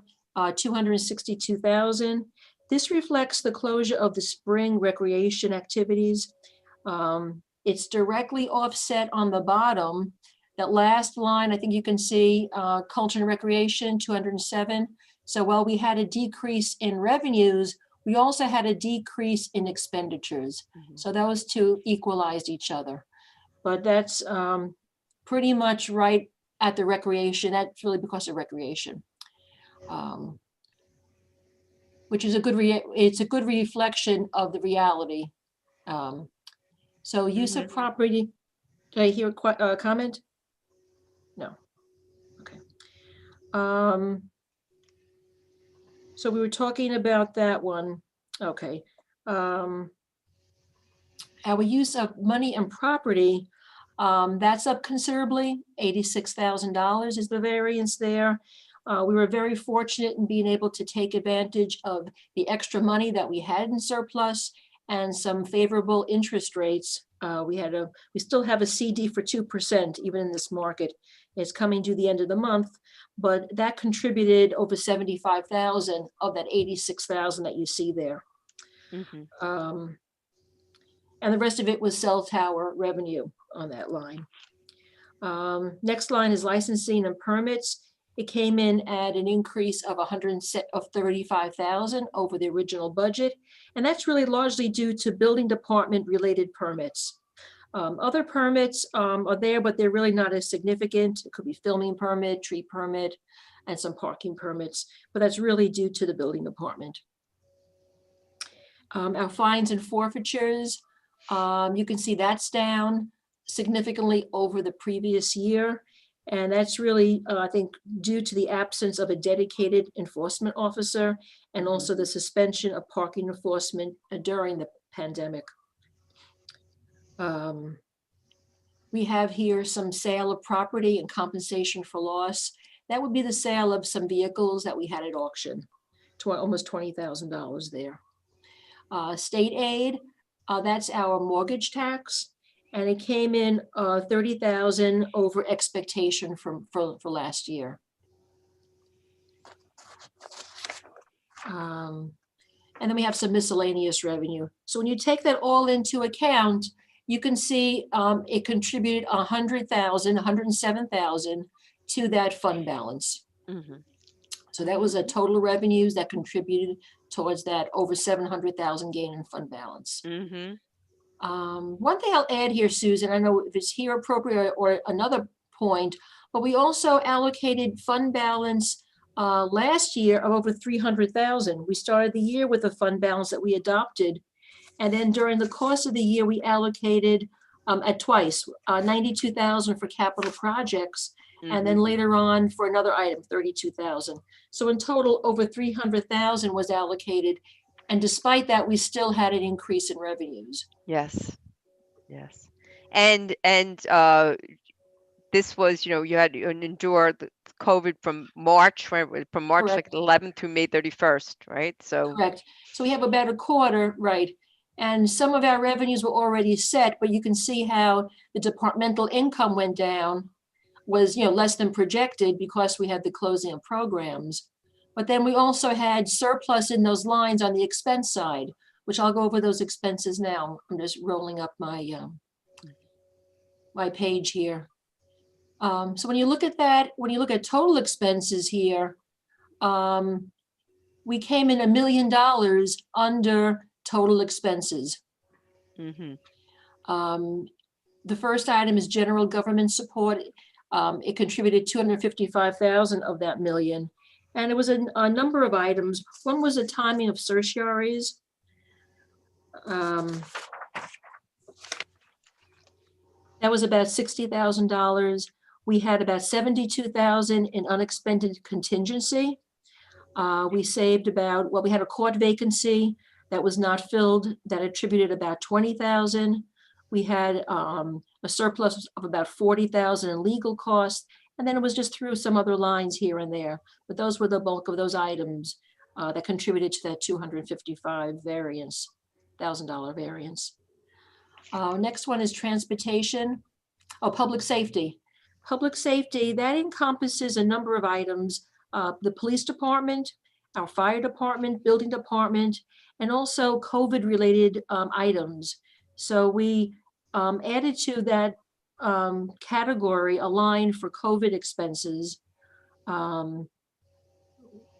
262,000. This reflects the closure of the spring recreation activities. It's directly offset on the bottom. That last line, I think you can see culture and recreation, 207. So while we had a decrease in revenues, we also had a decrease in expenditures. So those two equalized each other. But that's pretty much right at the recreation. That's really because of recreation, which is it's a good reflection of the reality. So use of property. Did I hear a comment? No. Okay. So we were talking about that one. Okay. Our use of money and property, that's up considerably. $86,000 is the variance there. We were very fortunate in being able to take advantage of the extra money that we had in surplus and some favorable interest rates. We still have a CD for 2% even in this market. It's coming to the end of the month, but that contributed over 75,000 of that 86,000 that you see there. And the rest of it was cell tower revenue on that line. Next line is licensing and permits. It came in at an increase of 35,000 over the original budget. And that's really largely due to building department related permits. Other permits are there, but they're really not as significant. It could be filming permit, tree permit, and some parking permits, but that's really due to the building department. Our fines and forfeitures, you can see that's down significantly over the previous year. And that's really, I think, due to the absence of a dedicated enforcement officer and also the suspension of parking enforcement during the pandemic. We have here some sale of property and compensation for loss. That would be the sale of some vehicles that we had at auction, almost $20,000 there. State aid, that's our mortgage tax. And it came in 30,000 over expectation for last year. And then we have some miscellaneous revenue. So when you take that all into account, you can see it contributed 107,000 to that fund balance. So that was a total revenues that contributed towards that over 700,000 gain in fund balance. One thing I'll add here, Susan, I know if it's here appropriate or another point, but we also allocated fund balance last year of over 300,000. We started the year with a fund balance that we adopted. And then during the course of the year, we allocated at twice, 92,000 for capital projects. And then later on for another item, 32,000. So in total, over 300,000 was allocated. And despite that, we still had an increase in revenues. Yes, yes. And this was, you had to endure the COVID from March, from March Correct. 11th through May 31st, right? So Correct. So we have about a quarter, right? And some of our revenues were already set, but you can see how the departmental income went down, was less than projected because we had the closing of programs. But then we also had surplus in those lines on the expense side, which I'll go over those expenses now. I'm just rolling up my my page here. So when you look at that, when you look at total expenses here, we came in $1 million under total expenses. The first item is general government support. It contributed 255,000 of that million. And it was a number of items. One was the timing of certiorari's. That was about $60,000. We had about 72,000 in unexpended contingency. We saved about, we had a court vacancy that was not filled that attributed about 20,000. We had a surplus of about 40,000 in legal costs. And then it was just through some other lines here and there. But those were the bulk of those items that contributed to that $255,000 variance. Next one is transportation. Public safety. Public safety, that encompasses a number of items. The police department, our fire department, building department, and also COVID-related items. So we added to that category a line for COVID expenses.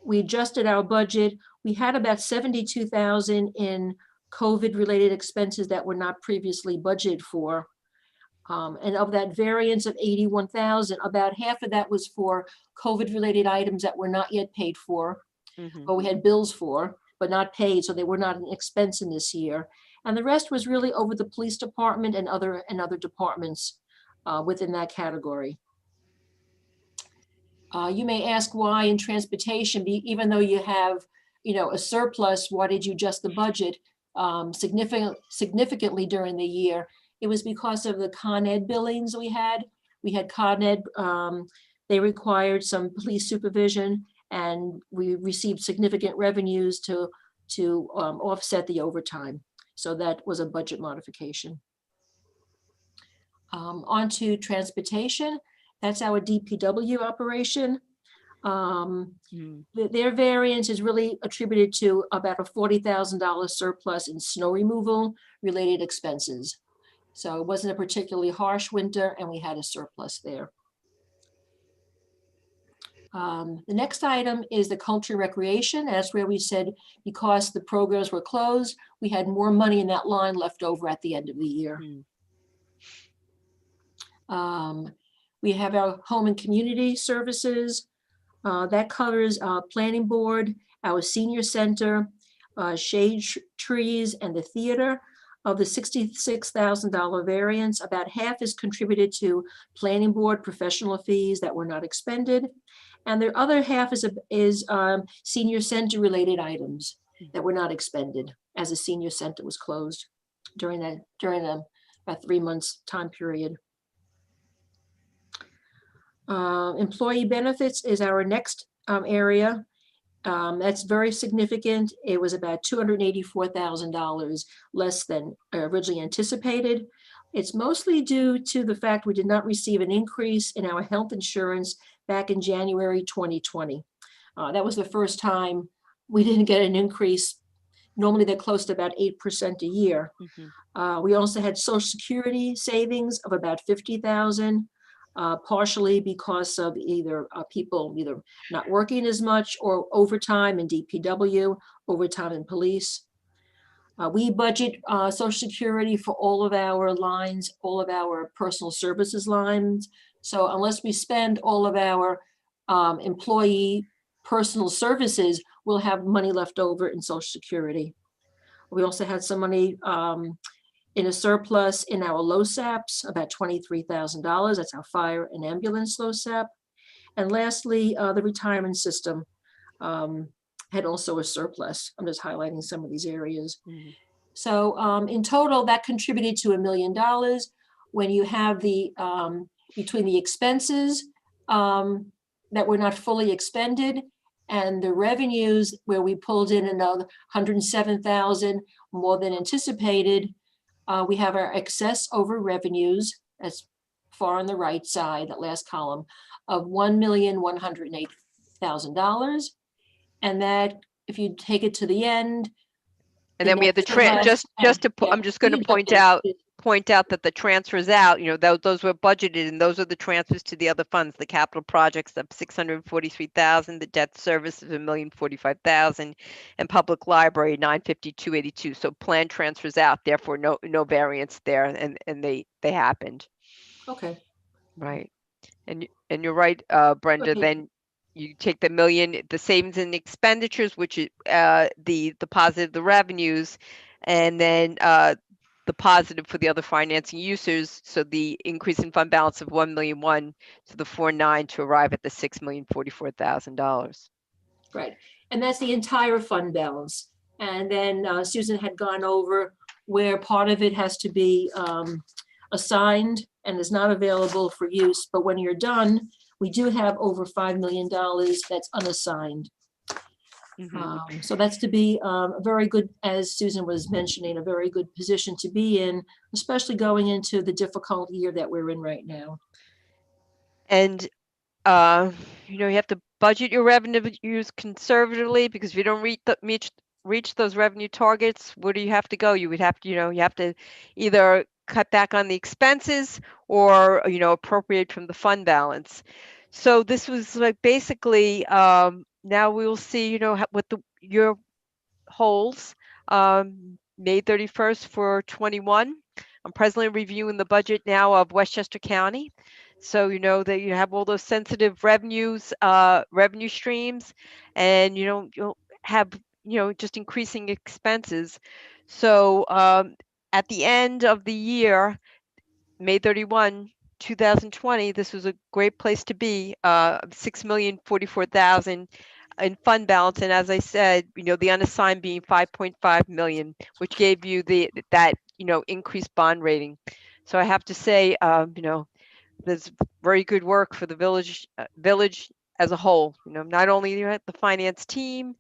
We adjusted our budget. We had about 72,000 in COVID-related expenses that were not previously budgeted for. And of that variance of 81,000, about half of that was for COVID-related items that were not yet paid for, or we had bills for, but not paid, so they were not an expense in this year. And the rest was really over the police department and other departments within that category. You may ask why in transportation, even though you have, a surplus, why did you adjust the budget significantly during the year? It was because of the Con Ed billings we had. We had Con Ed, they required some police supervision, and we received significant revenues to offset the overtime. So that was a budget modification. On to transportation. That's our DPW operation. Their variance is really attributed to about a $40,000 surplus in snow removal related expenses. So it wasn't a particularly harsh winter and we had a surplus there. The next item is the culture and recreation. That's where we said because the programs were closed, we had more money in that line left over at the end of the year. We have our home and community services. That covers planning board, our senior center, shade trees, and the theater. Of the $66,000 variance, about half is contributed to planning board professional fees that were not expended. And the other half is senior center related items that were not expended as the senior center was closed during about 3 months time period. Employee benefits is our next area. That's very significant. It was about $284,000 less than originally anticipated. It's mostly due to the fact we did not receive an increase in our health insurance back in January 2020. That was the first time we didn't get an increase. Normally they're close to about 8% a year. We also had Social Security savings of about $50,000. Partially because of either people either not working as much or overtime in DPW, overtime in police. We budget Social Security for all of our lines, all of our personal services lines. So unless we spend all of our employee personal services, we'll have money left over in Social Security. We also had some money in a surplus in our LoSAPs, about $23,000. That's our fire and ambulance LoSAP. And lastly, the retirement system had also a surplus. I'm just highlighting some of these areas. So in total, that contributed to $1 million. When you have the, between the expenses that were not fully expended and the revenues where we pulled in another $107,000 more than anticipated, we have our excess over revenues, as far on the right side, that last column, of $1,108,000. And that, if you take it to the end. And then we have the I'm just going to point out that the transfers out, those were budgeted and those are the transfers to the other funds, the capital projects of $643,000, the debt service of $1,045,000, and public library $952.82. So plan transfers out, therefore no variance there, and they happened. Okay. Right. And you're right, Brenda. Okay. Then you take the million, the savings and expenditures, which is the positive, the revenues, and then the positive for the other financing users. So the increase in fund balance of $1,000,001 to the 4.9 to arrive at the $6,044,000. Right. And that's the entire fund balance. And then Susan had gone over where part of it has to be assigned and is not available for use. But when you're done, we do have over $5 million that's unassigned. So that's to be a very good, as Susan was mentioning, a very good position to be in, especially going into the difficult year that we're in right now. And, you have to budget your revenues conservatively, because if you don't reach those revenue targets, where do you have to go? You would have to, you have to either cut back on the expenses or, appropriate from the fund balance. So this was like basically, now we will see, what your holds May 31st for 21. I'm presently reviewing the budget now of Westchester County. So that you have all those sensitive revenues, revenue streams, and you'll have just increasing expenses. So at the end of the year, May 31, 2020, this was a great place to be, $6,044,000 in fund balance. And as I said, the unassigned being 5.5 million, which gave you that increased bond rating. So I have to say, there's very good work for the village as a whole, not only the finance team,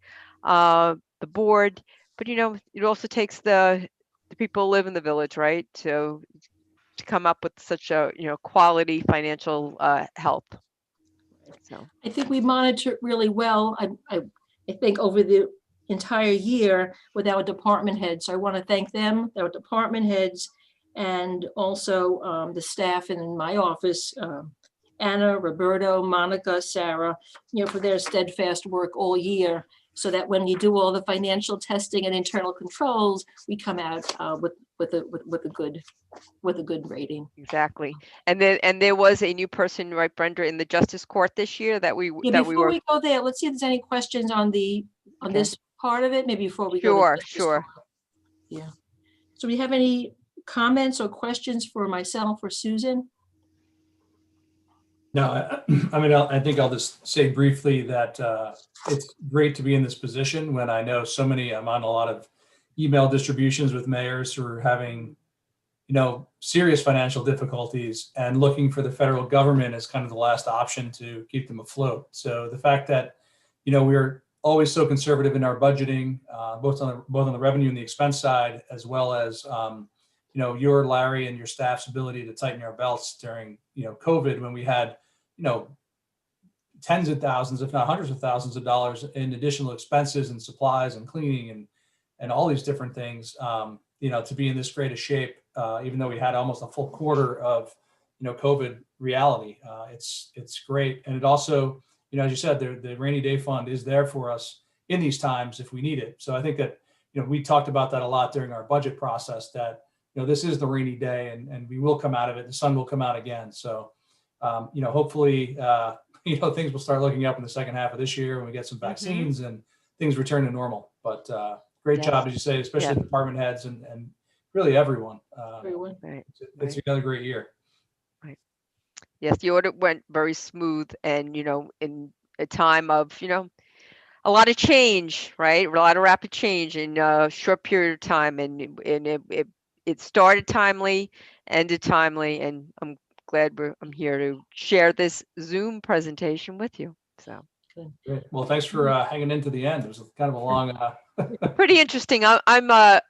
the board, but it also takes the people live in the village, right? To come up with such a, quality financial help. So I think we monitor it really well. I think over the entire year with our department heads. So I want to thank them, our department heads, and also the staff in my office, Anna, Roberto, Monica, Sarah, for their steadfast work all year, so that when you do all the financial testing and internal controls, we come out with a good rating. exactly. And there was a new person, right, Brenda, in the Justice Court this year that we Yeah, that we before were. we go there, let's see if there's any questions on this part of it, maybe before we go. Sure, to Justice sure. Court. Yeah. So we have any comments or questions for myself or Susan? No, I think I'll just say briefly that it's great to be in this position when I know I'm on a lot of email distributions with mayors who are having, serious financial difficulties and looking for the federal government as kind of the last option to keep them afloat. So the fact that, we're always so conservative in our budgeting, both on the revenue and the expense side, as well as, your Larry and your staff's ability to tighten our belts during, COVID, when we had, tens of thousands, if not hundreds of thousands of dollars in additional expenses and supplies and cleaning and all these different things, to be in this great a shape, even though we had almost a full quarter of, COVID reality. It's great. And it also, as you said, the rainy day fund is there for us in these times if we need it. So I think that, we talked about that a lot during our budget process, that, this is the rainy day and we will come out of it. The sun will come out again. So, hopefully, things will start looking up in the second half of this year when we get some vaccines and things return to normal. But great job, as you say, especially the department heads and really everyone. Right. It's another great year. Right. Yes, the audit went very smooth, and in a time of a lot of change, right? A lot of rapid change in a short period of time, and it started timely, ended timely, and I'm glad I'm here to share this Zoom presentation with you. So great. Well, thanks for hanging in to the end. It was kind of a long. Pretty interesting. I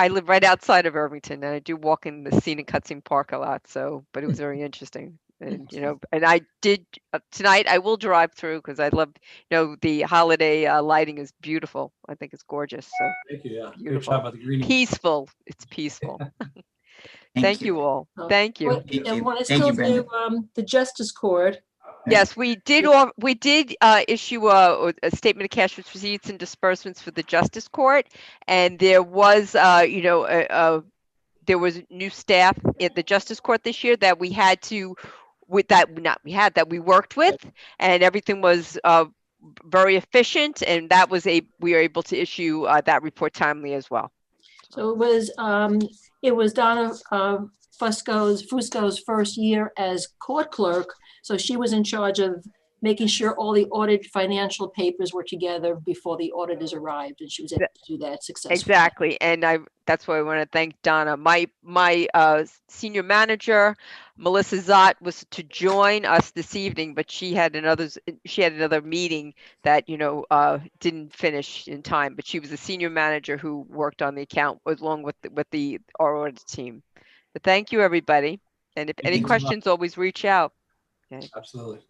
live right outside of Irvington, and I do walk in the scenic Hudson Park a lot. So, but it was very interesting, and and I did tonight. I will drive through because I love, the holiday lighting is beautiful. I think it's gorgeous. So thank you. Yeah, beautiful. great job about the green. Peaceful. It's peaceful. Thank you all. Thank you. And want to still do the Justice Court. Yes, we did issue a statement of cash receipts and disbursements for the Justice Court, and there was there was new staff at the Justice Court this year that we had to that we worked with, and everything was very efficient, and we were able to issue that report timely as well. So it was Donna Fusco's first year as court clerk. So she was in charge of making sure all the audited financial papers were together before the auditors arrived, and she was able to do that successfully. Exactly, and that's why I want to thank Donna. My senior manager, Melissa Zott, was to join us this evening, but she had another meeting that didn't finish in time. But she was the senior manager who worked on the account along with our audit team. But thank you, everybody, and if any questions, always reach out. Okay. Absolutely.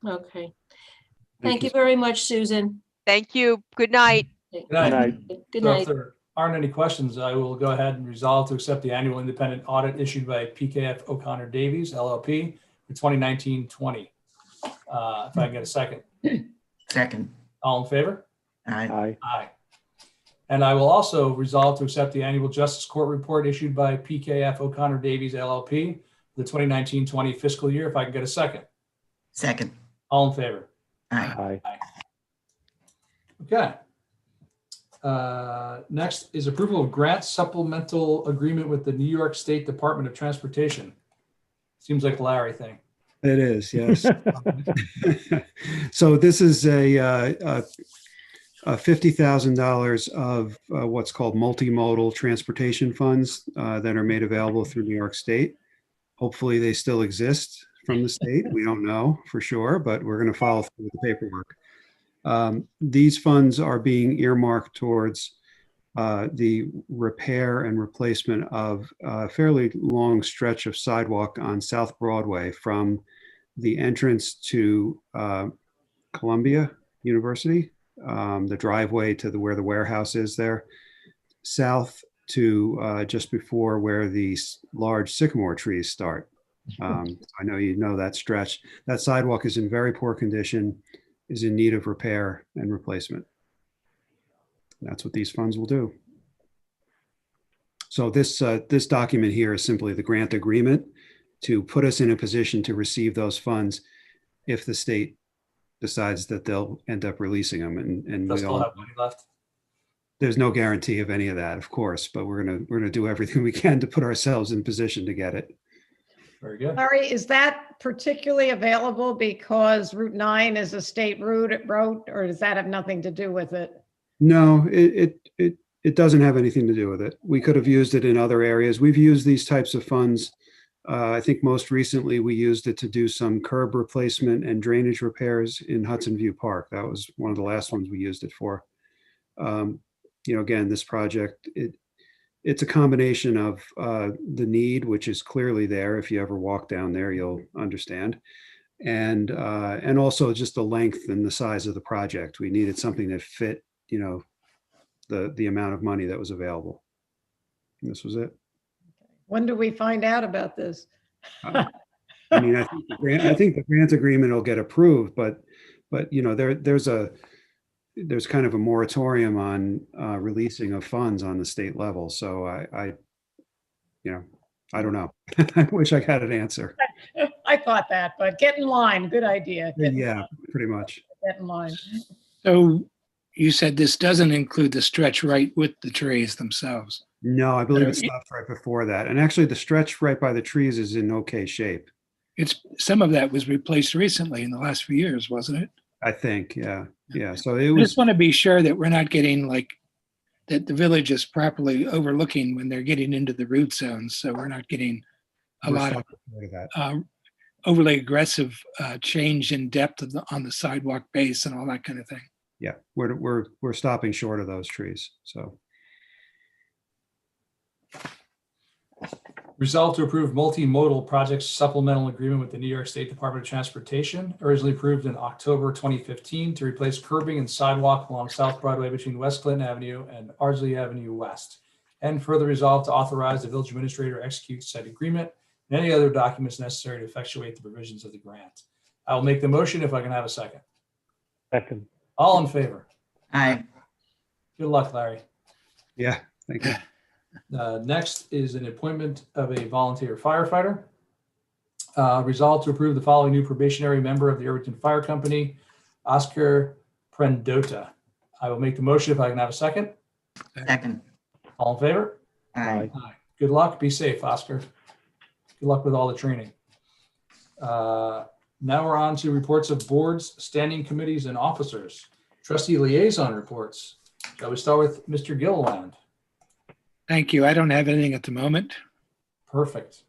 Okay. Thank you very much, Susan. Thank you. Good night. Good night. Good So night. if there aren't any questions, I will go ahead and resolve to accept the annual independent audit issued by PKF O'Connor Davies, LLP for 2019-20. If I can get a second. Second. All in favor? Aye. Aye. And I will also resolve to accept the annual Justice Court report issued by PKF O'Connor Davies, LLP for the 2019-20 fiscal year. If I can get a second. Second. All in favor? Aye. Okay. Next is approval of grant supplemental agreement with the New York State Department of Transportation. Seems like a Larry thing. It is, yes. So this is a $50,000 of what's called multimodal transportation funds that are made available through New York State. Hopefully they still exist from the state. We don't know for sure, but we're going to follow through with the paperwork. These funds are being earmarked towards the repair and replacement of a fairly long stretch of sidewalk on South Broadway from the entrance to Columbia University, the driveway to where the warehouse is there, south to just before where the large sycamore trees start. I know you know that stretch. That sidewalk is in very poor condition, is in need of repair and replacement. That's what these funds will do. So this document here is simply the grant agreement to put us in a position to receive those funds if the state decides that they'll end up releasing them. And They'll we still all, have money left. there's no guarantee of any of that, of course, but we're gonna do everything we can to put ourselves in position to get it. Very good. Larry, is that particularly available because Route 9 is a state route, or does that have nothing to do with it? No, it doesn't have anything to do with it. We could have used it in other areas. We've used these types of funds. I think most recently we used it to do some curb replacement and drainage repairs in Hudson View Park. That was one of the last ones we used it for. Again, this project, it's a combination of the need, which is clearly there. If you ever walk down there, you'll understand. And also just the length and the size of the project. We needed something that fit, the amount of money that was available. And this was it. When do we find out about this? I mean, I think the grant agreement will get approved, but there's kind of a moratorium on releasing of funds on the state level. So I don't know. I wish I had an answer. I thought that, but get in line. Good idea. Yeah, pretty much. Get in line. So you said this doesn't include the stretch right with the trees themselves. No, I believe it stopped right before that. And actually the stretch right by the trees is in okay shape. Some of that was replaced recently in the last few years, wasn't it? I think, yeah. So I just want to be sure that we're not getting that the village is properly overlooking when they're getting into the root zones. So we're not getting a lot of overly aggressive change in depth on the sidewalk base and all that kind of thing. Yeah, we're stopping short of those trees. So. Resolved to approve multimodal projects supplemental agreement with the New York State Department of Transportation, originally approved in October 2015 to replace curbing and sidewalk along South Broadway between West Clinton Avenue and Ardsley Avenue West. And further resolved to authorize the village administrator to execute said agreement and any other documents necessary to effectuate the provisions of the grant. I will make the motion if I can have a second. Second. All in favor? Aye. Good luck, Larry. Yeah, thank you. Next is an appointment of a volunteer firefighter. Resolved to approve the following new probationary member of the Irvington Fire Company, Oscar Prendota. I will make the motion if I can have a second. Second. All in favor? Aye. Aye. Good luck. Be safe, Oscar. Good luck with all the training. Now we're on to reports of boards, standing committees, and officers. Trustee liaison reports. Shall we start with Mr. Gilliland? Thank you. I don't have anything at the moment. Perfect.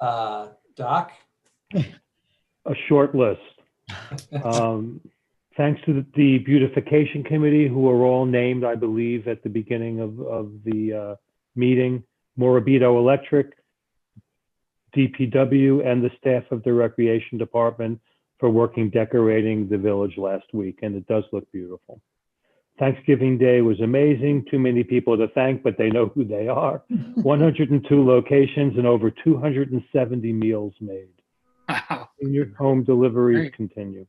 Doc? A short list. Thanks to the beautification committee, who are all named, I believe, at the beginning of the meeting. Morabito Electric, DPW, and the staff of the Recreation Department for working decorating the village last week, and it does look beautiful. Thanksgiving Day was amazing. Too many people to thank, but they know who they are. 102 locations and over 270 meals made. Wow. Senior home deliveries continue.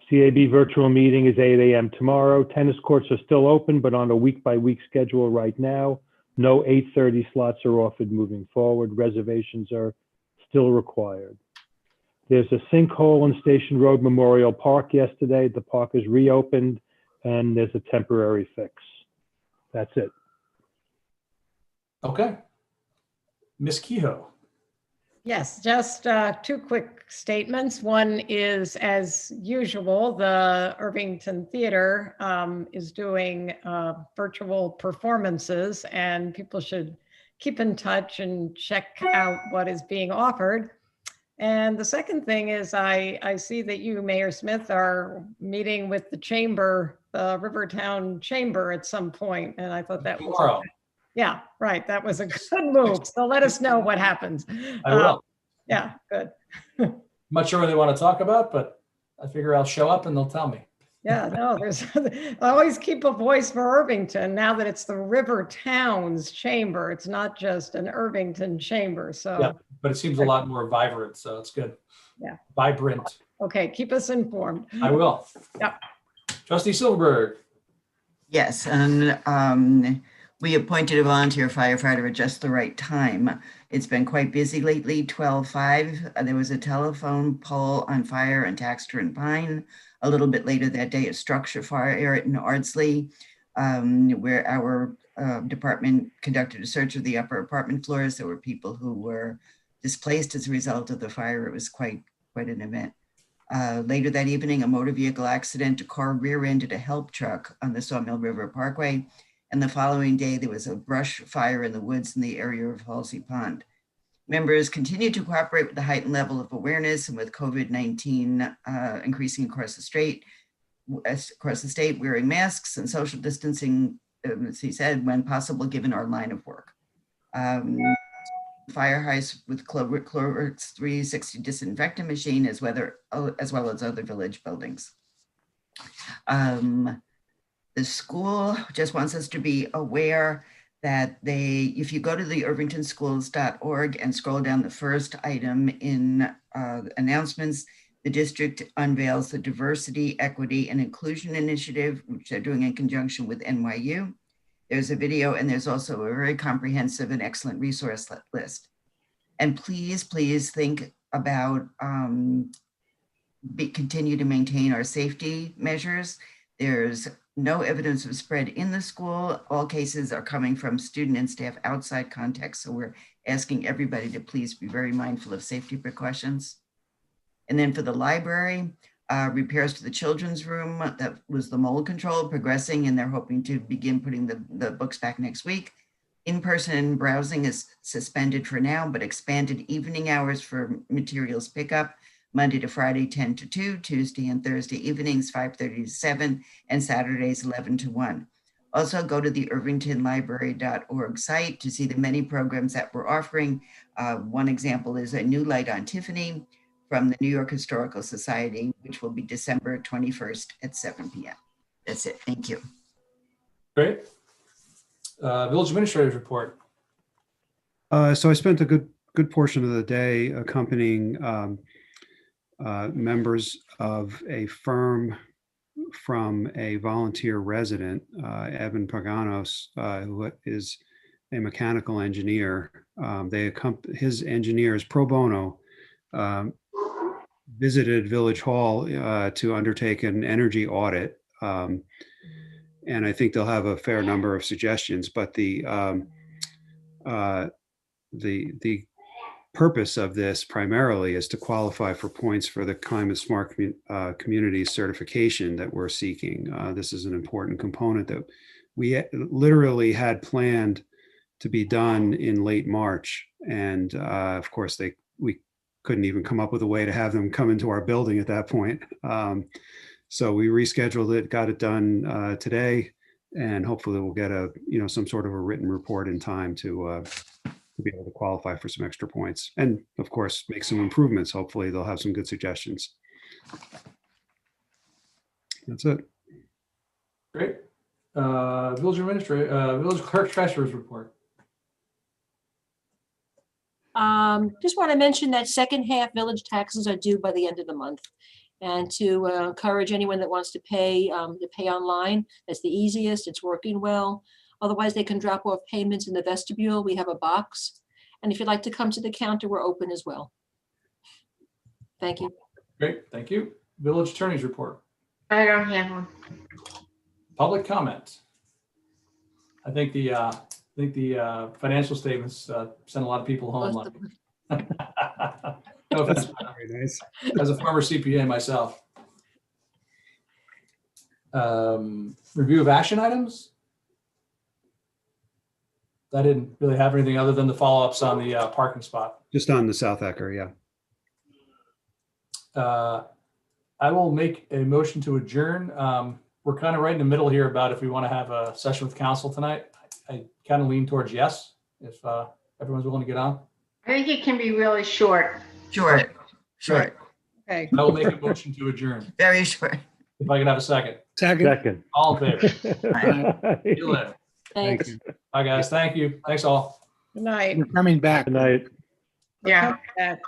CAB virtual meeting is 8 a.m. tomorrow. Tennis courts are still open, but on a week-by-week schedule right now. No 8:30 slots are offered moving forward. Reservations are still required. There's a sinkhole in Station Road Memorial Park yesterday. The park is reopened and there's a temporary fix. That's it. Okay. Ms. Kehoe. Yes, just two quick statements. One is, as usual, the Irvington Theater is doing virtual performances, and people should keep in touch and check out what is being offered. And the second thing is I see that you, Mayor Smith, are meeting with the chamber, the Rivertown Chamber at some point, and I thought that was, Tomorrow. yeah, right. That was a good move. So let us know what happens. I will. Yeah, good. I'm not sure what they want to talk about, but I figure I'll show up and they'll tell me. Yeah, no, there's, I always keep a voice for Irvington now that it's the River Towns Chamber. It's not just an Irvington Chamber, so. Yeah, but it seems a lot more vibrant, so it's good. Yeah. Vibrant. Okay, keep us informed. I will. Yep. Trustee Silverberg. Yes, and we appointed a volunteer firefighter at just the right time. It's been quite busy lately. 12/5, there was a telephone pole on fire in Taxter and Pine. A little bit later that day, a structure fire in Ardsley, where our department conducted a search of the upper apartment floors. There were people who were displaced as a result of the fire. It was quite an event. Later that evening, a motor vehicle accident, a car rear-ended a help truck on the Sawmill River Parkway. And the following day, there was a brush fire in the woods in the area of Halsey Pond. Members continue to cooperate with the heightened level of awareness and with COVID-19 increasing across the state, wearing masks and social distancing, as he said, when possible, given our line of work. Fire heist with Clorox 360 disinfectant machine as well as other village buildings. The school just wants us to be aware that if you go to the irvingtonschools.org and scroll down the first item in announcements, the district unveils the Diversity, Equity, and Inclusion Initiative, which they're doing in conjunction with NYU. There's a video, and there's also a very comprehensive and excellent resource list. And please, please think about continue to maintain our safety measures. There's no evidence of spread in the school. All cases are coming from student and staff outside context. So we're asking everybody to please be very mindful of safety precautions. And then for the library, repairs to the children's room, that was the mold control progressing, and they're hoping to begin putting the books back next week. In-person browsing is suspended for now, but expanded evening hours for materials pickup, Monday to Friday, 10 to 2, Tuesday and Thursday evenings, 5:30 to 7, and Saturdays, 11 to 1. Also go to the irvingtonlibrary.org site to see the many programs that we're offering. One example is a new light on Tiffany from the New York Historical Society, which will be December 21st at 7 p.m. That's it. Thank you. Great. Village Administrator's report. So I spent a good portion of the day accompanying members of a firm from a volunteer resident, Evan Paganos, who is a mechanical engineer. His engineers pro bono visited Village Hall to undertake an energy audit. And I think they'll have a fair number of suggestions, but the purpose of this primarily is to qualify for points for the Climate Smart Communities certification that we're seeking. This is an important component that we literally had planned to be done in late March. And of course, we couldn't even come up with a way to have them come into our building at that point. So we rescheduled it, got it done today, and hopefully we'll get some sort of a written report in time to be able to qualify for some extra points, and of course make some improvements. Hopefully they'll have some good suggestions. That's it. Great. Village Administrator, Village Clerk Treasurer's report. Just want to mention that second half village taxes are due by the end of the month. And to encourage anyone that wants to pay online. That's the easiest. It's working well. Otherwise, they can drop off payments in the vestibule. We have a box. And if you'd like to come to the counter, we're open as well. Thank you. Great, thank you. Village Attorney's report. I don't have one. Public comment. I think the financial statements sent a lot of people home. No offense. Very nice. As a former CPA myself. Review of action items. I didn't really have anything other than the follow-ups on the parking spot. Just on the South Ecker, yeah. I will make a motion to adjourn. We're kind of right in the middle here about if we want to have a session with council tonight. I kind of lean towards yes, if everyone's willing to get on. I think it can be really short. Short. Okay. I will make a motion to adjourn. Very short. If I can have a second. Second. All in favor? See you later. Thanks. Bye, guys. Thank you. Thanks all. Good night. We're coming back. Good night. Yeah. Back.